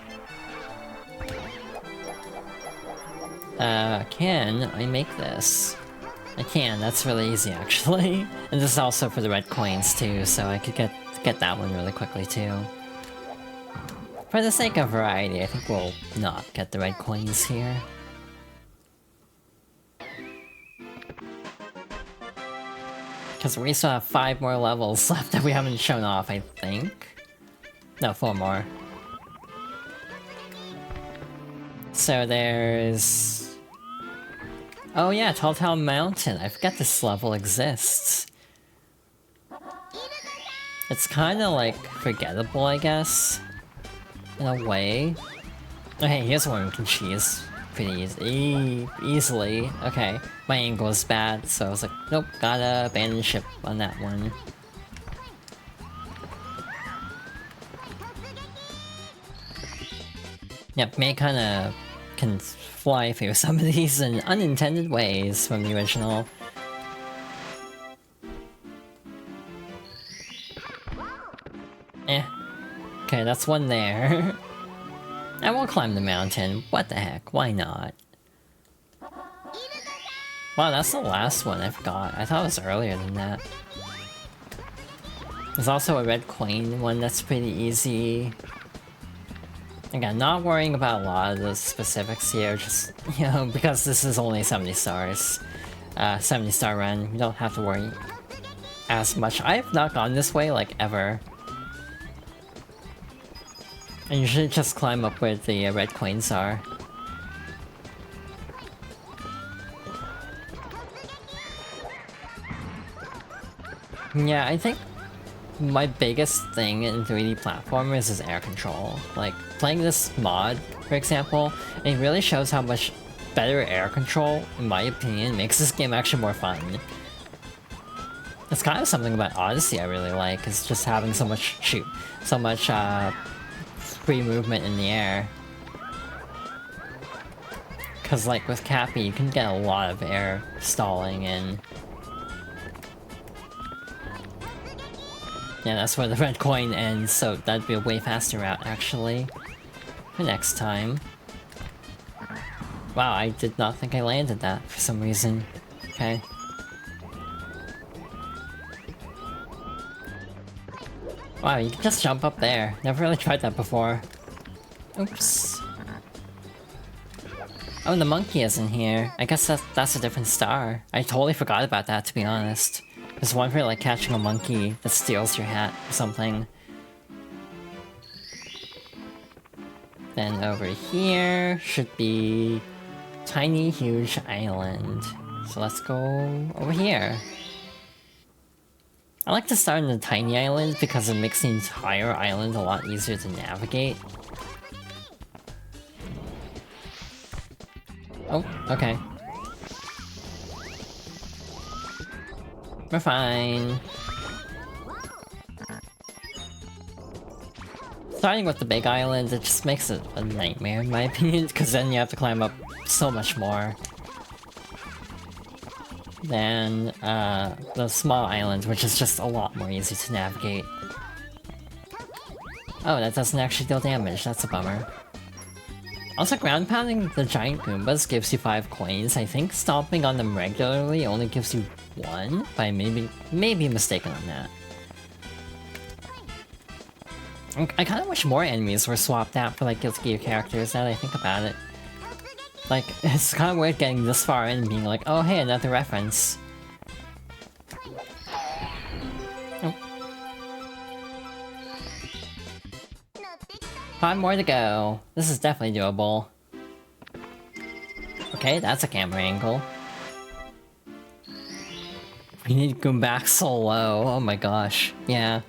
Can I make this? I can, that's really easy actually. And this is also for the red coins too, so I could get that one really quickly too. For the sake of variety, I think we'll not get the red coins here. Because we still have 5 more levels left that we haven't shown off, I think. No, 4 more. So there's... Oh yeah, Telltale Mountain. I forget this level exists. It's kinda like forgettable, I guess. In a way. Oh hey, here's one we can cheese. Pretty easily. Okay, my angle is bad, so I was like, nope, gotta abandon ship on that one. Yep, May kinda can fly through some of these in unintended ways from the original. Eh. Okay, that's one there. I won't climb the mountain. What the heck? Why not? Wow, that's the last one. I forgot. I thought it was earlier than that. There's also a red coin one that's pretty easy. Again, not worrying about a lot of the specifics here, just, you know, because this is only 70 stars. 70 star run, we don't have to worry as much. I've not gone this way, like, ever. I usually just climb up where the red coins are. Yeah, I think my biggest thing in 3D platformers is air control. Like, playing this mod, for example, it really shows how much better air control, in my opinion, makes this game actually more fun. It's kind of something about Odyssey I really like, is just having so much, free movement in the air. Cause like with Cappy, you can get a lot of air stalling in. Yeah, that's where the red coin ends, so that'd be a way faster route actually. For next time. Wow, I did not think I landed that for some reason. Okay. Wow, you can just jump up there. Never really tried that before. Oops. Oh, the monkey isn't here. I guess that's a different star. I totally forgot about that, to be honest. There's one for like catching a monkey that steals your hat or something. Then over here should be tiny huge island. So let's go over here. I like to start in the tiny island because it makes the entire island a lot easier to navigate. Oh, okay. We're fine. Starting with the big island, it just makes it a nightmare in my opinion, because then you have to climb up so much more than the small island, which is just a lot more easy to navigate. Oh, that doesn't actually deal damage, that's a bummer. Also, ground pounding the giant Goombas gives you 5 coins. I think stomping on them regularly only gives you 1, but I may be mistaken on that. I kind of wish more enemies were swapped out for like Guilty Gear characters now that I think about it. Like, it's kind of weird getting this far in and being like, oh hey, another reference. Oh. 5 more to go. This is definitely doable. Okay, that's a camera angle. We need to go back so low. Oh my gosh. Yeah.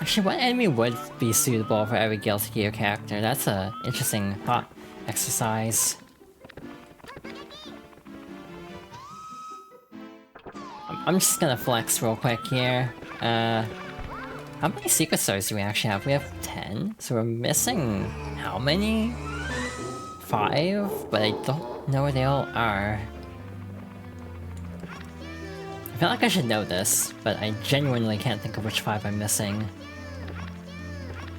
Actually, what enemy would be suitable for every Guilty Gear character? That's a interesting thought exercise. I'm just gonna flex real quick here. How many secret stars do we actually have? We have 10, so we're missing how many? 5? But I don't know where they all are. I feel like I should know this, but I genuinely can't think of which 5 I'm missing.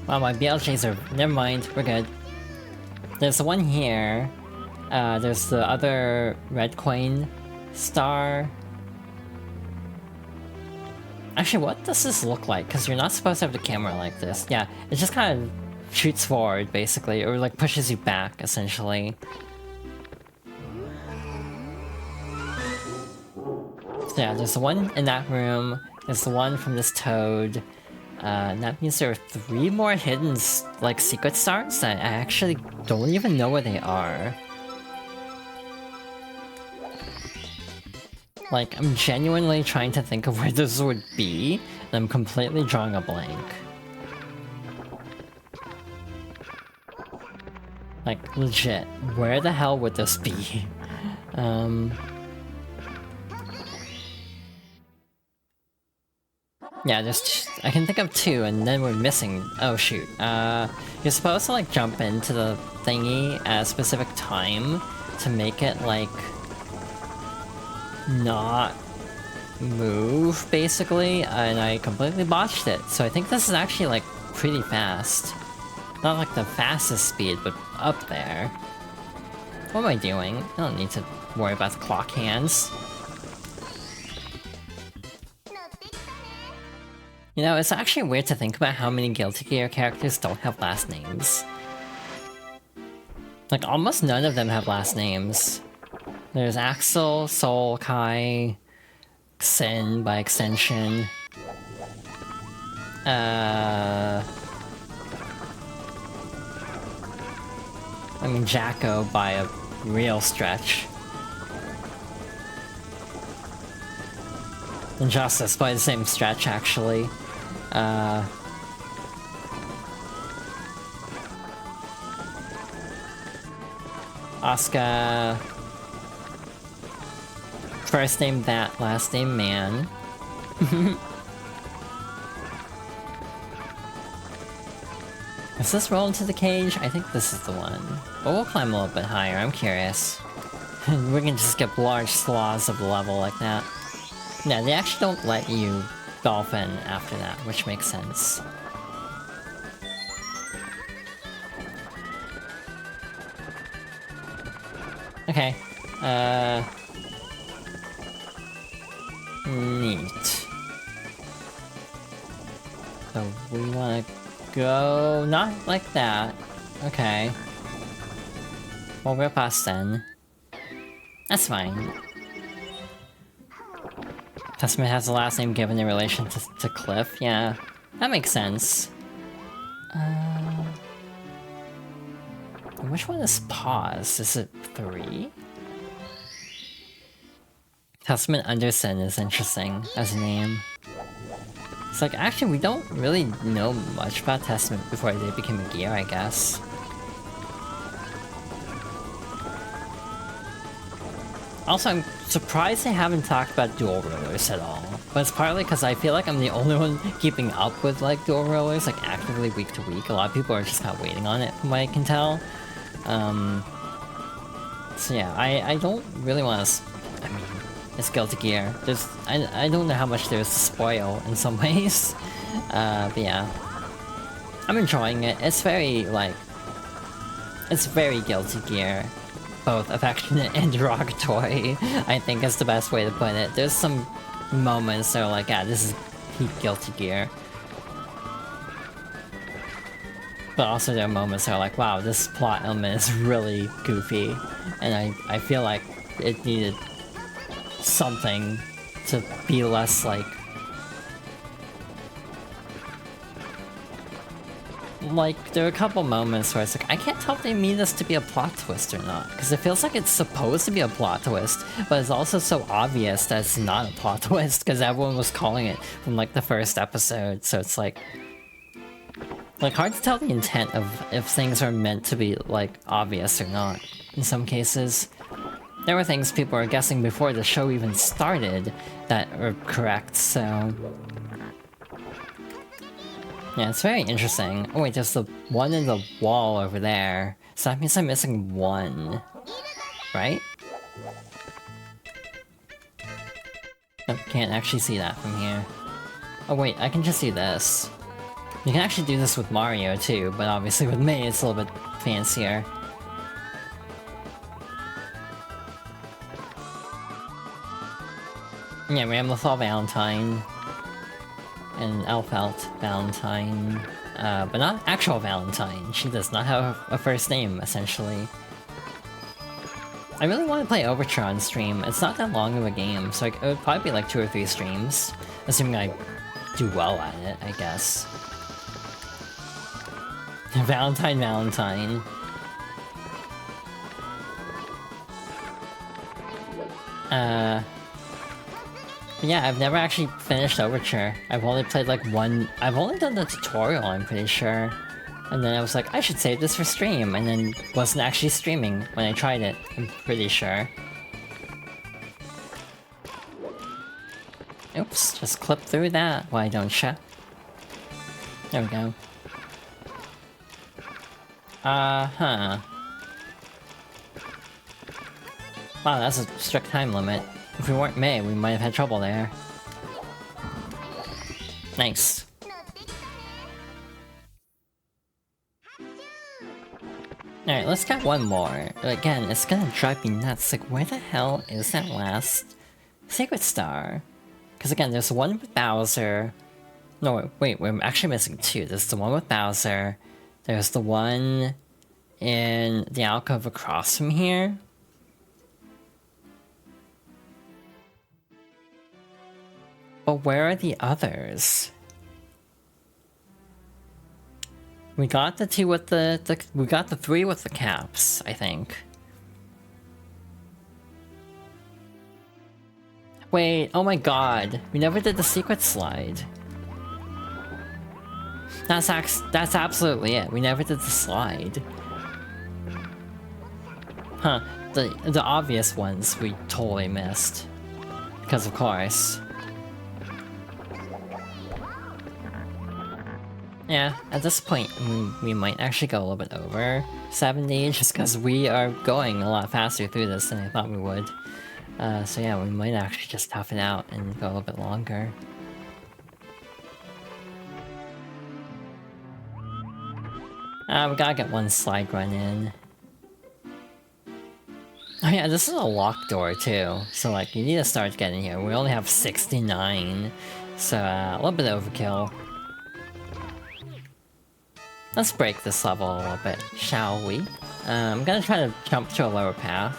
Wow, my BLJs are... never mind, we're good. There's the one here. There's the other red coin star. Actually, what does this look like? Because you're not supposed to have the camera like this. Yeah, it just kind of shoots forward, basically, or like pushes you back, essentially. So yeah, there's the one in that room, there's the one from this toad, and that means there are 3 more hidden, like, secret stars that I actually don't even know where they are. Like, I'm genuinely trying to think of where this would be, and I'm completely drawing a blank. Like, legit, where the hell would this be? Yeah, just I can think of 2, and then we're missing... oh shoot. You're supposed to like jump into the thingy at a specific time to make it like... not move, basically, and I completely botched it. So I think this is actually like pretty fast. Not like the fastest speed, but up there. What am I doing? I don't need to worry about the clock hands. You know, it's actually weird to think about how many Guilty Gear characters don't have last names. Like, almost none of them have last names. There's Axel, Sol, Kai, Xin by extension. I mean, Jacko by a real stretch. Injustice by the same stretch, actually. Asuka... First name that, last name man. Is this roll into the cage? I think this is the one. But we'll climb a little bit higher, I'm curious. We can just get large swaths of the level like that. Yeah, they actually don't let you dolphin after that, which makes sense. Okay. Neat. So we wanna go... not like that. Okay. We'll go past then. That's fine. Testament has the last name given in relation to Cliff. Yeah, that makes sense. Which one is pause? Is it 3? Testament Anderson is interesting as a name. It's like, actually, we don't really know much about Testament before they became a gear, I guess. Also, I'm surprised they haven't talked about dual rollers at all. But it's partly because I feel like I'm the only one keeping up with, like, dual rollers, like, actively week to week. A lot of people are just kind of waiting on it, from what I can tell. So yeah, I don't really want to... I mean, it's Guilty Gear. There's... I don't know how much there's to spoil in some ways. But yeah. I'm enjoying it. It's very, like... It's very Guilty Gear. Both affectionate and derogatory, I think is the best way to put it. There's some moments that are like, yeah, this is peak Guilty Gear. But also there are moments that are like, wow, this plot element is really goofy. And I feel like it needed something to be less like... Like, there are a couple moments where it's like, I can't tell if they mean this to be a plot twist or not. Because it feels like it's supposed to be a plot twist, but it's also so obvious that it's not a plot twist, because everyone was calling it from, like, the first episode, so it's like... Like, hard to tell the intent of if things are meant to be, like, obvious or not, in some cases. There were things people were guessing before the show even started that are correct, so... Yeah, it's very interesting. Oh wait, there's the one in the wall over there. So that means I'm missing one. Right? Nope, can't actually see that from here. Oh wait, I can just see this. You can actually do this with Mario too, but obviously with me it's a little bit fancier. Yeah, Ramlethal Valentine. And Elfelt Valentine. But not actual Valentine. She does not have a first name, essentially. I really want to play Overture on stream. It's not that long of a game, so it would probably be like 2 or 3 streams. Assuming I do well at it, I guess. Valentine. Yeah, I've never actually finished Overture. I've only played like one... I've only done the tutorial, I'm pretty sure. And then I was like, I should save this for stream, and then wasn't actually streaming when I tried it, I'm pretty sure. Oops, just clip through that, why don't ya? There we go. Huh. Wow, that's a strict time limit. If we weren't May, we might have had trouble there. Nice. Alright, let's get one more. Again, it's gonna drive me nuts. Like, where the hell is that last Sacred Star? Because again, there's one with Bowser. No, wait, we're actually missing 2. There's the one with Bowser. There's the one in the alcove across from here. But where are the others? We got the 2 with we got the 3 with the caps, I think. Wait, oh my god. We never did the secret slide. That's absolutely it. We never did the slide. Huh. The obvious ones we totally missed. Because of course. Yeah, at this point, we might actually go a little bit over 70, just because we are going a lot faster through this than I thought we would. So yeah, we might actually just tough it out and go a little bit longer. We gotta get one slide run in. Oh yeah, this is a locked door too, so like, you need to start getting here. We only have 69, so a little bit of overkill. Let's break this level a little bit, shall we? I'm gonna try to jump to a lower path.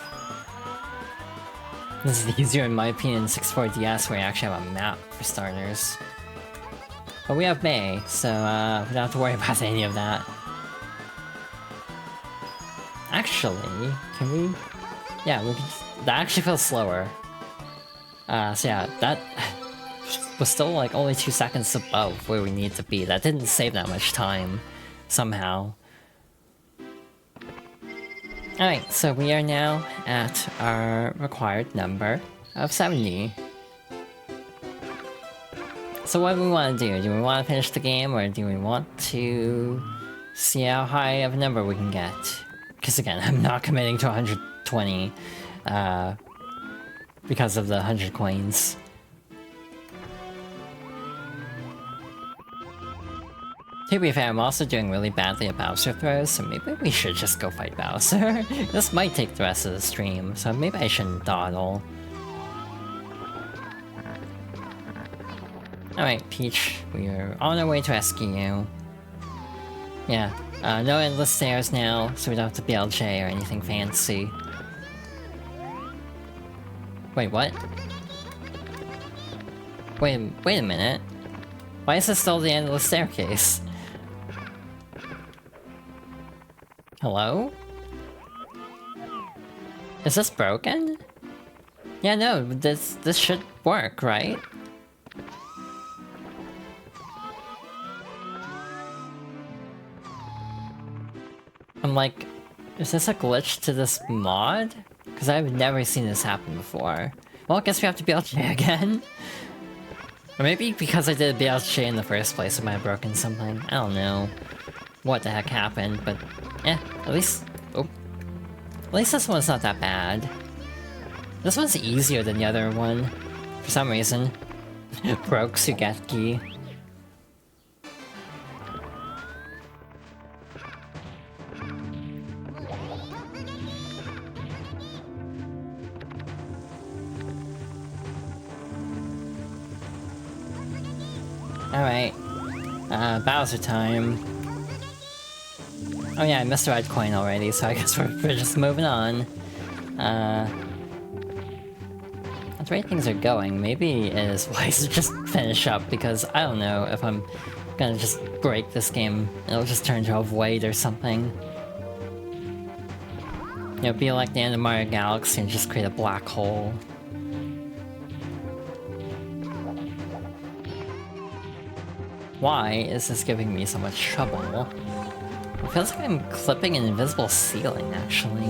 This is easier in my opinion in 64DS, where you actually have a map for starters. But we have May, so we don't have to worry about any of that. Actually, can we... Yeah, we can... That actually feels slower. So yeah, that was still like only 2 seconds above where we need to be. That didn't save that much time, somehow. Alright, so we are now at our required number of 70. So what do we want to do? Do we want to finish the game, or do we want to see how high of a number we can get? Because again, I'm not committing to 120 because of the 100 coins. To be fair, I'm also doing really badly at Bowser throws, so maybe we should just go fight Bowser. This might take the rest of the stream, so maybe I shouldn't dawdle. Alright, Peach, we are on our way to rescue you. Yeah, no endless stairs now, so we don't have to BLJ or anything fancy. Wait, what? Wait a minute. Why is this still the end of the staircase? Hello? Is this broken? Yeah, no, this should work, right? I'm like, is this a glitch to this mod? Because I've never seen this happen before. Well, I guess we have to BLJ again. Or maybe because I did BLJ in the first place, it might have broken something. I don't know what the heck happened, but yeah, at least... Oh. At least this one's not that bad. This one's easier than the other one, for some reason. Broke Totsugeki. Alright. Bowser time. Oh yeah, I missed the red coin already, so I guess we're just moving on. At the rate things are going, maybe it is wise to just finish up, because I don't know if I'm gonna just break this game. It'll just turn to a void or something. It'll be like the end of Mario Galaxy and just create a black hole. Why is this giving me so much trouble? It feels like I'm clipping an invisible ceiling, actually.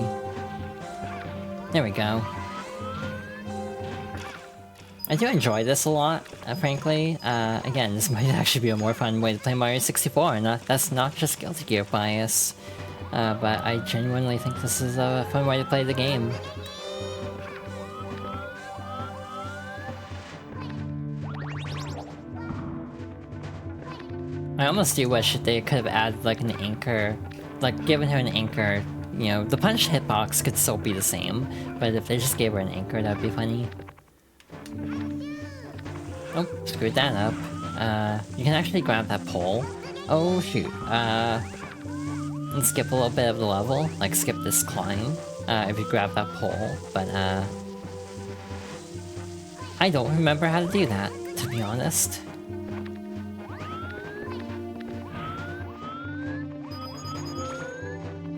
There we go. I do enjoy this a lot, frankly. Again, this might actually be a more fun way to play Mario 64, and that's not just Guilty Gear bias. But I genuinely think this is a fun way to play the game. I almost do wish they could have added like an anchor, like given her an anchor, you know, the punch hitbox could still be the same, but if they just gave her an anchor, that'd be funny. Oh, screwed that up. You can actually grab that pole. Oh shoot, and skip a little bit of the level, like skip this climb, if you grab that pole, but I don't remember how to do that, to be honest.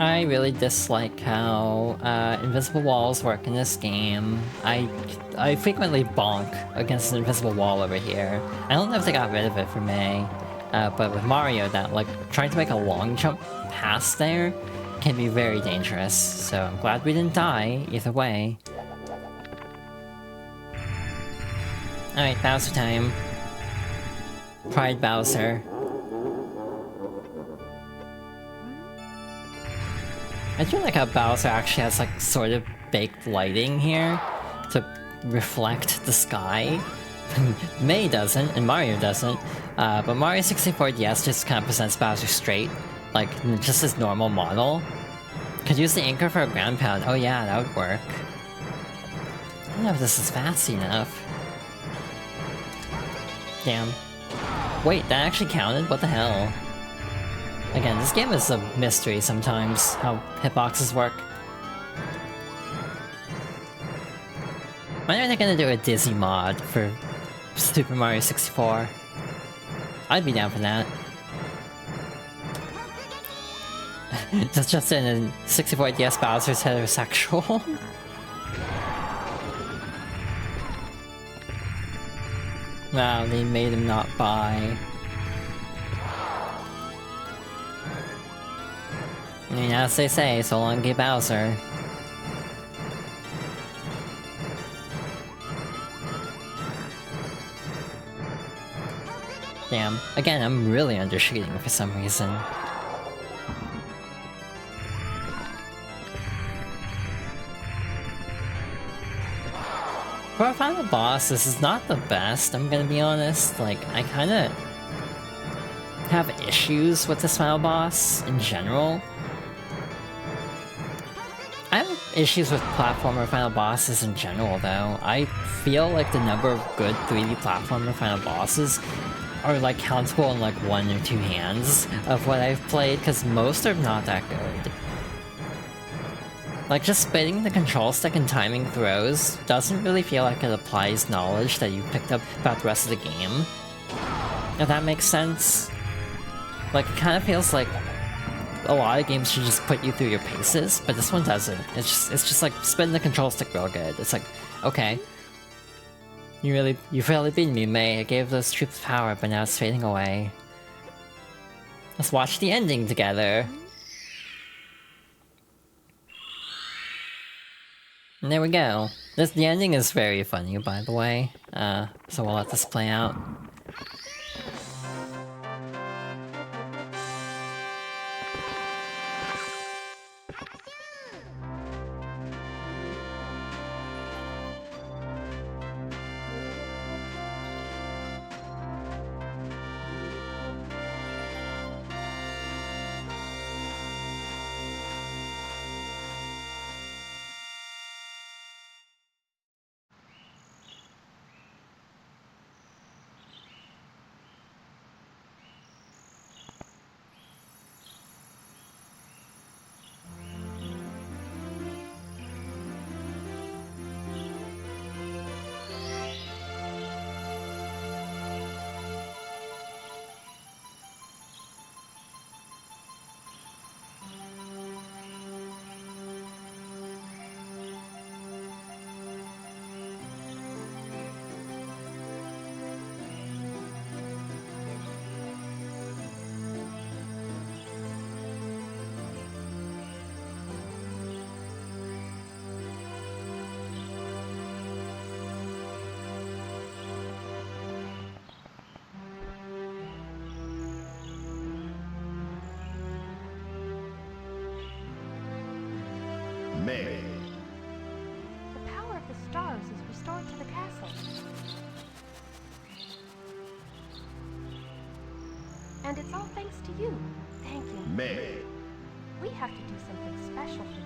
I really dislike how invisible walls work in this game. I frequently bonk against an invisible wall over here. I don't know if they got rid of it for May, but with Mario, that like trying to make a long jump past there can be very dangerous. So I'm glad we didn't die either way. Alright, Bowser time. Pride Bowser. I do like how Bowser actually has like sort of baked lighting here to reflect the sky. May doesn't, and Mario doesn't, but Mario 64 DS just kind of presents Bowser straight, like just his normal model. Could use the anchor for a ground pound. Oh yeah, that would work. I don't know if this is fast enough. Damn. Wait, that actually counted? What the hell? Again, this game is a mystery sometimes, how hitboxes work. When are they gonna do a Dizzy mod for Super Mario 64? I'd be down for that. That's just in a 64 DS Bowser's heterosexual. Wow, they made him not bi. I mean, as they say, so long gay Bowser. Damn. Again, I'm really undershooting for some reason. For a final boss, this is not the best, I'm gonna be honest. Like, I kinda have issues with this final boss in general. I have issues with platformer final bosses in general, though. I feel like the number of good 3D platformer final bosses are like countable in like 1 or 2 hands of what I've played, because most are not that good. Like, just spinning the control stick and timing throws doesn't really feel like it applies knowledge that you picked up about the rest of the game. If that makes sense. Like, it kind of feels like a lot of games should just put you through your paces, but this one doesn't. It's just like spin the control stick real good. It's like, okay. You really beat me, May. I gave those troops power, but now it's fading away. Let's watch the ending together. And there we go. The ending is very funny, by the way. So we'll let this play out. May. The power of the stars is restored to the castle. And it's all thanks to you. Thank you. May. We have to do something special for you.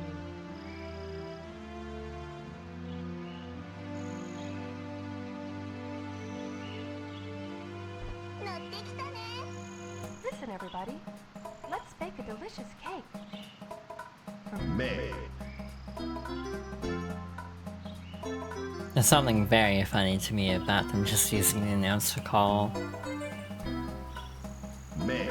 Listen, everybody. Let's bake a delicious cake. May. There's something very funny to me about them just using the announcer call. May.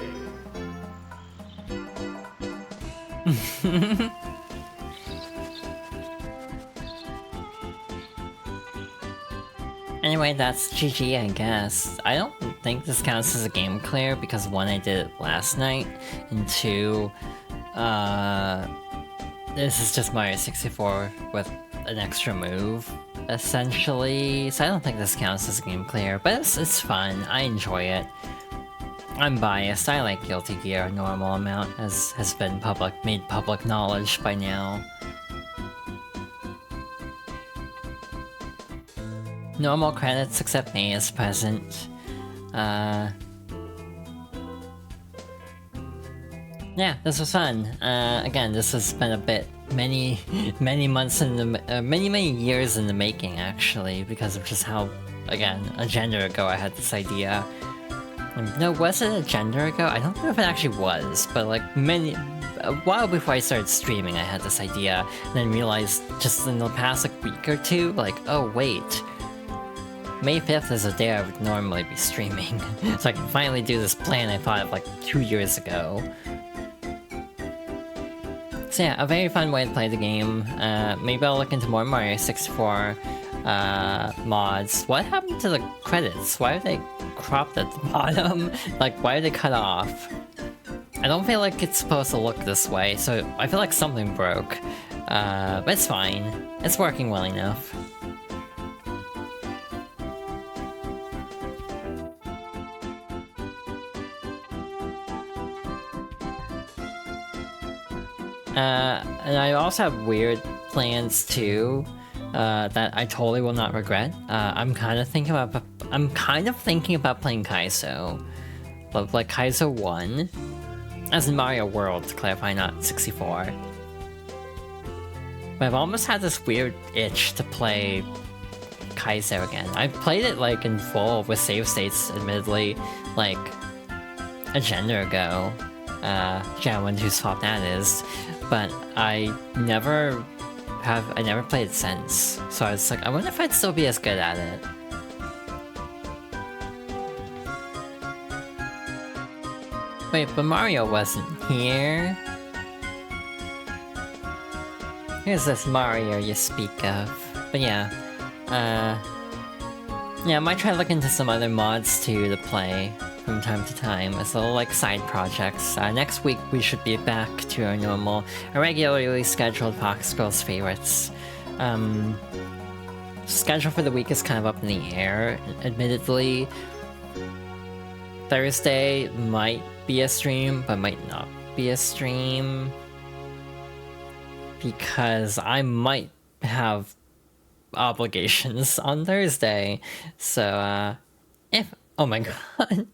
Anyway, that's GG, I guess. I don't think this counts as a game clear because one, I did it last night, and two, this is just Mario 64 with an extra move, essentially. So I don't think this counts as a game clear, but it's fun. I enjoy it. I'm biased. I like Guilty Gear a normal amount, as has been made public knowledge by now. Normal credits except me is present. Yeah, this was fun. Again, this has been a bit many months in the many years in the making, actually, because of just how, again, a gender ago I had this idea. No, was it a gender ago? I don't know if it actually was, but like a while before I started streaming, I had this idea, and then realized just in the past like week or two, like, oh wait, May 5th is a day I would normally be streaming, so I can finally do this plan I thought of like 2 years ago. So yeah, a very fun way to play the game. Maybe I'll look into more Mario 64 mods. What happened to the credits? Why are they cropped at the bottom? Like, why are they cut off? I don't feel like it's supposed to look this way, so I feel like something broke. But it's fine. It's working well enough. And I also have weird plans too, that I totally will not regret. I'm kind of thinking about playing Kaizo, but like Kaizo 1, as in Mario World, to clarify, not 64. But I've almost had this weird itch to play Kaizo again. I've played it like in full with save states, admittedly, like a gender ago. Yeah, I wonder whose fault that is. But I never played it since. So I was like, I wonder if I'd still be as good at it. Wait, but Mario wasn't here. Here's this Mario you speak of. But yeah, yeah, I might try to look into some other mods too to play from time to time as little like side projects. Next week we should be back to our regularly scheduled Fox Girls favorites. Schedule for the week is kind of up in the air, admittedly. Thursday might be a stream, but might not be a stream. Because I might have obligations on Thursday. So, oh my god.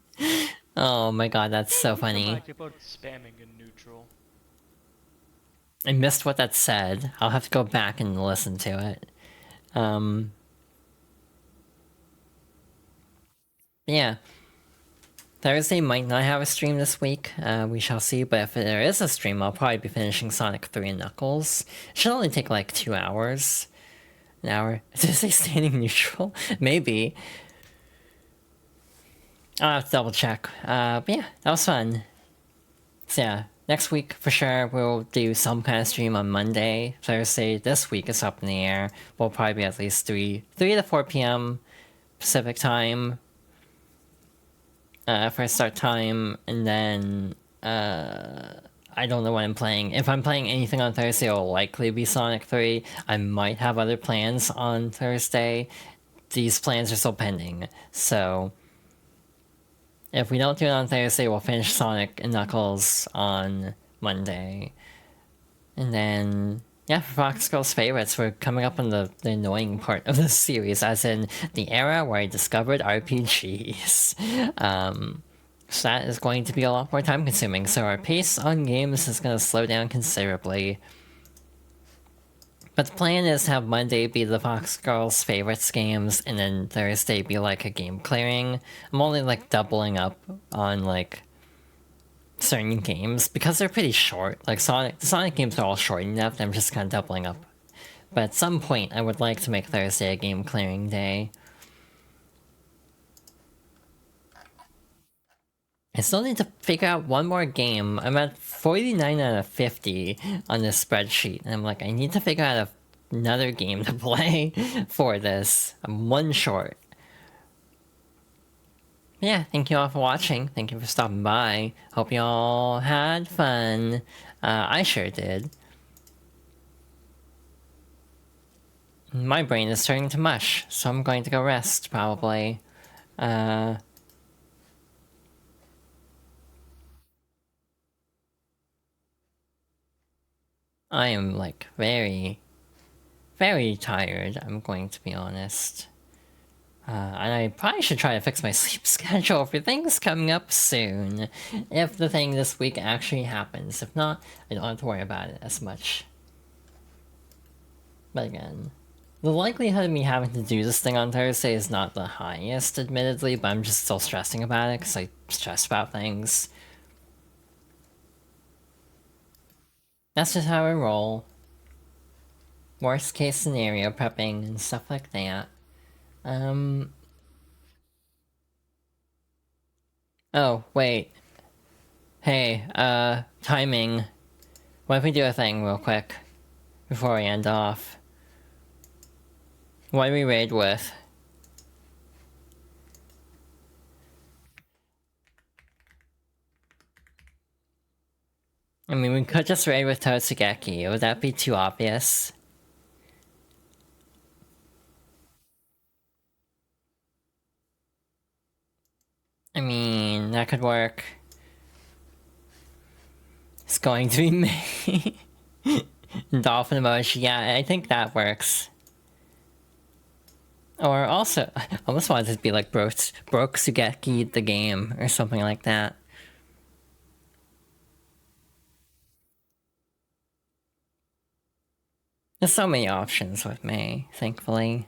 Oh my god, that's so funny. Like about spamming in neutral. I missed what that said. I'll have to go back and listen to it. Yeah. Thursday might not have a stream this week. We shall see, but if there is a stream, I'll probably be finishing Sonic 3 and Knuckles. It should only take like 2 hours. An hour? Did it say standing neutral? Maybe. I'll have to double check. But yeah, that was fun. So yeah, next week for sure we'll do some kind of stream on Monday. Thursday this week is up in the air. We'll probably be at least 3 to 4 p.m. Pacific time for start time, and then I don't know what I'm playing. If I'm playing anything on Thursday, it'll likely be Sonic 3. I might have other plans on Thursday. These plans are still pending, so if we don't do it on Thursday, we'll finish Sonic and Knuckles on Monday. And then, yeah, for Fox Girls favorites, we're coming up on the annoying part of the series, as in the era where I discovered RPGs. So that is going to be a lot more time consuming, so our pace on games is going to slow down considerably. But the plan is to have Monday be the Fox Girls favorites games, and then Thursday be like a game clearing. I'm only like doubling up on like certain games because they're pretty short. Like the Sonic games are all short enough, I'm just kind of doubling up. But at some point, I would like to make Thursday a game clearing day. I still need to figure out one more game. I'm at 49 out of 50 on this spreadsheet, and I'm like, I need to figure out another game to play for this. I'm one short. Yeah, thank you all for watching. Thank you for stopping by. Hope you all had fun. I sure did. My brain is turning to mush, so I'm going to go rest, probably. I am, like, very, very tired, I'm going to be honest. And I probably should try to fix my sleep schedule for things coming up soon. If the thing this week actually happens. If not, I don't have to worry about it as much. But again, the likelihood of me having to do this thing on Thursday is not the highest, admittedly, but I'm just still stressing about it because I stress about things. That's just how I roll. Worst case scenario prepping and stuff like that. Oh, wait. Hey, timing. What if we do a thing real quick? Before we end off. What do we raid with? I mean, we could just raid with Totsugeki. Would that be too obvious? I mean, that could work. It's going to be me. Dolphin emoji, yeah, I think that works. Or also, I almost wanted it to be like Sugeki the game, or something like that. There's so many options with me, thankfully.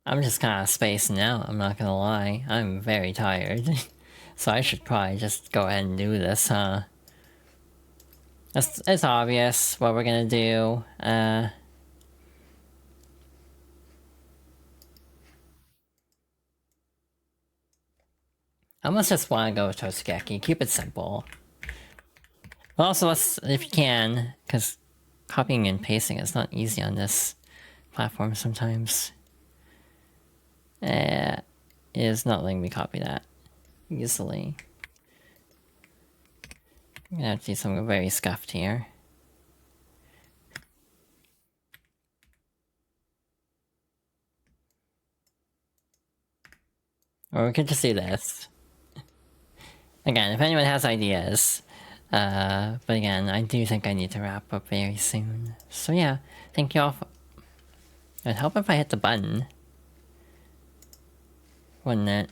I'm just kind of spacing out, I'm not gonna lie. I'm very tired. So I should probably just go ahead and do this, huh? It's obvious what we're gonna do. I almost just want to go with Totsugeki. Keep it simple. But also, let's, if you can, because copying and pasting is not easy on this platform sometimes. It is not letting me copy that easily. I'm gonna have to do something very scuffed here. Or we could just do this. Again, if anyone has ideas. But again, I do think I need to wrap up very soon. So yeah, thank you all for... It'd help if I hit the button. Wouldn't it?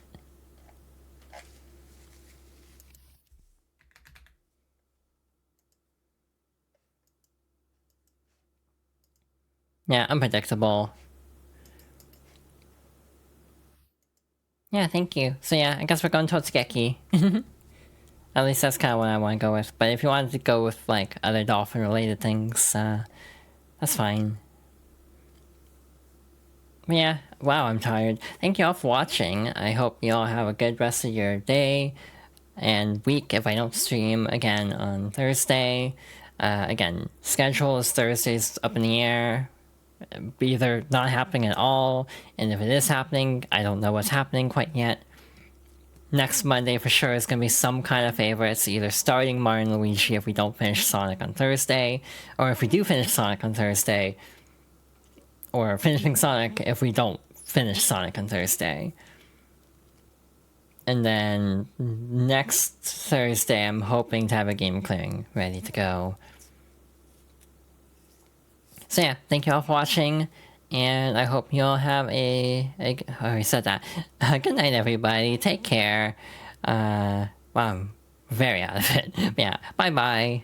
Yeah, unpredictable. Yeah, thank you. So yeah, I guess we're going Totsugeki. At least that's kind of what I want to go with. But if you wanted to go with, like, other dolphin-related things, that's fine. But yeah, wow, I'm tired. Thank you all for watching. I hope you all have a good rest of your day and week if I don't stream again on Thursday. Again, schedule is Thursdays up in the air. Either not happening at all, and if it is happening, I don't know what's happening quite yet. Next Monday for sure is going to be some kind of favorites, either starting Mario and Luigi if we don't finish Sonic on Thursday, or if we do finish Sonic on Thursday, or finishing Sonic if we don't finish Sonic on Thursday. And then next Thursday I'm hoping to have a game clearing ready to go. So yeah, thank you all for watching, and I hope you all have I already said that. Good night, everybody. Take care. Wow, I'm very out of it. Yeah, bye-bye.